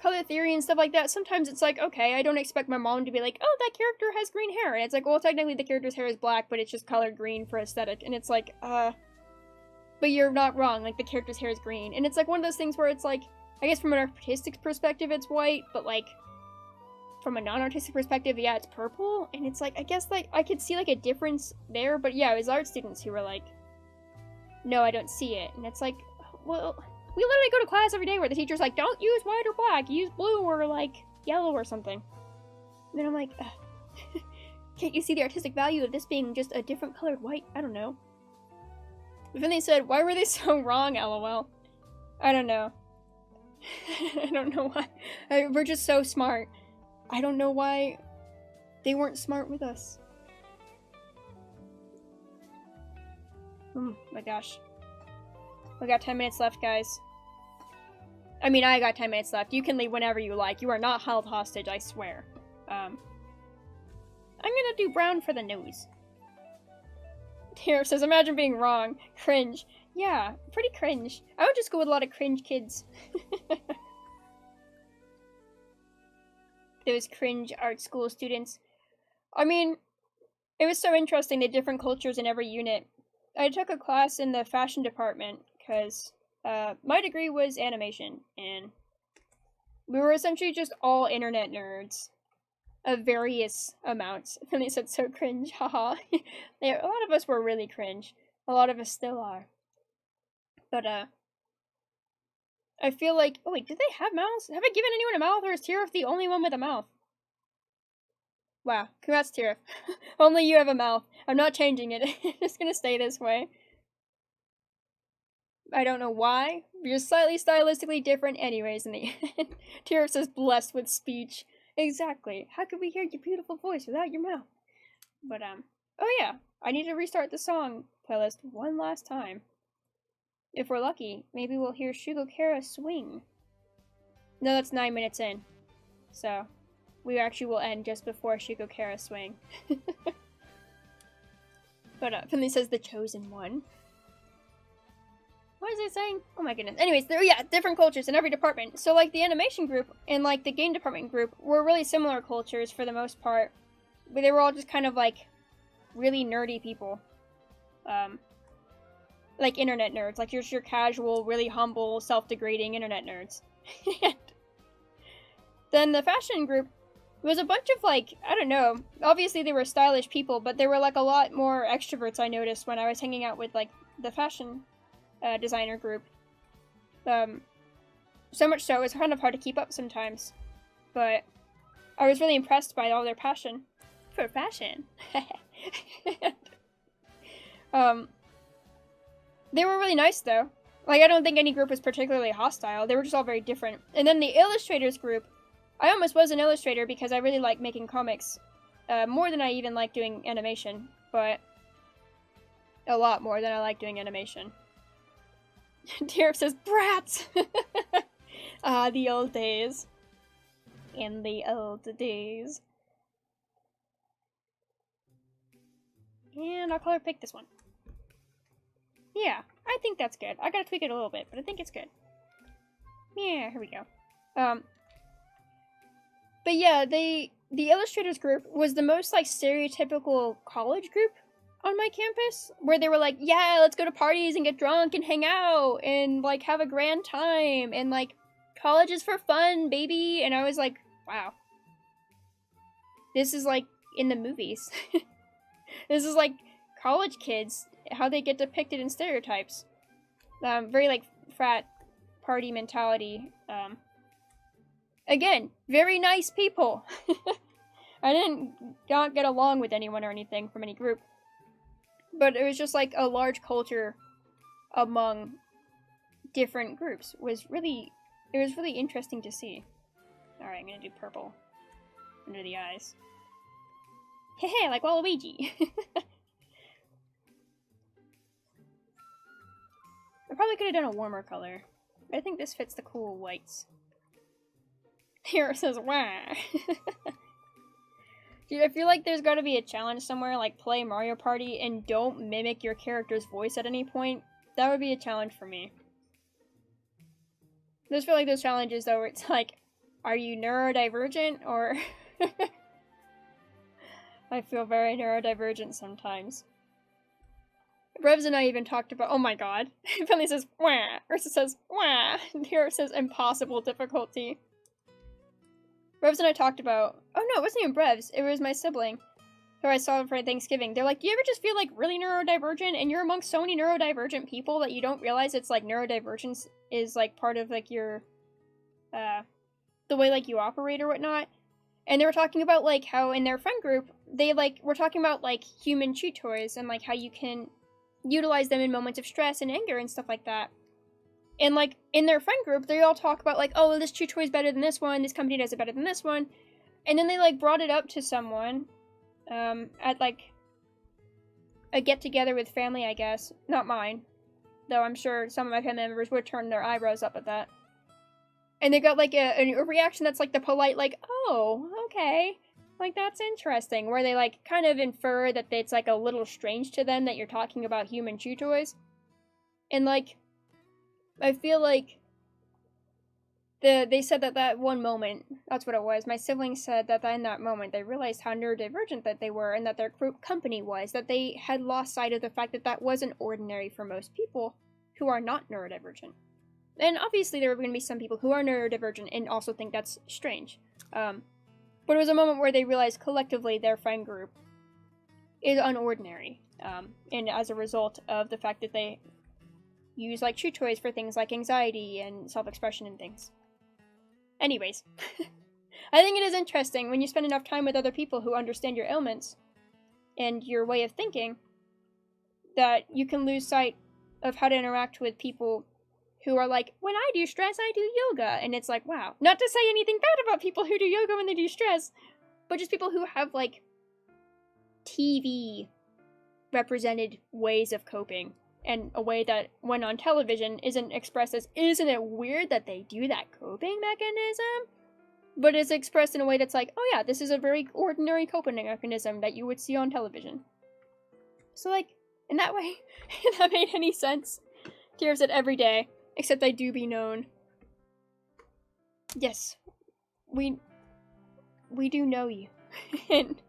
color theory and stuff like that, sometimes it's like, okay, I don't expect my mom to be like, oh, that character has green hair. And it's like, well, technically the character's hair is black, but it's just colored green for aesthetic. And it's like, but you're not wrong, like, the character's hair is green. And it's like one of those things where it's like, I guess from an artistic perspective it's white, but like, from a non-artistic perspective, yeah, it's purple. And it's like, I guess, like, I could see, like, a difference there, but yeah, it was art students who were like, no, I don't see it. And it's like, well, we literally go to class every day where the teacher's like, don't use white or black, use blue or, like, yellow or something. And then I'm like, can't you see the artistic value of this being just a different colored white? I don't know. But then they said, why were they so wrong, lol? I don't know. I don't know why. We're just so smart. I don't know why they weren't smart with us. Oh my gosh. We got 10 minutes left, guys. I mean, I got 10 minutes left. You can leave whenever you like. You are not held hostage, I swear. I'm gonna do brown for the nose. Tara says, imagine being wrong. Cringe. Yeah, pretty cringe. I would just go with a lot of cringe kids. Those cringe art school students. I mean, it was so interesting, the different cultures in every unit. I took a class in the fashion department, because my degree was animation, and we were essentially just all internet nerds of various amounts. And they said, so cringe, haha. A lot of us were really cringe. A lot of us still are. But, I feel like... Oh, wait, did they have mouths? Have I given anyone a mouth, or is Tirith the only one with a mouth? Wow, congrats, Tirith. Only you have a mouth. I'm not changing it. It's just gonna stay this way. I don't know why. You're slightly stylistically different anyways in the end. Tirith says, blessed with speech. Exactly. How could we hear your beautiful voice without your mouth? But, oh yeah. I need to restart the song playlist one last time. If we're lucky, maybe we'll hear Shugokara swing. No, that's 9 minutes in. So, we actually will end just before Shugokara swing. But, Finley says the chosen one. What is it saying? Oh my goodness. Anyways, yeah, different cultures in every department. So, like, the animation group and, like, the game department group were really similar cultures for the most part. But they were all just kind of, like, really nerdy people. Like, internet nerds. Like, just your casual, really humble, self-degrading internet nerds. Then the fashion group was a bunch of, like, I don't know. Obviously, they were stylish people, but they were, like, a lot more extroverts, I noticed, when I was hanging out with, like, the fashion designer group. So much so, it was kind of hard to keep up sometimes. But I was really impressed by all their passion for fashion. They were really nice, though. Like, I don't think any group was particularly hostile. They were just all very different. And then the illustrators group, I almost was an illustrator because I really like making comics. More than I even like doing animation. But a lot more than I like doing animation. Tariff says, brats! Ah, the old days. In the old days. And I'll color pick this one. Yeah, I think that's good. I gotta tweak it a little bit, but I think it's good. Yeah, here we go. But yeah, the illustrators group was the most, like, stereotypical college group on my campus, where they were like, yeah, let's go to parties and get drunk and hang out and, like, have a grand time, and, like, college is for fun, baby. And I was like, wow. This is, like, in the movies. This is, like, college kids, how they get depicted in stereotypes. Very, like, frat party mentality. Again, very nice people. I didn't not get along with anyone or anything from any group. But it was just, like, a large culture among different groups. It was really interesting to see. Alright, I'm gonna do purple under the eyes. Hehe, like Waluigi. I probably could have done a warmer color. But I think this fits the cool whites. Here it says, wah. Dude, I feel like there's gotta be a challenge somewhere, like play Mario Party and don't mimic your character's voice at any point. That would be a challenge for me. I just feel like those challenges, though, where it's like, are you neurodivergent, or... I feel very neurodivergent sometimes. Revs and I even talked about, oh my god. Finley says, wah. Ursa says, wah. And here it says, impossible difficulty. Revs and I talked about, oh no, it wasn't even Brevs. It was my sibling, who I saw for Thanksgiving. They're like, do you ever just feel, like, really neurodivergent? And you're amongst so many neurodivergent people that you don't realize it's, like, neurodivergence is, like, part of, like, your, the way, like, you operate or whatnot. And they were talking about, like, how in their friend group, they, like, were talking about, like, human chew toys and, like, how you can utilize them in moments of stress and anger and stuff like that. And, like, in their friend group, they all talk about, like, oh, well, this chew toy is better than this one, this company does it better than this one. And then they, like, brought it up to someone, at, like, a get-together with family, I guess. Not mine. Though I'm sure some of my family members would turn their eyebrows up at that. And they got, like, a reaction that's, like, the polite, like, oh, okay. like, that's interesting, where they, like, kind of infer that it's, like, a little strange to them that you're talking about human chew toys. And, like, I feel like they said that one moment, that's what it was, my siblings said that in that moment they realized how neurodivergent that they were and that their group company was, that they had lost sight of the fact that that wasn't ordinary for most people who are not neurodivergent. And obviously there are going to be some people who are neurodivergent and also think that's strange. But it was a moment where they realized collectively their friend group is unordinary. And as a result of the fact that they use, like, chew toys for things like anxiety and self-expression and things. Anyways, I think it is interesting when you spend enough time with other people who understand your ailments and your way of thinking that you can lose sight of how to interact with people who are like, when I do stress, I do yoga. And it's like, wow. Not to say anything bad about people who do yoga when they do stress, but just people who have, like, TV represented ways of coping. And a way that, when on television, isn't expressed as, isn't it weird that they do that coping mechanism? But is expressed in a way that's like, oh yeah, this is a very ordinary coping mechanism that you would see on television. So, like, in that way, if that made any sense. Tears it every day, except I do be known. Yes, we do know you. And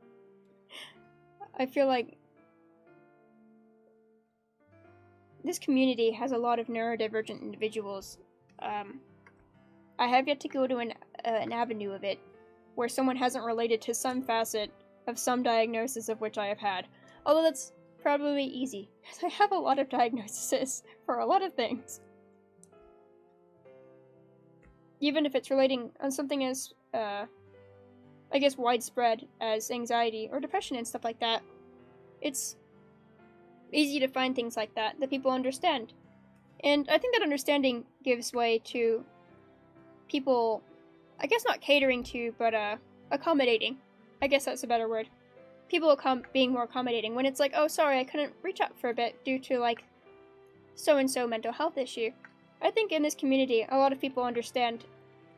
I feel like this community has a lot of neurodivergent individuals. I have yet to go to an avenue of it where someone hasn't related to some facet of some diagnosis of which I have had. Although that's probably easy, because I have a lot of diagnoses for a lot of things. Even if it's relating on something as, I guess, widespread as anxiety or depression and stuff like that, it's easy to find things like that people understand. And I think that understanding gives way to people, I guess not catering to, but accommodating. I guess that's a better word. People being more accommodating when it's like, oh, sorry, I couldn't reach out for a bit due to, like, so-and-so mental health issue. I think in this community, a lot of people understand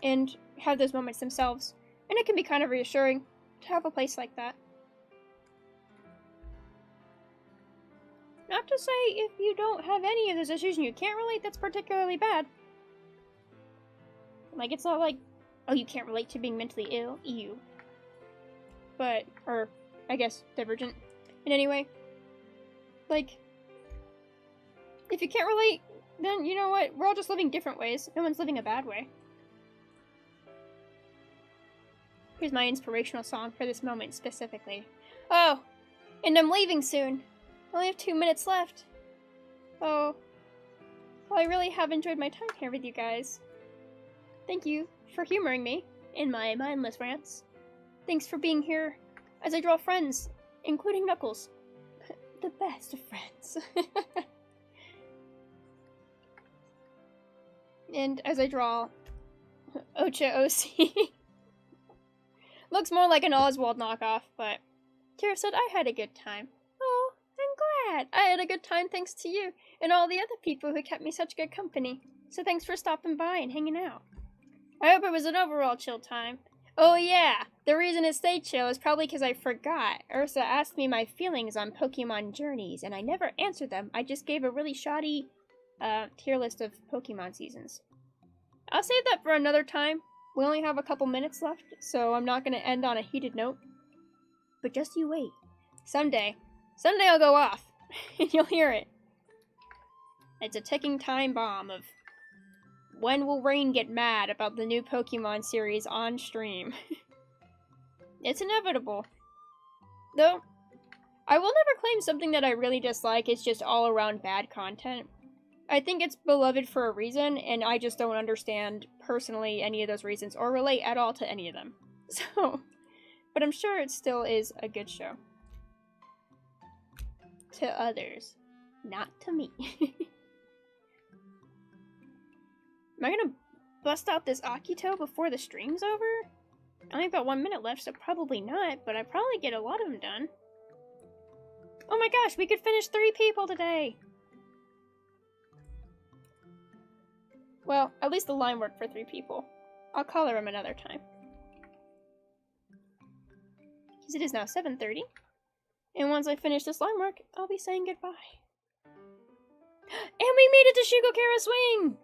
and have those moments themselves, and it can be kind of reassuring to have a place like that. Not to say if you don't have any of those issues and you can't relate, that's particularly bad. Like, it's not like, oh, you can't relate to being mentally ill, ew. But, or, I guess, divergent. In any way. Like, if you can't relate, then you know what? We're all just living different ways. No one's living a bad way. Here's my inspirational song for this moment specifically. Oh, and I'm leaving soon. I only have 2 minutes left. Oh. Well, I really have enjoyed my time here with you guys. Thank you for humoring me in my mindless rants. Thanks for being here as I draw friends, including Knuckles. The best of friends. And as I draw Ocha OC. Looks more like an Oswald knockoff, but Kira said I had a good time. Oh, I'm glad. I had a good time thanks to you and all the other people who kept me such good company. So thanks for stopping by and hanging out. I hope it was an overall chill time. Oh yeah, the reason it stayed chill is probably because I forgot. Ursa asked me my feelings on Pokemon journeys, and I never answered them. I just gave a really shoddy tier list of Pokemon seasons. I'll save that for another time. We only have a couple minutes left, so I'm not going to end on a heated note. But just you wait. Someday I'll go off, and you'll hear it. It's a ticking time bomb of when will Rain get mad about the new Pokemon series on stream? It's inevitable. Though, I will never claim something that I really dislike is just all-around bad content. I think it's beloved for a reason, and I just don't understand, personally, any of those reasons, or relate at all to any of them. So, but I'm sure it still is a good show. To others. Not to me. Am I gonna bust out this Akito before the stream's over? I only got 1 minute left, so probably not, but I probably get a lot of them done. Oh my gosh, we could finish 3 people today! Well, at least the line worked for 3 people. I'll color him another time. because it is now 7:30. And once I finish this line work, I'll be saying goodbye. And we made it to Shugo Kara Swing!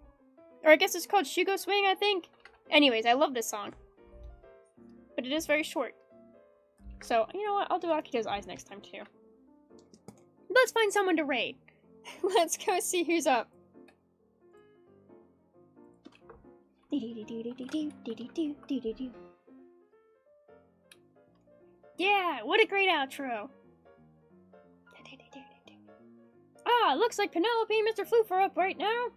Or I guess it's called Shugo Swing, I think. Anyways, I love this song. But it is very short. So, you know what? I'll do Akito's Eyes next time, too. Let's find someone to raid. Let's go see who's up. Yeah, what a great outro. Ah, looks like Penelope and Mr. Floof are up right now.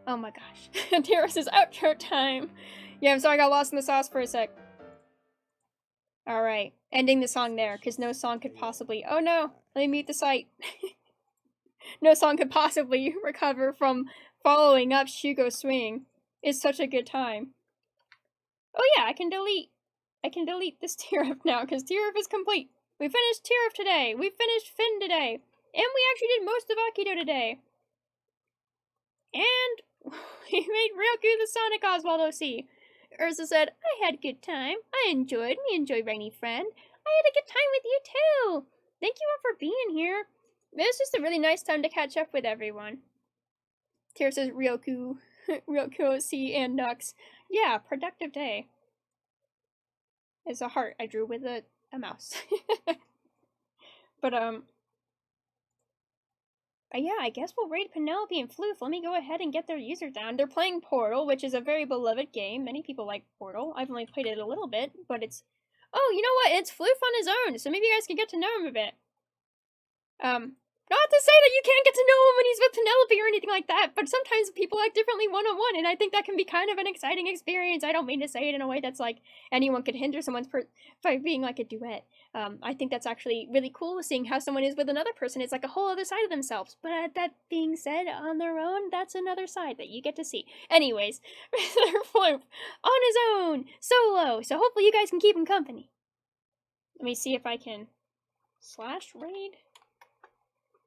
Oh my gosh. Terrace's outro time. Yeah, I'm sorry I got lost in the sauce for a sec. Alright, ending the song there, because no song could possibly... Oh no, let me mute the site. No song could possibly recover from following up Shugo Swing. It's such a good time. Oh yeah, I can delete this tier up now, because tier up is complete. We finished tier up today. We finished Finn today. And we actually did most of Akito today. And we made Ryoku the Sonic Oswald OC. Ursa said, I had a good time. I enjoyed. Me enjoy Rainy Friend. I had a good time with you too. Thank you all for being here. It was just a really nice time to catch up with everyone. Tier says Ryoku, Ryoku OC and Nux. Yeah, productive day. It's a heart I drew with a mouse. But, yeah, I guess we'll raid Penelope and Floof. Let me go ahead and get their user down. They're playing Portal, which is a very beloved game. Many people like Portal. I've only played it a little bit, but it's... Oh, you know what? It's Floof on his own, so maybe you guys can get to know him a bit. Not to say that you can't get to know him when he's with Penelope or anything like that, but sometimes people act differently one-on-one, and I think that can be kind of an exciting experience. I don't mean to say it in a way that's like anyone could hinder someone's by being like a duet. I think that's actually really cool, seeing how someone is with another person. It's like a whole other side of themselves. But that being said, on their own, that's another side that you get to see. Anyways, Mr. Floof, on his own, solo, so hopefully you guys can keep him company. Let me see if I can /raid.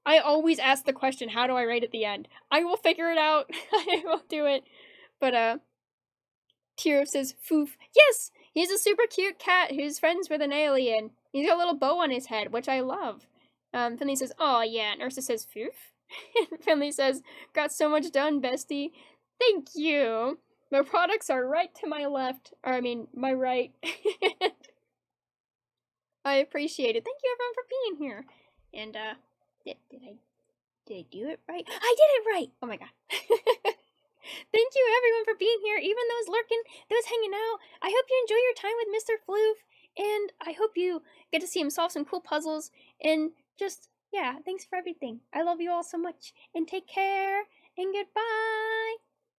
I always ask the question, how do I raid at the end? I will figure it out. I will do it. But, Tiro says, Foof. Yes! He's a super cute cat who's friends with an alien. He's got a little bow on his head, which I love. Finley says, oh yeah, and Ursa says, Foof. And Finley says, got so much done, bestie. Thank you. My products are right to my left. Or, I mean, my right. I appreciate it. Thank you, everyone, for being here. And, did I do it right? I did it right! Oh my god. Thank you everyone for being here, even those lurking, those hanging out. I hope you enjoy your time with Mr. Floof, and I hope you get to see him solve some cool puzzles, and just, yeah, thanks for everything. I love you all so much, and take care, and goodbye!